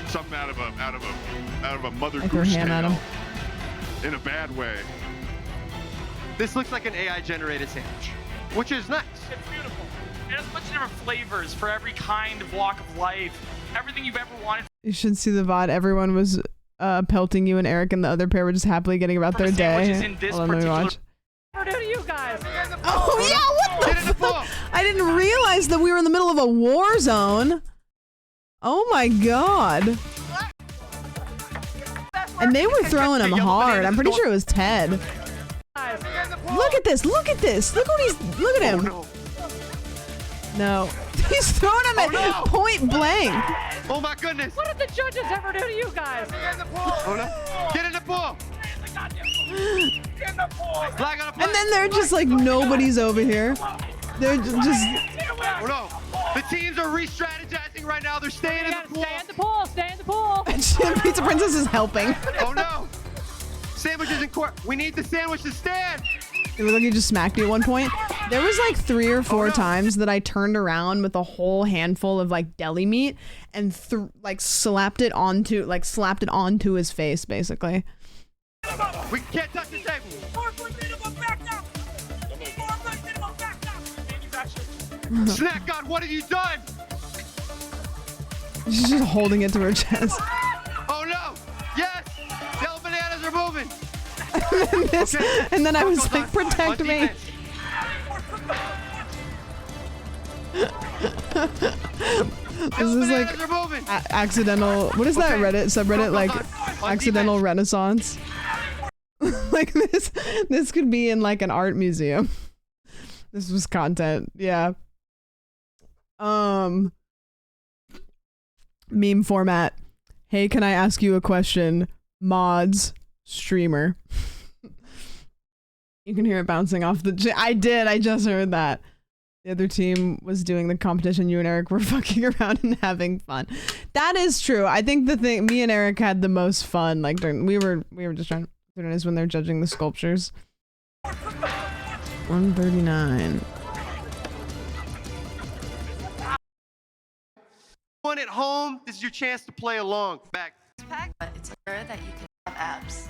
something out of a mother I threw a goose ham at tail. him. In a bad way. This looks like an AI generated sandwich, which is nice. It's beautiful. It has a bunch of different flavors for every kind of walk of life. Everything you've ever wanted. You should see the VOD. Everyone was pelting you, and Eric and the other pair were just happily getting about their day. In this Hold on, let me watch. What do to you guys? Oh yeah, what the fuck? I didn't realize that we were in the middle of a war zone. Oh my god. And they were throwing him hard. I'm pretty sure it was Ted. Look at this. Look at this. Look what he's. Look at him. No. He's throwing him at point blank. Oh my goodness. What did the judges ever do to you guys? Oh no. Get in the pool. Flag on a play. And then they're just like, nobody's over here. They're just. Oh no. The teams are re-strategizing right now. They're staying in the pool. Stay in the pool. Stay in the pool. And Pizza Princess is helping. Oh no. Sandwiches in court. We need the sandwich to stand. It looked like he just smacked you at one point. There was like 3 or 4 times that I turned around with a whole handful of like deli meat and like slapped it onto his face, basically. We can't touch the table. Snack God, what have you done? She's just holding it to her chest. Oh no! Yes! Yellow bananas are moving! And then I was like, protect me. This is like accidental. What is that Reddit subreddit like? Accidental Renaissance. Like this could be in like an art museum. This was content. Yeah. Meme format. Hey, can I ask you a question? Mods streamer. You can hear it bouncing off the I just heard that. The other team was doing the competition. You and Eric were fucking around and having fun. That is true. I think me and Eric had the most fun. Like during, we were just trying to is when they're judging the sculptures. 139. One at home, this is your chance to play along. Back. But it's rare that you can have abs.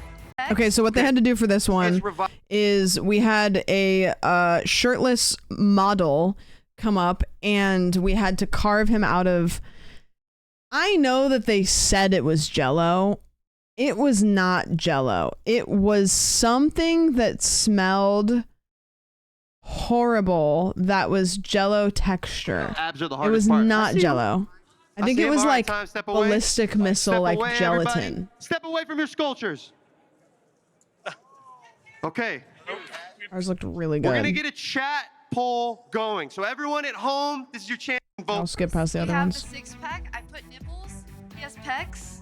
Okay, so what they had to do for this one is we had a shirtless model come up and we had to carve him out of, I know that they said it was Jell-O. It was not Jell-O. It was something that smelled horrible that was Jell-O texture. Abs are the It hardest was part. not Jell-O. I think it was like ballistic missile, Step like away, gelatin. everybody. Step away from your sculptures. Okay. Ours looked really good. We're gonna get a chat poll going. So everyone at home, this is your chance to vote. I'll skip past the We other have ones. the 6-pack. I put nipples. He has pecs.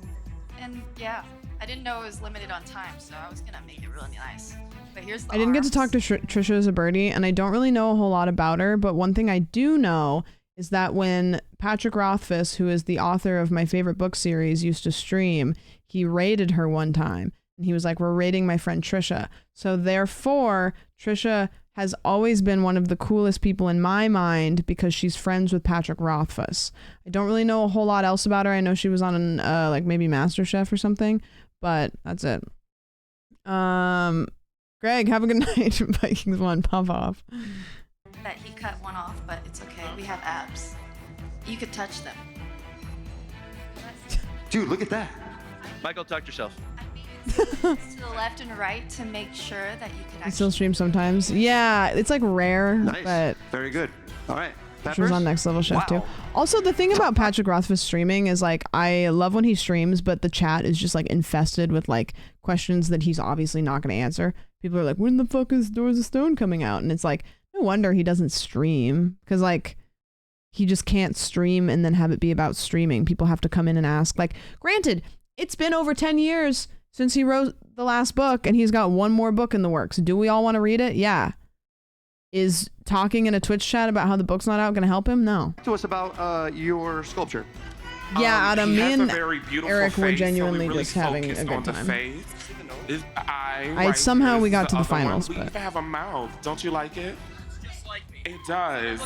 And yeah, I didn't know it was limited on time, so I was gonna make it really nice. But here's the I didn't get to arms. talk to Trisha Zaberti, and I don't really know a whole lot about her, but one thing I do know is that when Patrick Rothfuss, who is the author of my favorite book series, used to stream, he raided her one time. And he was like, we're raiding my friend Trisha. So therefore, Trisha has always been one of the coolest people in my mind because she's friends with Patrick Rothfuss. I don't really know a whole lot else about her. I know she was on like maybe MasterChef or something, but that's it. Greg, have a good night. Vikings won. Pop off. That he cut one off, but it's okay. We have abs. You could touch them. Dude, look at that. Michael, talk to yourself. It's to the left and right to make sure that you can I still actually. stream sometimes. Yeah, it's like rare, Nice. but Very good. All right. she was on Next Level Chef too. Also, the thing about Patrick Rothfuss streaming is like, I love when he streams, but the chat is just like infested with like questions that he's obviously not going to answer. People are like, when the fuck is Doors of Stone coming out? And it's like, no wonder he doesn't stream, because like he just can't stream and then have it be about streaming. People have to come in and ask. Like, granted, it's been over 10 years since he wrote the last book and he's got one more book in the works. Do we all want to read it? Yeah. Is talking in a Twitch chat about how the book's not out going to help him? No. To us about your sculpture. Yeah, Adam, me and very beautiful Eric were face, so genuinely we really just having a focused good on the time. face. Is the eye right somehow here. we This got is to the other one. finals, We but even have a mouth. Don't you like it? It does.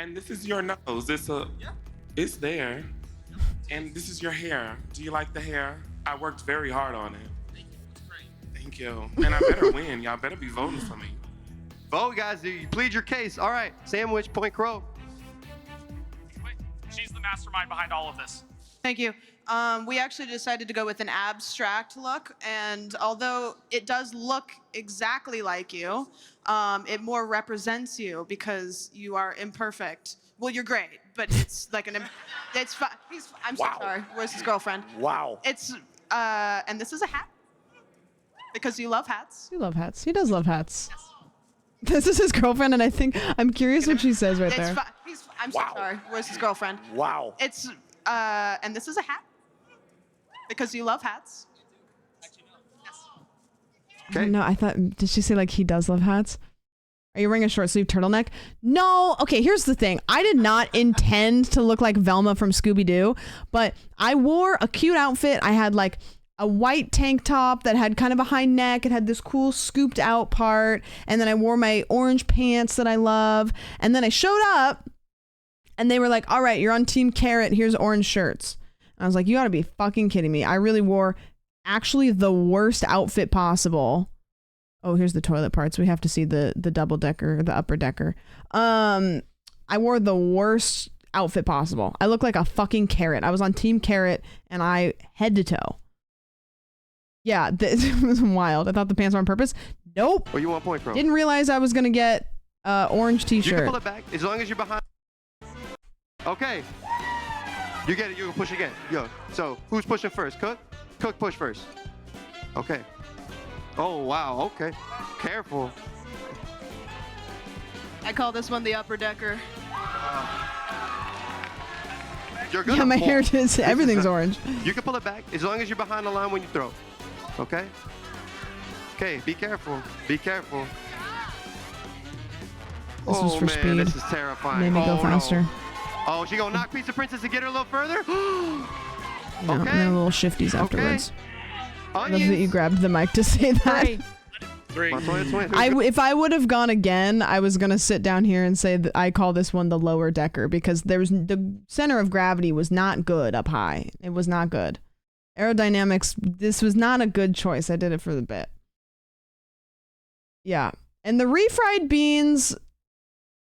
And this is your nose. It's there. And this is your hair. Do you like the hair? I worked very hard on it. Thank you. And I better win. Y'all better be voting for me. Vote, guys. You plead your case. All right. Sandwich, Point Crow. She's the mastermind behind all of this. Thank you. We actually decided to go with an abstract look, and although it does look exactly like you, it more represents you because you are imperfect. Well, you're great, but it's like it's fine. I'm so sorry. Where's his girlfriend? Wow. It's and this is a hat because you love hats. you love hats. He does love hats. This is his girlfriend, and I'm curious what she says right It's there. I'm so sorry. Where's his girlfriend? Wow. It's and this is a hat because you love hats. Okay. No, I thought, did she say like he does love hats? Are you wearing a short sleeve turtleneck? No. Okay, here's the thing. I did not intend to look like Velma from Scooby-Doo, but I wore a cute outfit. I had like a white tank top that had kind of a high neck. It had this cool scooped out part. And then I wore my orange pants that I love. And then I showed up and they were like, all right, you're on Team Carrot. Here's orange shirts. And I was like, you gotta be fucking kidding me. I really wore actually the worst outfit possible. Oh, here's the toilet parts. We have to see the double decker, the upper decker. I wore the worst outfit possible. I look like a fucking carrot. I was on Team Carrot and I head to toe. Yeah, this was wild. I thought the pants were on purpose. Nope. Or you want point, bro? Didn't realize I was gonna get orange t-shirt. You can pull it back as long as you're behind. Okay. You get it. You can push again. Yo. So who's pushing first? Cook. Cook push first. Okay. Oh wow. Okay. Careful. I call this one the upper decker. You're gonna Yeah, my fall. hair is everything's orange. You can pull it back as long as you're behind the line when you throw. Okay? Okay, be careful. Be careful. This was for man, speed. This is terrifying. Made me go no. faster. Oh, she gonna knock Pizza Princess to get her a little further? No, Okay. and then little shifties afterwards. I love that you Onions. grabbed the mic to say that. If I would have gone again, I was gonna sit down here and say that I call this one the lower decker because the center of gravity was not good up high. It was not good. Aerodynamics, this was not a good choice. I did it for the bit. Yeah. And the refried beans,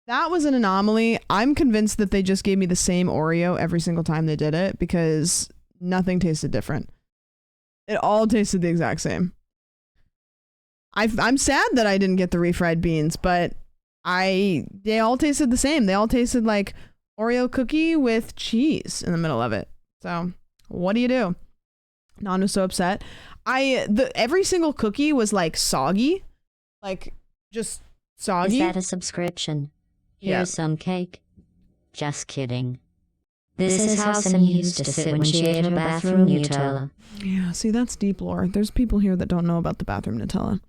that was an anomaly. I'm convinced that they just gave me the same Oreo every single time they did it because nothing tasted different. It all tasted the exact same. I'm sad that I didn't get the refried beans, but they all tasted the same. They all tasted like Oreo cookie with cheese in the middle of it. So what do you do? Non was so upset. Every single cookie was like soggy, like just soggy. Is that a subscription? Here's Yeah. some cake. Just kidding. This is how Sam used to sit when she ate her bathroom Nutella. Yeah, see, that's deep lore. There's people here that don't know about the bathroom Nutella.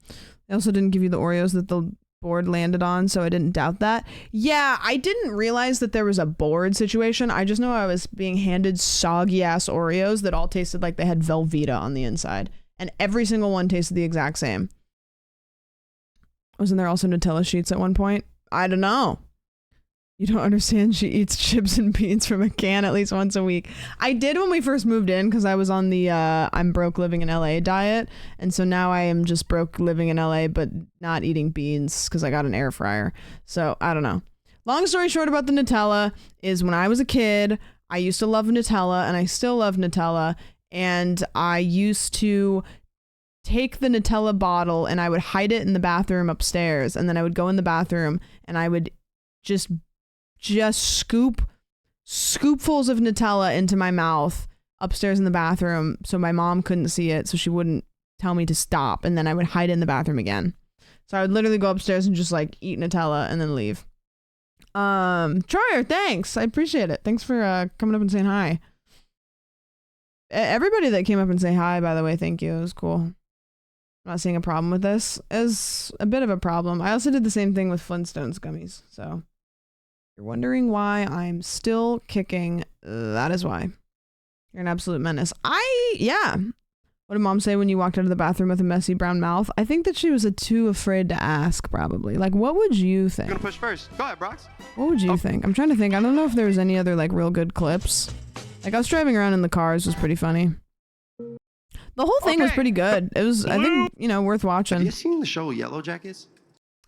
They also didn't give you the Oreos that the board landed on, so I didn't doubt that. Yeah, I didn't realize that there was a board situation. I just know I was being handed soggy-ass Oreos that all tasted like they had Velveeta on the inside. And every single one tasted the exact same. Wasn't there also Nutella sheets at one point? I don't know. You don't understand. She eats chips and beans from a can at least once a week. I did when we first moved in because I was on the I'm broke living in LA diet. And so now I am just broke living in LA but not eating beans because I got an air fryer. So I don't know. Long story short about the Nutella is when I was a kid, I used to love Nutella and I still love Nutella. And I used to take the Nutella bottle and I would hide it in the bathroom upstairs. And then I would go in the bathroom and I would just scoopfuls of Nutella into my mouth upstairs in the bathroom so my mom couldn't see it, so she wouldn't tell me to stop, and then I would hide it in the bathroom again. So I would literally go upstairs and just like eat Nutella and then leave. Troyer, thanks. I appreciate it. Thanks for coming up and saying hi. Everybody that came up and say hi, by the way, thank you. It was cool. I'm not seeing a problem with this. It's a bit of a problem. I also did the same thing with Flintstones gummies, so you're wondering why I'm still kicking. That is why. You're an absolute menace. Yeah. What did mom say when you walked out of the bathroom with a messy brown mouth? I think that she was too afraid to ask, probably. Like, what would you think? You're gonna push first. Go ahead, Brox. What would you think? I'm trying to think. I don't know if there was any other, like, real good clips. Like, I was driving around in the cars. It was pretty funny. The whole thing was pretty good. It was, I think, worth watching. Have you seen the show Yellow Jackets?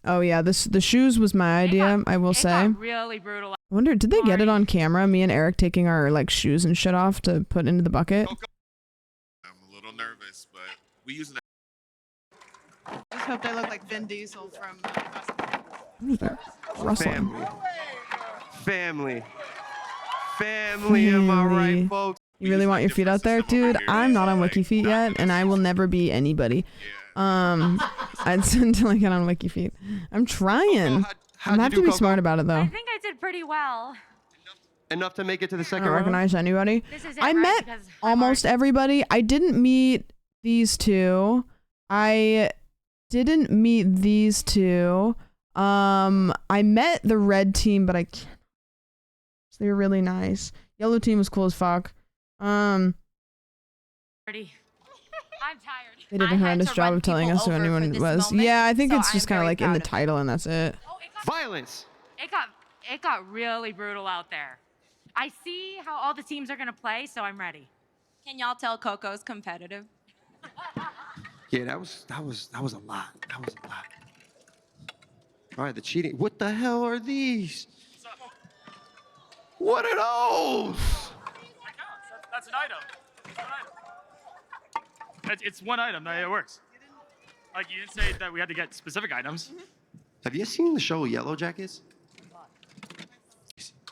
Oh, yeah. The shoes was my idea, I will say. Really brutal. I wonder, did they get it on camera? Me and Eric taking our like shoes and shit off to put into the bucket. I'm a little nervous, but we use an. Just hope they look like Vin Diesel from. What is that? Rustling. Family. Am I right, folks? You really want your feet out there, dude? I'm not on Wiki Feet yet, and I will never be anybody. Until I get on Wiki Feet. I'm trying. I have to be smart about it, though. I think I did pretty well. Enough to make it to the I second don't round? recognize anybody. This is it, I right? met Because almost everybody. I didn't meet these two. I didn't meet these two. I met the red team, but I can't. They were really nice. Yellow team was cool as fuck. Pretty. I'm tired. They did a horrendous job of telling us who anyone was. Yeah, I think it's just kind of like in the title and that's it. Violence. It got really brutal out there. I see how all the teams are gonna play, so I'm ready. Can y'all tell Coco's competitive? Yeah, that was a lot. That was a lot. All right, the cheating. What the hell are these? What are those? That's an item. It's one item. It works. Like, you didn't say that we had to get specific items. Have you seen the show Yellow Jackets?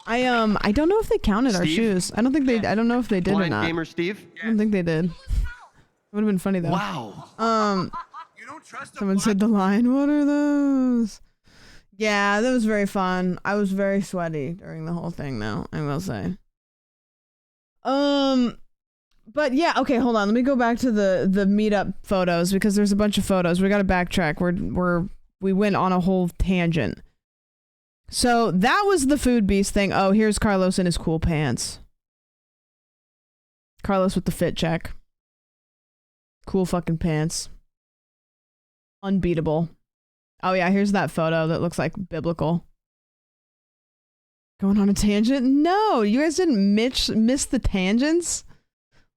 I don't know if they counted our Steve? shoes. I don't think they. I don't know if they did or Blind not. gamer Steve? I don't think they did. It would have been funny though. Wow. Someone said the line. What are those? Yeah, that was very fun. I was very sweaty during the whole thing, though. I will say. But yeah, okay, hold on. Let me go back to the meetup photos because there's a bunch of photos. We got to backtrack. We went on a whole tangent. So that was the food beast thing. Oh, here's Carlos in his cool pants. Carlos with the fit check. Cool fucking pants. Unbeatable. Oh yeah, here's that photo that looks like biblical. Going on a tangent? No, you guys didn't miss the tangents.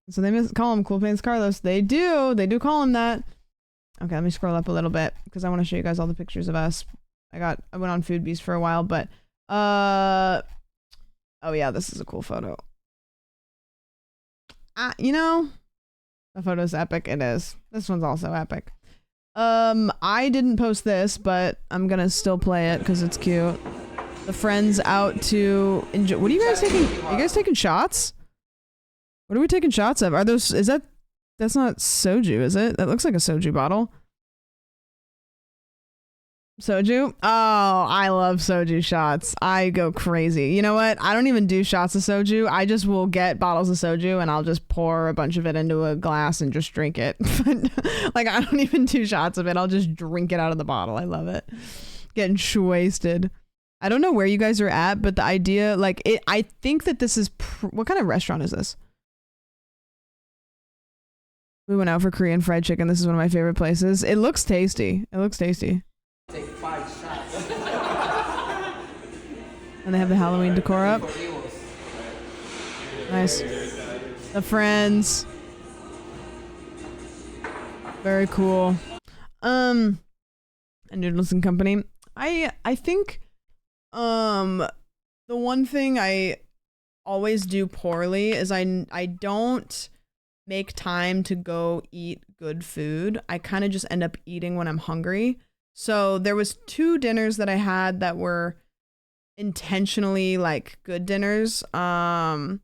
So they call him Cool Pants Carlos. They do call him that. Okay, let me scroll up a little bit because I want to show you guys all the pictures of us. I went on Food Beast for a while, but oh yeah, this is a cool photo. You know, the photo's epic. It is. This one's also epic. I didn't post this, but I'm gonna still play it because it's cute. The friends out to enjoy. What are you guys taking? Are you guys taking shots? What are we taking shots of? Are those? That's not soju, is it? That looks like a soju bottle. Soju? Oh, I love soju shots. I go crazy. You know what? I don't even do shots of soju. I just will get bottles of soju and I'll just pour a bunch of it into a glass and just drink it. Like, I don't even do shots of it. I'll just drink it out of the bottle. I love it. Getting wasted. I don't know where you guys are at, but the idea, like, I think that this is, what kind of restaurant is this? We went out for Korean fried chicken. This is one of my favorite places. It looks tasty. It looks tasty. Take 5 shots. And they have the Halloween decor up. Nice. The friends. Very cool. And Noodles and Company. I think the one thing I always do poorly is I don't make time to go eat good food. I kind of just end up eating when I'm hungry. So there was 2 dinners that I had that were intentionally like good dinners. And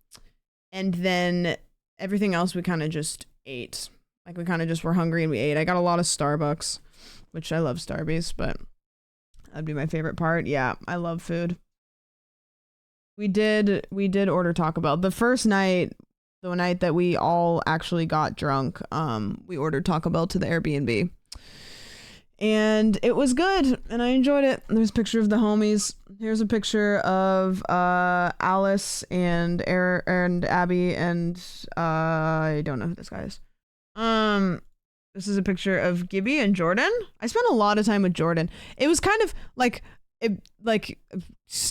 then everything else we kind of just ate. Like we kind of just were hungry and we ate. I got a lot of Starbucks, which I love Starbucks, but that'd be my favorite part. Yeah, I love food. We did order Taco Bell. The first night, the night that we all actually got drunk, we ordered Taco Bell to the Airbnb. And it was good, and I enjoyed it. There's a picture of the homies. Here's a picture of Alice and Abby and I don't know who this guy is. This is a picture of Gibby and Jordan. I spent a lot of time with Jordan. It was kind of like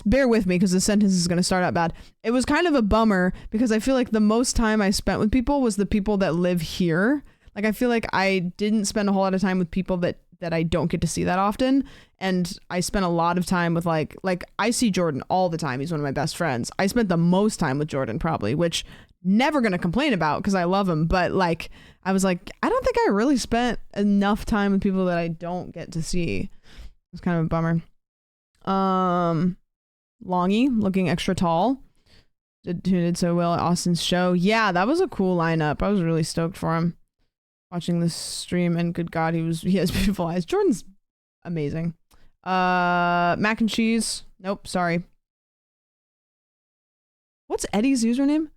bear with me because the sentence is going to start out bad. It was kind of a bummer because I feel like the most time I spent with people was the people that live here. Like I feel like I didn't spend a whole lot of time with people that I don't get to see that often. And I spent a lot of time with like I see Jordan all the time. He's one of my best friends. I spent the most time with Jordan probably, which never going to complain about because I love him. But like, I was like, I don't think I really spent enough time with people that I don't get to see. It's kind of a bummer. Longy looking extra tall. Who did so well at Austin's show. Yeah, that was a cool lineup. I was really stoked for him. Watching this stream, and good God, he has beautiful eyes. Jordan's amazing. Mac and cheese. Nope, sorry. What's Eddie's username?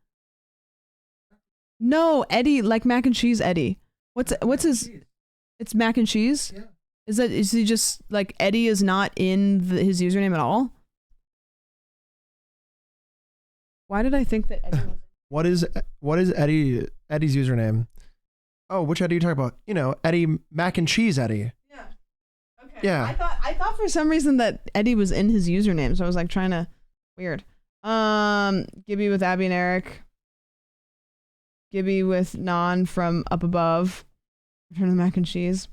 No, Eddie, like mac and cheese Eddie. What's his? It's mac and cheese? Yeah. Is he just like Eddie is not in his username at all? Why did I think that Eddie was What is Eddie's username? Oh, which Eddie are you talking about? You know, Eddie Mac and Cheese Eddie. Yeah. Okay. Yeah. I thought for some reason that Eddie was in his username, so I was like trying to weird. Gibby with Abby and Eric. Gibby with Non from Up Above. Return of the Mac and Cheese.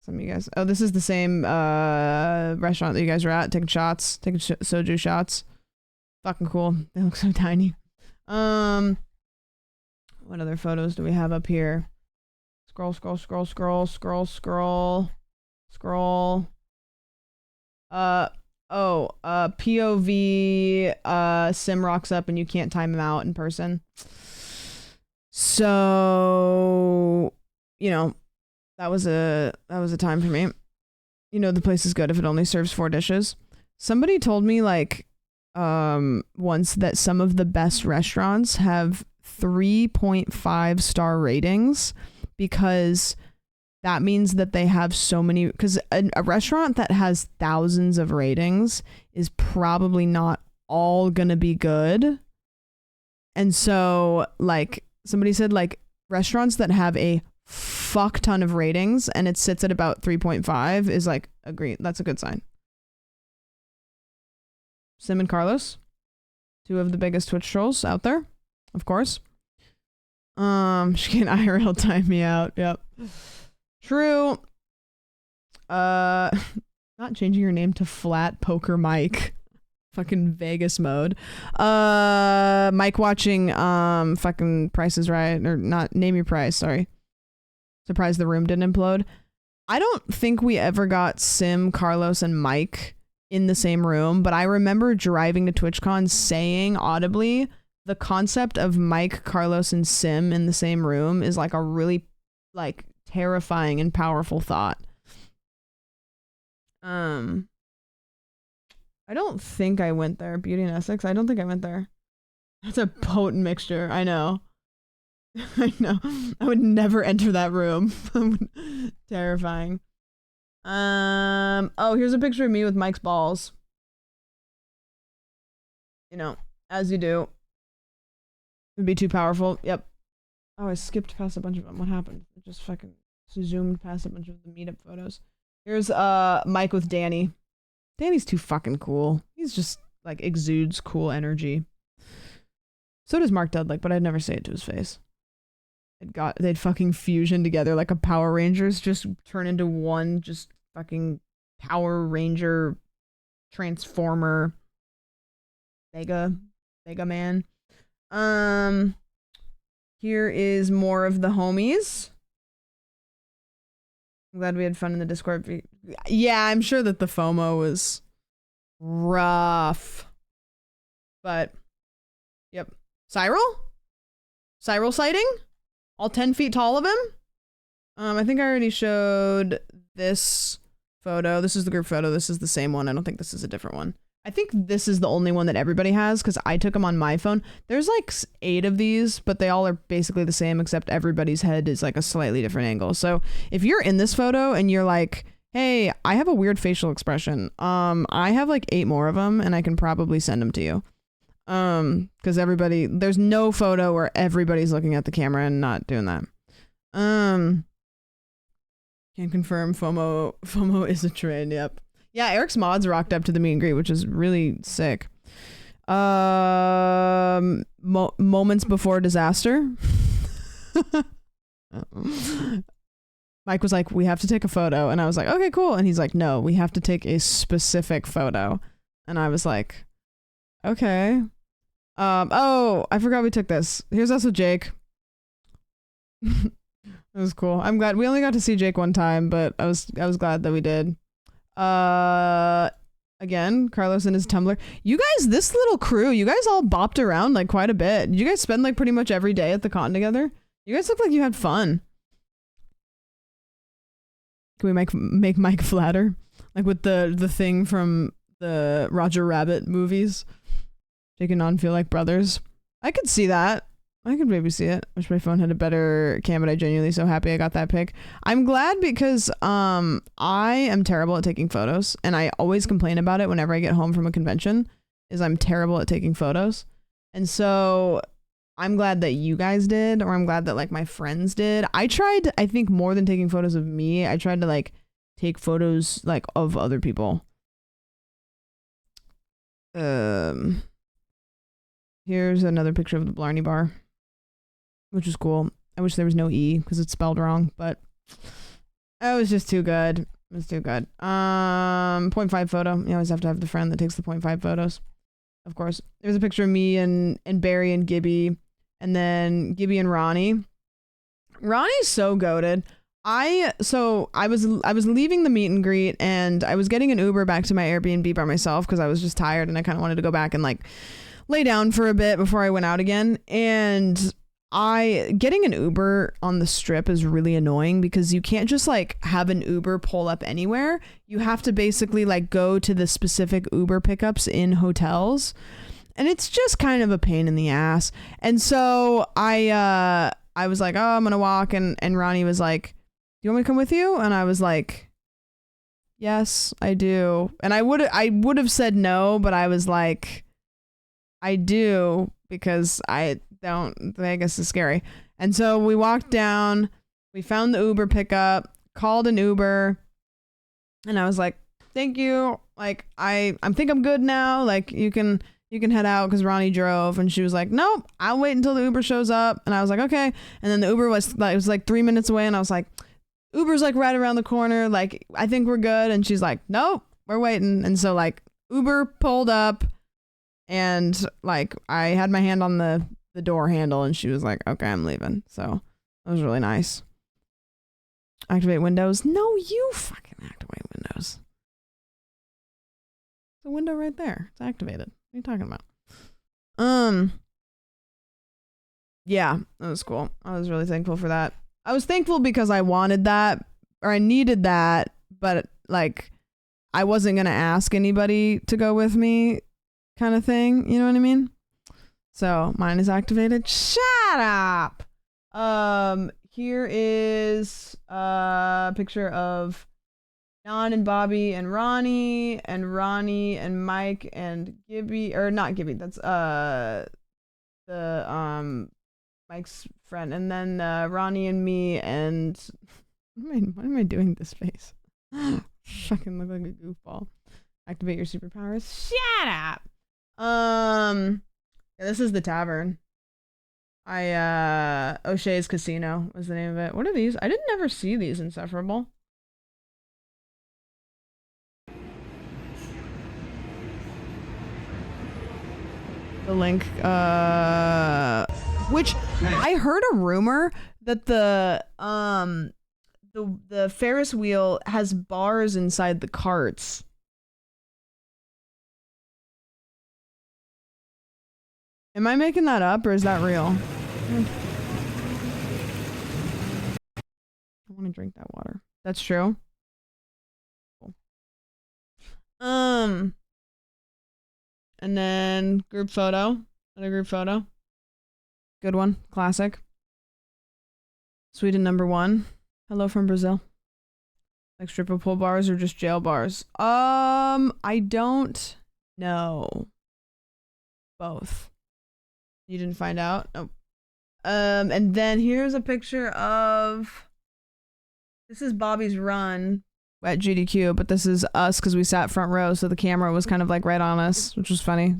Some of you guys. Oh, this is the same restaurant that you guys were at, taking shots, taking soju shots. Fucking cool. They look so tiny. What other photos do we have up here? Scroll. POV, Sim rocks up and you can't time him out in person. So, you know, that was a time for me. You know, the place is good if it only serves 4 dishes. Somebody told me like once that some of the best restaurants have 3.5 star ratings because that means that they have so many, because a restaurant that has thousands of ratings is probably not all gonna be good. And so like somebody said like restaurants that have a fuck ton of ratings and it sits at about 3.5 is like agreed. That's a good sign. Sim and Carlos, 2 of the biggest Twitch trolls out there, of course. She can IRL time me out. Yep. True. Not changing your name to Flat Poker Mike. Fucking Vegas mode. Mike watching fucking Price is Right, or not, Name Your Price, sorry. Surprised the room didn't implode. I don't think we ever got Sim, Carlos, and Mike in the same room, but I remember driving to TwitchCon saying audibly the concept of Mike, Carlos, and Sim in the same room is like a really like terrifying and powerful thought. I don't think I went there. Beauty and Essex. I don't think I went there. That's a potent mixture. I know. I know. I would never enter that room. Terrifying. Oh, here's a picture of me with Mike's balls. You know, as you do. It'd be too powerful. Yep. Oh, I skipped past a bunch of them. What happened? It just fucking zoomed past a bunch of the meetup photos. Here's Mike with Danny. Danny's too fucking cool. He's just like exudes cool energy. So does Mark Dudlick, but I'd never say it to his face. They'd fucking fusion together like a Power Rangers, just turn into one just fucking Power Ranger Transformer Mega Man. Here is more of the homies. I'm glad we had fun in the Discord. Yeah, I'm sure that the FOMO was rough. But, yep. Cyril sighting? All 10 feet tall of him? I think I already showed this photo. This is the group photo. This is the same one. I don't think this is a different one. I think this is the only one that everybody has because I took them on my phone. There's like 8 of these, but they all are basically the same except everybody's head is like a slightly different angle. So if you're in this photo and you're like, hey, I have a weird facial expression. I have like 8 more of them and I can probably send them to you. Because there's no photo where everybody's looking at the camera and not doing that. Can confirm FOMO is a trend. Yep. Yeah, Eric's mods rocked up to the meet and greet, which is really sick. Moments before disaster. Mike was like, we have to take a photo. And I was like, okay, cool. And he's like, no, we have to take a specific photo. And I was like, okay. Oh, I forgot we took this. Here's us with Jake. It was cool. I'm glad we only got to see Jake one time, but I was glad that we did. Again, Carlos and his Tumblr. You guys, this little crew, you guys all bopped around like quite a bit. Did you guys spend like pretty much every day at the con together? You guys look like you had fun. Can we make Mike flatter? Like with the thing from the Roger Rabbit movies? Jake and Non feel like brothers. I could see that. I could maybe see it. Wish my phone had a better cam, but I genuinely so happy I got that pic. I'm glad because I am terrible at taking photos, and I always complain about it whenever I get home from a convention, is I'm terrible at taking photos. And so I'm glad that you guys did, or I'm glad that like my friends did. I tried, I think more than taking photos of me, I tried to like take photos like of other people. Here's another picture of the Blarney Bar, which is cool. I wish there was no E because it's spelled wrong, but it was just too good. It was too good. 0.5 photo. You always have to have the friend that takes the 0.5 photos. Of course. There's a picture of me and Barry and Gibby, and then Gibby and Ronnie. Ronnie's so goated. I was leaving the meet and greet, and I was getting an Uber back to my Airbnb by myself because I was just tired and I kind of wanted to go back and like lay down for a bit before I went out again. And getting an Uber on the strip is really annoying because you can't just like have an Uber pull up anywhere. You have to basically like go to the specific Uber pickups in hotels, and it's just kind of a pain in the ass. And so I was like, oh, I'm gonna walk, and Ronnie was like, do you want me to come with you? And I was like, yes, I do. And I would have said no, but I was like, I do, because Vegas is scary. And so we walked down, we found the Uber pickup, called an Uber, and I was like, thank you. Like, I think I'm good now. Like, you can head out, because Ronnie drove. And she was like, nope, I'll wait until the Uber shows up. And I was like, okay. And then the Uber was like 3 minutes away, and I was like, Uber's like right around the corner. Like, I think we're good. And she's like, nope, we're waiting. And so like Uber pulled up, and like I had my hand on the door handle, and she was like, okay, I'm leaving. So that was really nice. Activate windows. No, you fucking activate windows. The window right there. It's activated. What are you talking about? Yeah, that was cool. I was really thankful for that. I was thankful because I wanted that, or I needed that, but like I wasn't going to ask anybody to go with me, kind of thing. You know what I mean? So mine is activated. Shut up. Here is a picture of Don and Bobby and Ronnie and Mike and Gibby, or not Gibby. That's Mike's friend, and then Ronnie and me, and why am I doing this face? Fucking look like a goofball. Activate your superpowers. Shut up. Yeah, this is the tavern. O'Shea's Casino was the name of it. What are these? I didn't ever see these Insufferable. The link, which I heard a rumor that the Ferris wheel has bars inside the carts. Am I making that up, or is that real? I want to drink that water. That's true. Cool. And then group photo. Another group photo. Good one. Classic. Sweden #1. Hello from Brazil. Like stripper pole bars or just jail bars? I don't know. Both. You didn't find out? Nope. And then here's a picture of, this is Bobby's run at GDQ, but this is us because we sat front row, so the camera was kind of like right on us, which was funny.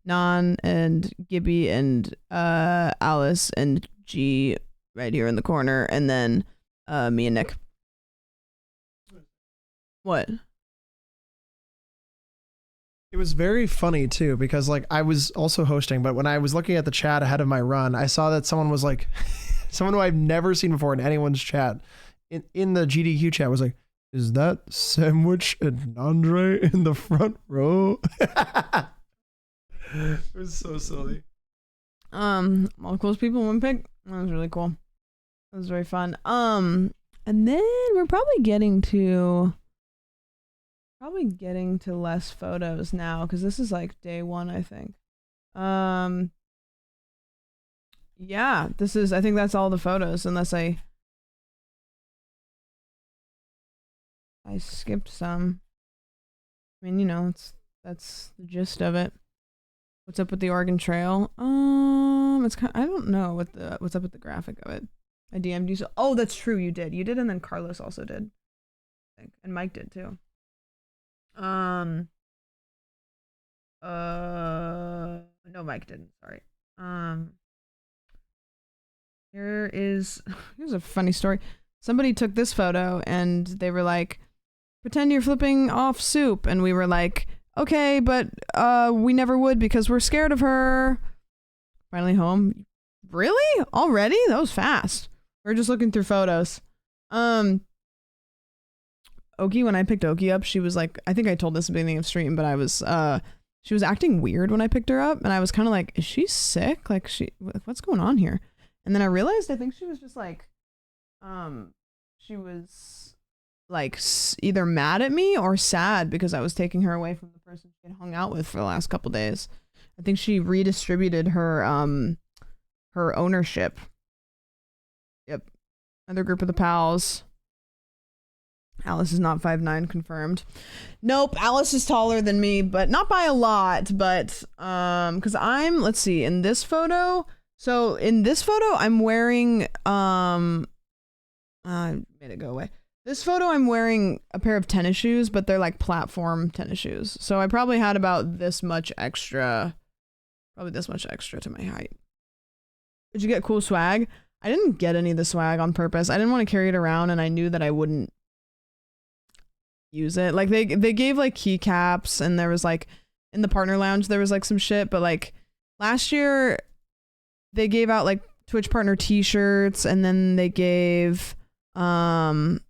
Nan and Gibby and Alice and G right here in the corner, and then me and Nick. What? It was very funny too, because like I was also hosting, but when I was looking at the chat ahead of my run, I saw that someone was like, someone who I've never seen before in anyone's chat, in the GDQ chat, was like, is that Sandwich and Andre in the front row? It was so silly. All the coolest people in one pick. That was really cool. That was very fun. And then we're probably getting to less photos now, because this is like day 1, I think. Yeah, I think that's all the photos, unless I skipped some. I mean, you know, that's the gist of it. What's up with the Oregon Trail? It's kind I don't know what's up with the graphic of it. I DM'd you. So oh, that's true. You did, and then Carlos also did, I think, and Mike did too. No, Mike didn't. Sorry. Here's a funny story. Somebody took this photo and they were like, "Pretend you're flipping off Soup," and we were like, "Okay, but we never would because we're scared of her." Finally home. Really? Already? That was fast. We're just looking through photos. Oki, when I picked Oki up, she was like, I think I told this at the beginning of stream, but she was acting weird when I picked her up, and I was kind of like, is she sick? Like, what's going on here? And then I realized I think she was just like, she was like either mad at me or sad because I was taking her away from the person she had hung out with for the last couple days. I think she redistributed her ownership. Yep. Another group of the pals. Alice is not 5'9", confirmed. Nope, Alice is taller than me, but not by a lot, but because let's see, in this photo, I'm wearing I made it go away. This photo I'm wearing a pair of tennis shoes, but they're like platform tennis shoes. So I probably had about this much extra to my height. Did you get cool swag? I didn't get any of the swag on purpose. I didn't want to carry it around, and I knew that I wouldn't use it. Like they gave like keycaps, and there was like in the partner lounge there was like some shit, but like last year they gave out like Twitch partner t-shirts, and then they gave some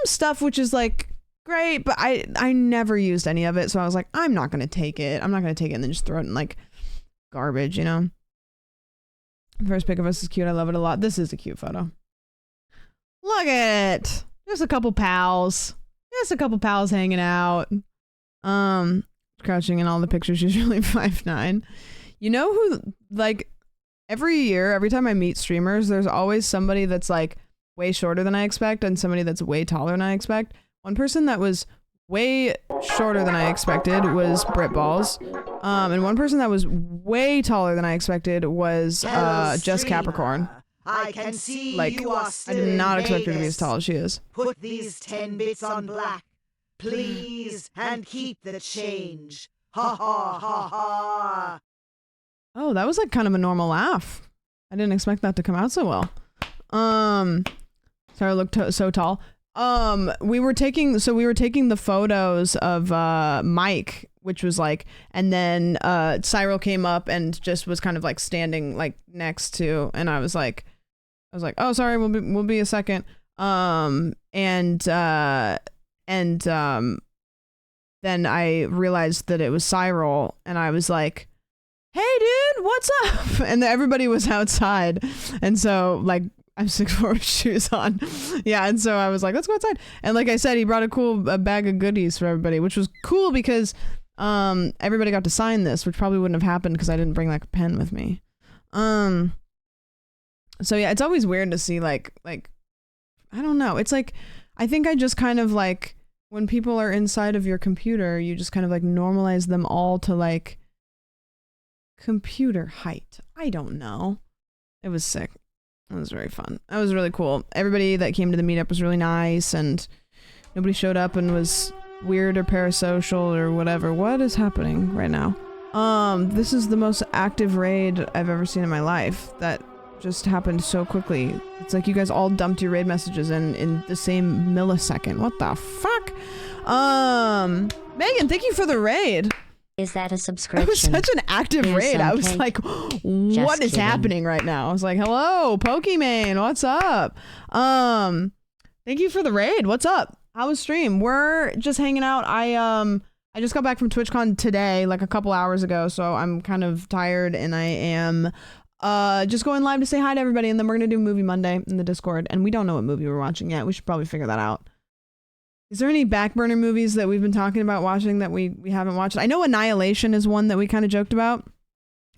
stuff which is like great, but I never used any of it, so I was like, I'm not gonna take it and then just throw it in like garbage, you know. The first pic of us is cute. I love it a lot. This is a cute photo. Look at it. Just a couple pals hanging out. Crouching in all the pictures. She's really 5'9". You know who, like, every year, every time I meet streamers, there's always somebody that's like way shorter than I expect and somebody that's way taller than I expect. One person that was way shorter than I expected was Britballs. And one person that was way taller than I expected was Jess Capricorn. I can see like, you are still I did not in expect her to be Vegas. as tall as she is. Put these 10 bits on black, please, and keep the change. Ha ha ha ha. Oh, that was like kind of a normal laugh. I didn't expect that to come out so well. Sarah looked so tall. We were taking the photos of Mike, which was like, and then Cyril came up and just was kind of like standing like next to, and I was like, oh, sorry, we'll be a second. Then I realized that it was Cyril, and I was like, hey dude, what's up? And everybody was outside, and so like I'm 6'4" with shoes on. Yeah, and so I was like, let's go outside. And like I said, he brought a bag of goodies for everybody, which was cool because everybody got to sign this, which probably wouldn't have happened because I didn't bring like a pen with me. So yeah, it's always weird to see like I don't know. It's like I think I just kind of like when people are inside of your computer, you just kind of like normalize them all to like computer height. I don't know. It was sick. It was very fun. That was really cool. Everybody that came to the meetup was really nice, and nobody showed up and was weird or parasocial or whatever. What is happening right now? This is the most active raid I've ever seen in my life. That just happened so quickly. It's like you guys all dumped your raid messages in the same millisecond. What the fuck? Megan, thank you for the raid. Is that a subscription? It was such an active Here's raid. some I was cake. like, Just what is kidding. happening right now? I was like, hello, Pokimane, what's up? Thank you for the raid. What's up? How was stream? We're just hanging out. I just got back from Twitchcon today, like a couple hours ago, so I'm kind of tired, and I am just going live to say hi to everybody, and then we're gonna do Movie Monday in the Discord, and we don't know what movie we're watching yet. We should probably figure that out. Is there any back burner movies that we've been talking about watching that we haven't watched? I know Annihilation is one that we kind of joked about.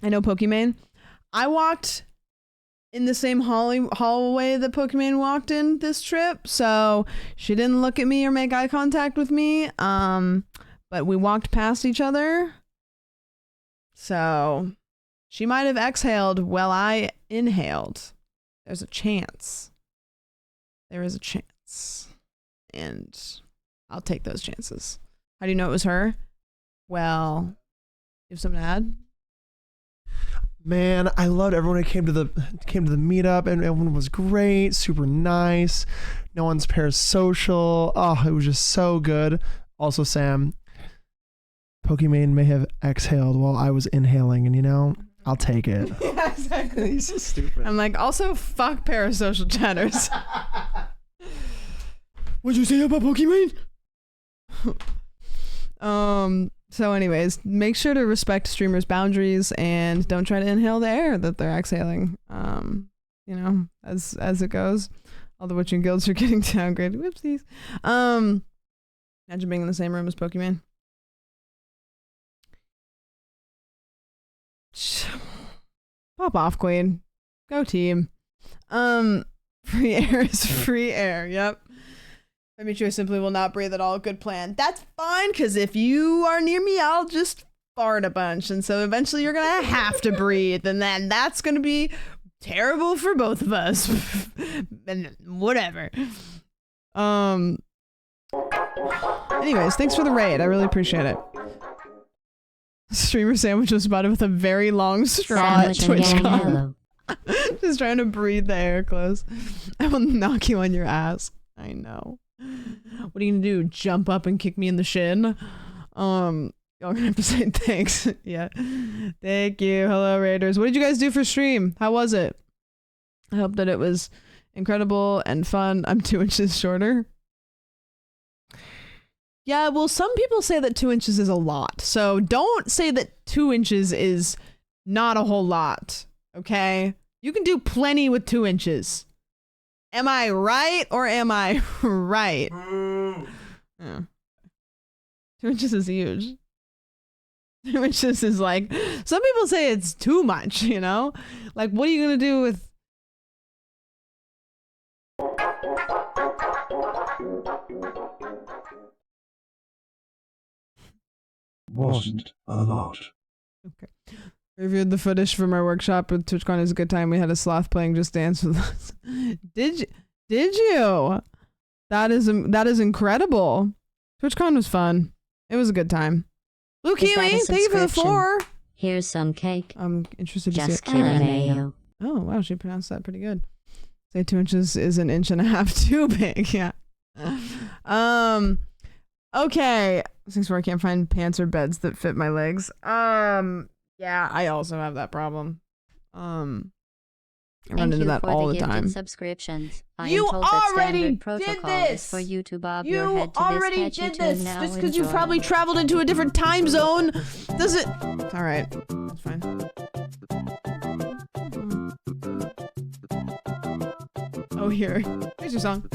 I know Pokimane. I walked in the same hallway that Pokimane walked in this trip, so she didn't look at me or make eye contact with me. But we walked past each other. So she might have exhaled while I inhaled. There's a chance. There is a chance. And I'll take those chances. How do you know it was her? Well, you have something to add? Man, I loved everyone who came to the meetup, and everyone was great, super nice. No one's parasocial. Oh, it was just so good. Also, Sam, Pokimane may have exhaled while I was inhaling, and you know, I'll take it. Yeah, exactly. He's so stupid. I'm like, also fuck parasocial chatters. What'd you say about Pokimane? So anyways, make sure to respect streamers' boundaries and don't try to inhale the air that they're exhaling. You know, as it goes. All the witching guilds are getting downgraded. Whoopsies. Imagine being in the same room as Pokimane. Pop off, Queen. Go team. Free air is free air. Yep. I simply will not breathe at all. Good plan. That's fine, because if you are near me, I'll just fart a bunch. And so eventually you're going to have to breathe. And then that's going to be terrible for both of us. And whatever. Anyways, thanks for the raid. I really appreciate it. Streamer sandwich was spotted with a very long straw at TwitchCon. Just trying to breathe the air close. I will knock you on your ass. I know. What are you gonna do? Jump up and kick me in the shin? Y'all gonna have to say thanks. Yeah. Thank you. Hello, Raiders. What did you guys do for stream? How was it? I hope that it was incredible and fun. I'm 2 inches shorter. Yeah, well, some people say that 2 inches is a lot. So don't say that 2 inches is not a whole lot. Okay? You can do plenty with 2 inches. Am I right or am I right? Yeah. 2 inches is huge. 2 inches is like, some people say it's too much, you know? Like, what are you going to do with... Wasn't a lot. Okay. Reviewed the footage from our workshop with TwitchCon. It was a good time. We had a sloth playing Just Dance with us. Did you? That is incredible. TwitchCon was fun. It was a good time. Blue Kiwi, thank you for the 4. Here's some cake. I'm interested to Just see kidding. Oh, wow, she pronounced that pretty good. Say 2 inches is an inch and a half too big. Yeah. Okay. Since where I can't find pants or beds that fit my legs. Yeah, I also have that problem. I run into that all the time. Subscriptions. You already did this. For you to bob you your head to already this did this. Just because you probably traveled into a different time zone, does it? All right, that's fine. Oh, here's your song.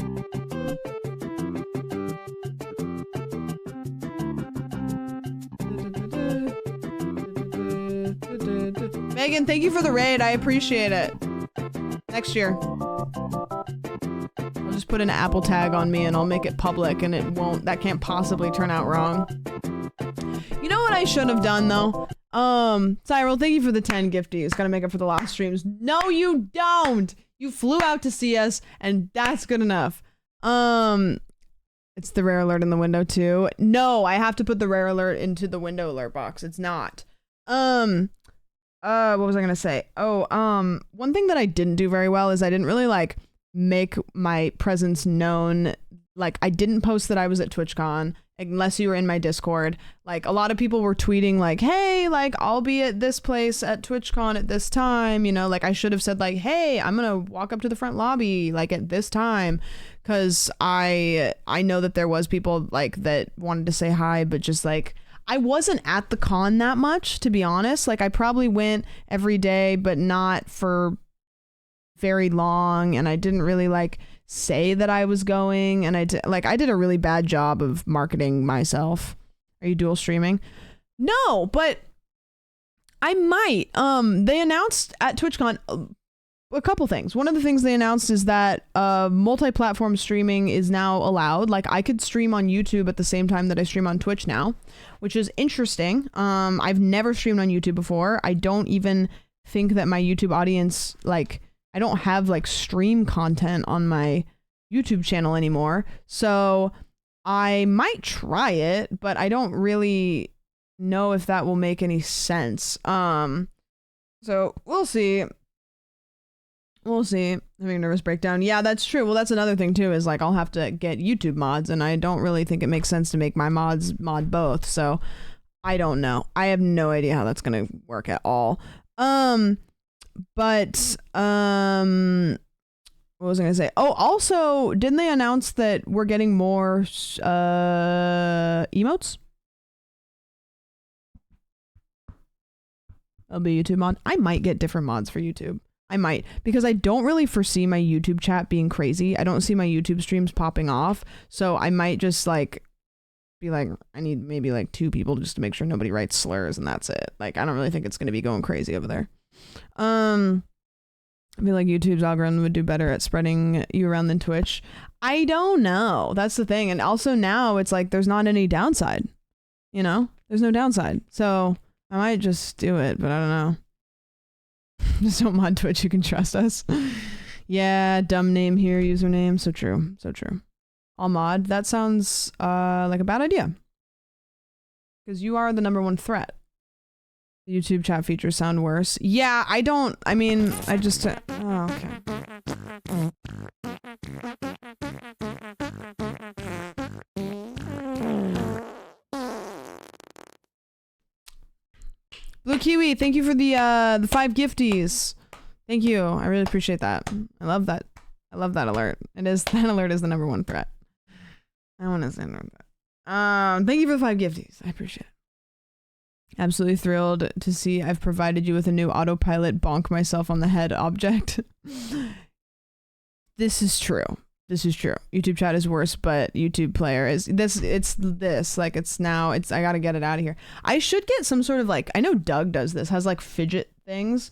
Megan, thank you for the raid. I appreciate it. Next year. I'll just put an Apple tag on me and I'll make it public and that can't possibly turn out wrong. You know what I should have done though? Cyril, thank you for the 10 gifties. Gotta make up for the last streams. No, you don't! You flew out to see us and that's good enough. It's the rare alert in the window too. No, I have to put the rare alert into the window alert box. It's not. What was I gonna say? Oh, one thing that I didn't do very well is I didn't really like make my presence known. Like I didn't post that I was at TwitchCon unless you were in my Discord. Like a lot of people were tweeting like, hey, like I'll be at this place at TwitchCon at this time, you know, like I should have said like, hey, I'm gonna walk up to the front lobby like at this time, because I know that there was people like that wanted to say hi, but just like I wasn't at the con that much, to be honest. Like I probably went every day, but not for very long, and I didn't really like say that I was going, and I did a really bad job of marketing myself. Are you dual streaming? No, but I might. They announced at TwitchCon a couple things. One of the things they announced is that multi-platform streaming is now allowed. Like I could stream on YouTube at the same time that I stream on Twitch now, which is interesting. I've never streamed on YouTube before. I don't even think that my YouTube audience, like, I don't have like stream content on my YouTube channel anymore. So I might try it, but I don't really know if that will make any sense. So we'll see. We'll see. Having a nervous breakdown. Yeah, that's true. Well, that's another thing too, is like I'll have to get YouTube mods, and I don't really think it makes sense to make my mods mod both. So I don't know. I have no idea how that's gonna work at all. But what was I gonna say? Oh, also, didn't they announce that we're getting more emotes? That'll be YouTube mod. I might get different mods for YouTube. I might, because I don't really foresee my YouTube chat being crazy. I don't see my YouTube streams popping off. So I might just like be like, I need maybe like 2 people just to make sure nobody writes slurs, and that's it. Like, I don't really think it's going to be going crazy over there. I feel like YouTube's algorithm would do better at spreading you around than Twitch. I don't know. That's the thing. And also now it's like there's not any downside. You know? There's no downside. So I might just do it, but I don't know. Just don't mod Twitch, you can trust us. Yeah, dumb name here, username. So true. So true. I'll mod. That sounds like a bad idea. Because you are the #1 threat. The YouTube chat features sound worse. Yeah, I mean, I just... oh, okay. Blue Kiwi, thank you for the 5 gifties. Thank you. I really appreciate that. I love that. I love that alert. That alert is the #1 threat. I want to send that. Thank you for the 5 gifties. I appreciate it. Absolutely thrilled to see I've provided you with a new autopilot bonk myself on the head object. This is true. This is true. YouTube chat is worse, but YouTube player is like I gotta get it out of here. I should get some sort of like, I know Doug does this, has like fidget things.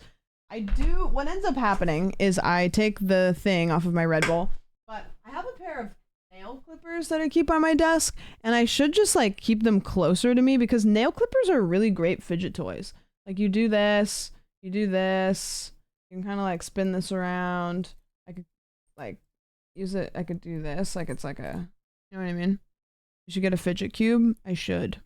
What ends up happening is I take the thing off of my Red Bull, but I have a pair of nail clippers that I keep on my desk, and I should just like keep them closer to me because nail clippers are really great fidget toys. Like you do this, you can kind of like spin this around. I could like use it. I could do this. Like it's like a, you know what I mean? You should get a fidget cube. I should.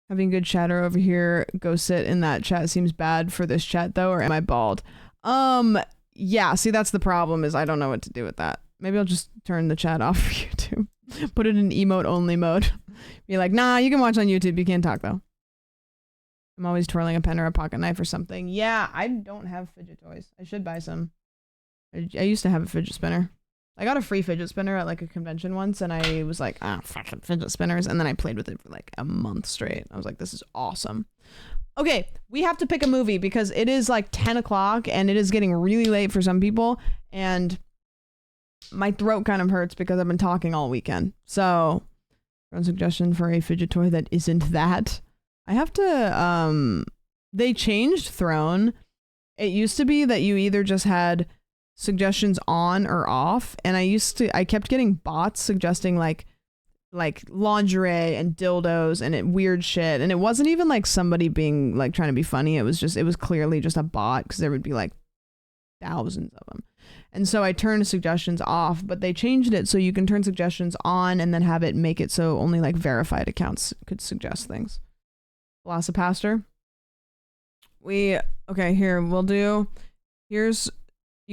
Having good chatter over here. Go sit in that chat seems bad for this chat though, or am I bald? Yeah, see that's the problem is I don't know what to do with that. Maybe I'll just turn the chat off for YouTube. Put it in emote only mode. Be like, nah, you can watch on YouTube. You can't talk though. I'm always twirling a pen or a pocket knife or something. Yeah, I don't have fidget toys. I should buy some. I used to have a fidget spinner. I got a free fidget spinner at like a convention once, and I was like, fucking fidget spinners. And then I played with it for like a month straight. I was like, this is awesome. Okay, we have to pick a movie because it is like 10 o'clock and it is getting really late for some people. And my throat kind of hurts because I've been talking all weekend. So, one suggestion for a fidget toy that isn't that. I have to, they changed Throne. It used to be that you either just had suggestions on or off, and I kept getting bots suggesting like lingerie and dildos and weird shit, and it wasn't even like somebody being like trying to be funny. It was clearly just a bot because there would be like thousands of them. And so I turned suggestions off, but they changed it so you can turn suggestions on and then have it make it so only like verified accounts could suggest things. Velocipaster. You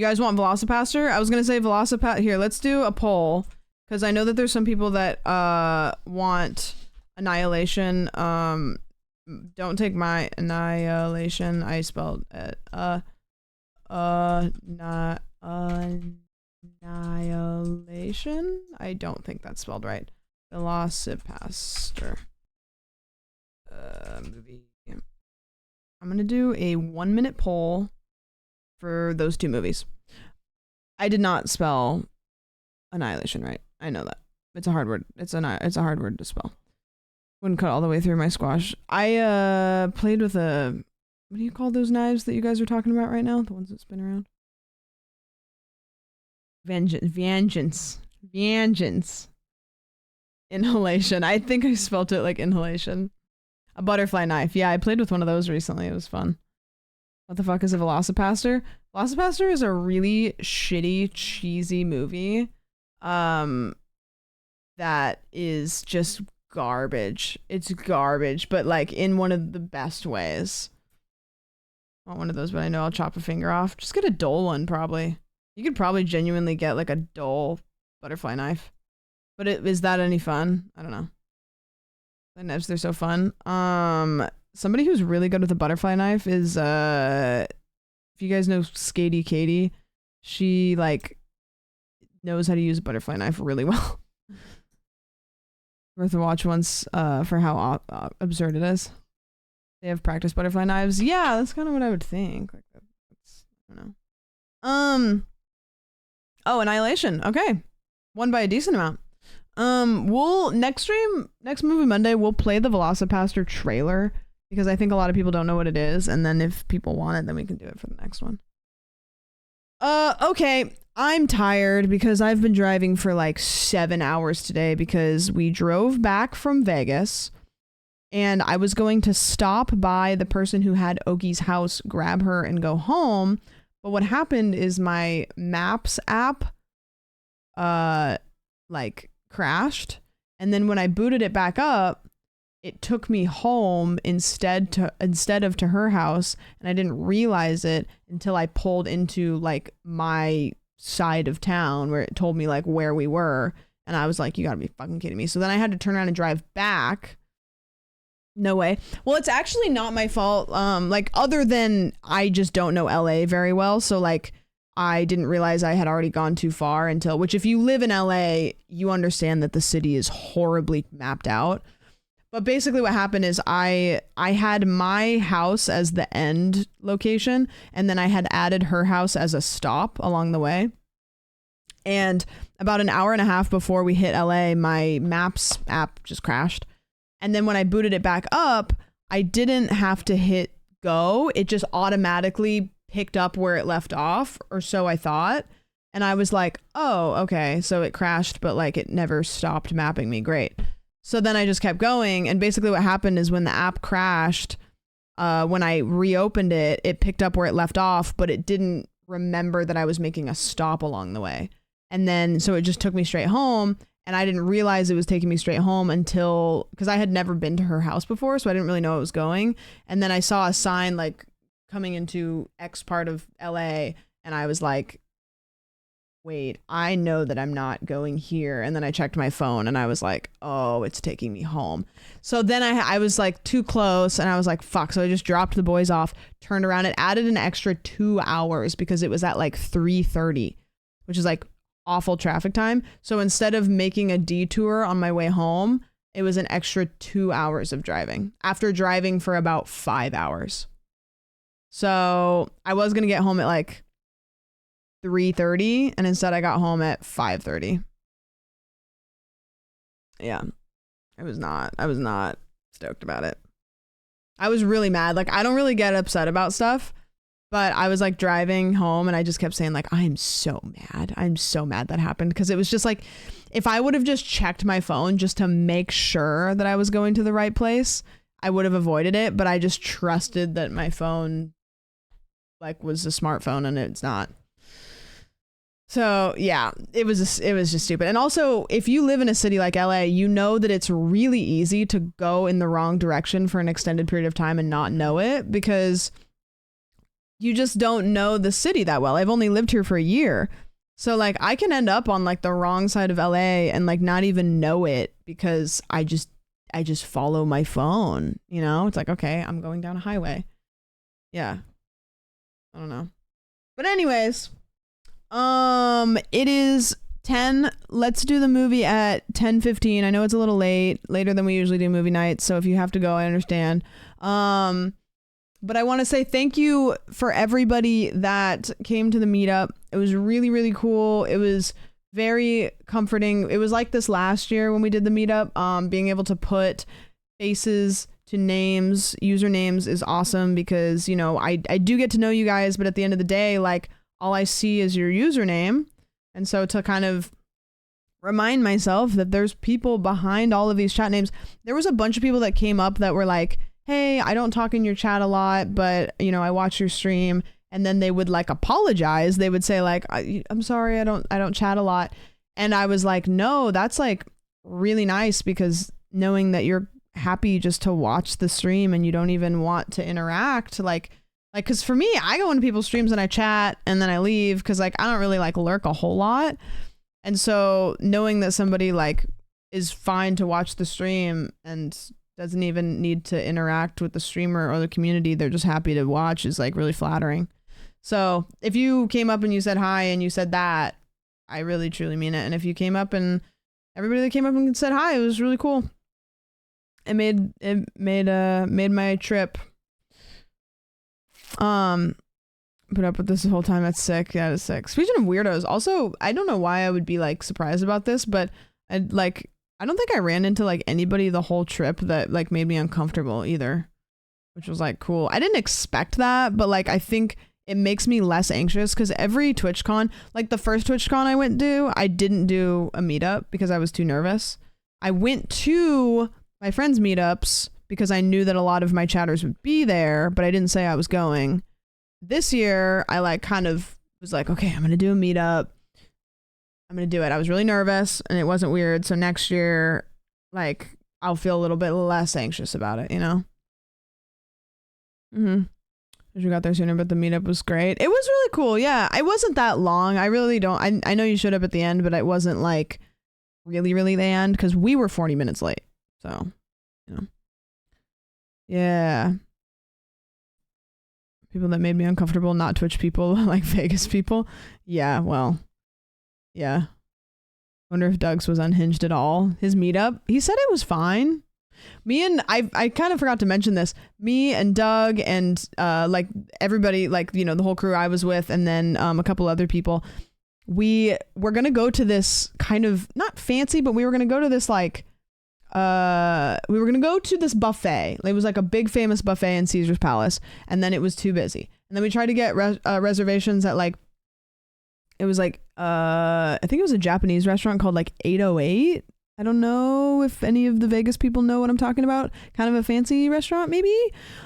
guys want Velocipaster? I was gonna say Velocipaster. Here, let's do a poll because I know that there's some people that want Annihilation. Don't take my Annihilation. I spelled it Annihilation. I don't think that's spelled right. Velocipaster. Movie. I'm gonna do a 1-minute poll for those 2 movies. I did not spell Annihilation right. I know that. It's a hard word. It's a hard word to spell. Wouldn't cut all the way through my squash. I played with what do you call those knives that you guys are talking about right now? The ones that spin around? Vengeance. Inhalation. I think I spelt it like inhalation. A butterfly knife. Yeah, I played with one of those recently. It was fun. What the fuck is a Velocipaster? Velocipaster is a really shitty, cheesy movie. That is just garbage. It's garbage, but like in one of the best ways. Not one of those, but I know I'll chop a finger off. Just get a dull one, probably. You could probably genuinely get like a dull butterfly knife. But is that any fun? I don't know. The knives, they're so fun. Somebody who's really good with a butterfly knife is if you guys know Skatey Katie, she like knows how to use a butterfly knife really well. Worth a watch once for how absurd it is. They have practice butterfly knives. Yeah, that's kind of what I would think. Like that's, I don't know. Oh, Annihilation. Okay, won by a decent amount. We'll next movie Monday we'll play the Velocipaster trailer because I think a lot of people don't know what it is, and then if people want it, then we can do it for the next one. Okay, I'm tired because I've been driving for like 7 hours today because we drove back from Vegas and I was going to stop by the person who had Oki's house, grab her and go home. But what happened is my Maps app, like crashed. And then when I booted it back up, it took me home instead of to her house, and I didn't realize it until I pulled into like my side of town where it told me like where we were, and I was like, you gotta be fucking kidding me. So then I had to turn around and drive back. No way. Well, it's actually not my fault, like other than I just don't know LA very well, so like I didn't realize I had already gone too far until, which if you live in LA, you understand that the city is horribly mapped out. But basically what happened is I had my house as the end location, and then I had added her house as a stop along the way. And about an hour and a half before we hit LA, my Maps app just crashed. And then when I booted it back up, I didn't have to hit go. It just automatically picked up where it left off, or so I thought. And I was like, oh, okay. So it crashed, but like it never stopped mapping me. Great. So then I just kept going, and basically what happened is when the app crashed, when I reopened it, it picked up where it left off, but it didn't remember that I was making a stop along the way. And then, so it just took me straight home, and I didn't realize it was taking me straight home until, because I had never been to her house before, so I didn't really know it was going. And then I saw a sign like coming into X part of LA, and I was like, wait, I know that I'm not going here. And then I checked my phone and I was like, oh, it's taking me home. So then I was like too close, and I was like, fuck. So I just dropped the boys off, turned around, and added an extra 2 hours because it was at like 3:30, which is like awful traffic time. So instead of making a detour on my way home, it was an extra 2 hours of driving after driving for about 5 hours. So I was going to get home at like 3:30, and instead I got home at 5:30. Yeah, I was not stoked about it. I was really mad. Like, I don't really get upset about stuff, but I was like driving home and I just kept saying like, I'm so mad that happened, because it was just like, if I would have just checked my phone just to make sure that I was going to the right place, I would have avoided it. But I just trusted that my phone like was a smartphone, and it's not. So yeah, it was just stupid. And also, if you live in a city like LA, you know that it's really easy to go in the wrong direction for an extended period of time and not know it, because you just don't know the city that well. I've only lived here for a year. So like I can end up on like the wrong side of LA and like not even know it, because I just follow my phone, you know? It's like, okay, I'm going down a highway. Yeah. I don't know. But anyways, it is 10. Let's do the movie at 10:15. I know it's a little later than we usually do movie nights, so if you have to go, I understand. But I want to say thank you for everybody that came to the meetup. It was really, really cool. It was very comforting. It was like this last year when we did the meetup. Being able to put faces to names, usernames is awesome, because, you know, I do get to know you guys, but at the end of the day, like, all I see is your username. And so to kind of remind myself that there's people behind all of these chat names. There was a bunch of people that came up that were like, hey, I don't talk in your chat a lot, but you know, I watch your stream. And then they would like apologize. They would say like, I'm sorry, I don't chat a lot. And I was like, no, that's like really nice, because knowing that you're happy just to watch the stream and you don't even want to interact, like, cause for me, I go into people's streams and I chat and then I leave. Cause like, I don't really like lurk a whole lot. And so knowing that somebody like is fine to watch the stream and doesn't even need to interact with the streamer or the community, they're just happy to watch, is like really flattering. So if you came up and you said hi and you said that, I really truly mean it. And if you came up and everybody that came up and said hi, it was really cool. It made my trip. Put up with this the whole time. That's sick. Yeah, it's sick. Speaking of weirdos, also, I don't know why I would be like surprised about this, but I don't think I ran into like anybody the whole trip that like made me uncomfortable either, which was like cool. I didn't expect that, but like I think it makes me less anxious, because every TwitchCon, like the first TwitchCon I went to, I didn't do a meetup because I was too nervous. I went to my friends' meetups because I knew that a lot of my chatters would be there, but I didn't say I was going. This year, I like kind of was like, okay, I'm going to do a meetup. I'm going to do it. I was really nervous and it wasn't weird. So next year, like, I'll feel a little bit less anxious about it, you know? We got there sooner, but the meetup was great. It was really cool. Yeah. I wasn't that long. I really don't. I know you showed up at the end, but it wasn't like really the end, because we were 40 minutes late. So, you know. Yeah. People that made me uncomfortable, not Twitch people, like Vegas people. Yeah, well, yeah. Wonder if Doug's was unhinged at all. His meetup, he said it was fine. I kind of forgot to mention this. Me and Doug and like everybody, like, you know, the whole crew I was with, and then a couple other people, we were gonna go to this kind of, not fancy, but we were gonna go to this like we were gonna go to this buffet. It was like a big famous buffet in Caesar's Palace, and then it was too busy. And then we tried to get reservations at like, it was like I think it was a Japanese restaurant called like 808. I don't know if any of the Vegas people know what I'm talking about. Kind of a fancy restaurant, maybe.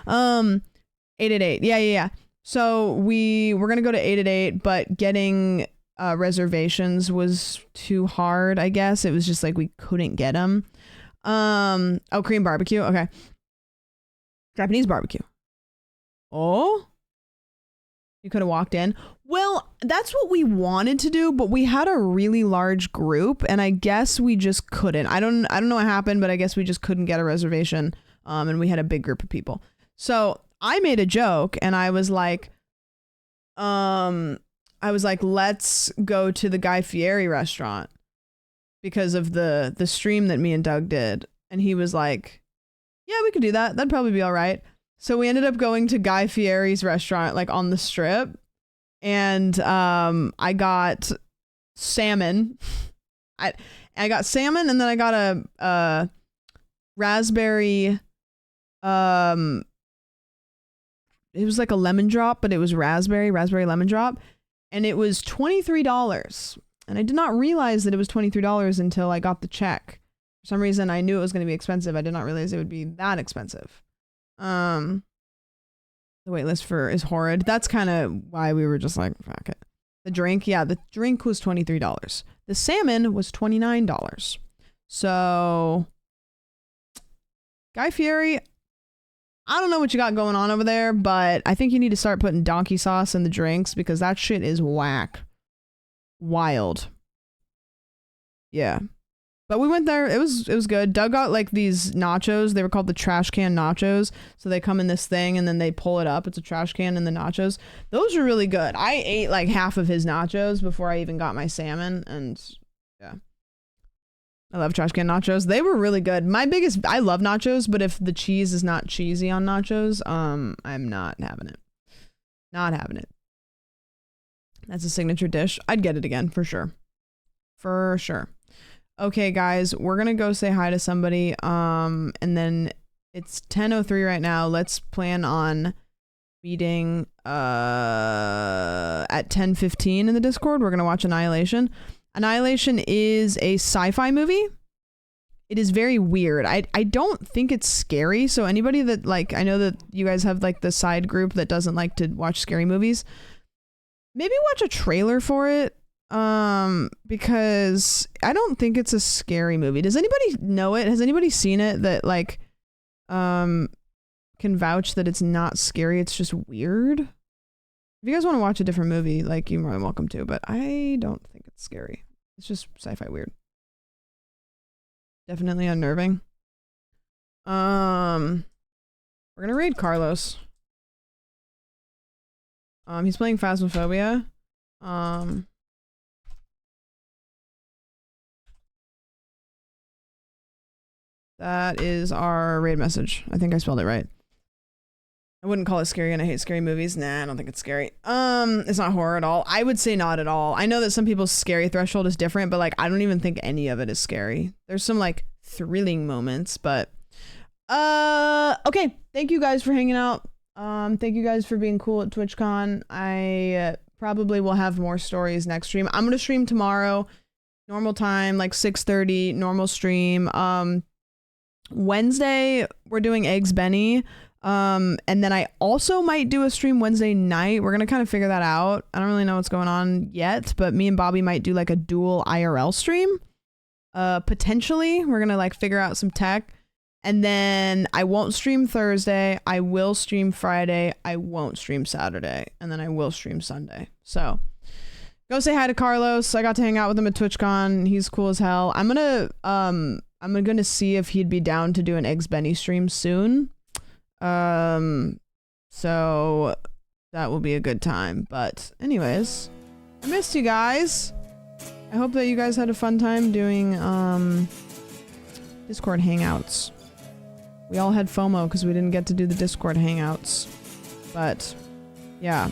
888. Yeah. So we were gonna go to 888, but getting reservations was too hard, I guess. It was just like we couldn't get them. Korean barbecue. Okay. Japanese barbecue. Oh, you could have walked in. Well, that's what we wanted to do, but we had a really large group, and I guess we just couldn't. I don't know what happened, but I guess we just couldn't get a reservation. And we had a big group of people. So I made a joke, and I was like, let's go to the Guy Fieri restaurant, because of the stream that me and Doug did. And he was like, yeah, we could do that. That'd probably be all right. So we ended up going to Guy Fieri's restaurant, like on the strip. And I got salmon. I got salmon, and then I got a raspberry, it was like a lemon drop, but it was raspberry lemon drop. And it was $23. And I did not realize that it was $23 until I got the check. For some reason, I knew it was going to be expensive. I did not realize it would be that expensive. The wait list is horrid. That's kind of why we were just like, fuck it. The drink was $23. The salmon was $29. So, Guy Fieri, I don't know what you got going on over there, but I think you need to start putting donkey sauce in the drinks, because that shit is whack. Wild. Yeah. But we went there. It was good. Doug got like these nachos. They were called the trash can nachos. So they come in this thing and then they pull it up. It's a trash can and the nachos. Those are really good. I ate like half of his nachos before I even got my salmon. And yeah. I love trash can nachos. They were really good. I love nachos, but if the cheese is not cheesy on nachos, I'm not having it. Not having it. That's a signature dish. I'd get it again for sure. For sure. Okay, guys, we're gonna go say hi to somebody. And then it's 10:03 right now. Let's plan on meeting at 10:15 in the Discord. We're gonna watch Annihilation. Annihilation is a sci-fi movie. It is very weird. I don't think it's scary. So anybody that like, I know that you guys have like the side group that doesn't like to watch scary movies. Maybe watch a trailer for it. Because I don't think it's a scary movie. Does anybody know it? Has anybody seen it that like, can vouch that it's not scary? It's just weird. If you guys want to watch a different movie, like you're more than welcome to, but I don't think it's scary. It's just sci-fi weird. Definitely unnerving. We're gonna raid Carlos. He's playing Phasmophobia. That is our raid message. I think I spelled it right. I wouldn't call it scary, and I hate scary movies. Nah, I don't think it's scary. It's not horror at all. I would say not at all. I know that some people's scary threshold is different, but like I don't even think any of it is scary. There's some like thrilling moments, but okay. Thank you guys for hanging out. Thank you guys for being cool at TwitchCon. I probably will have more stories next stream. I'm gonna stream tomorrow, normal time, like 6:30, normal stream. Wednesday we're doing Eggs Benny. And then I also might do a stream Wednesday night. We're gonna kind of figure that out. I don't really know what's going on yet, but me and Bobby might do like a dual IRL stream. Potentially. We're gonna like figure out some tech. And then I won't stream Thursday. I will stream Friday. I won't stream Saturday. And then I will stream Sunday. So go say hi to Carlos. I got to hang out with him at TwitchCon. He's cool as hell. I'm gonna see if he'd be down to do an Eggs Benny stream soon. So that will be a good time. But anyways, I missed you guys. I hope that you guys had a fun time doing Discord hangouts. We all had FOMO because we didn't get to do the Discord hangouts. But yeah,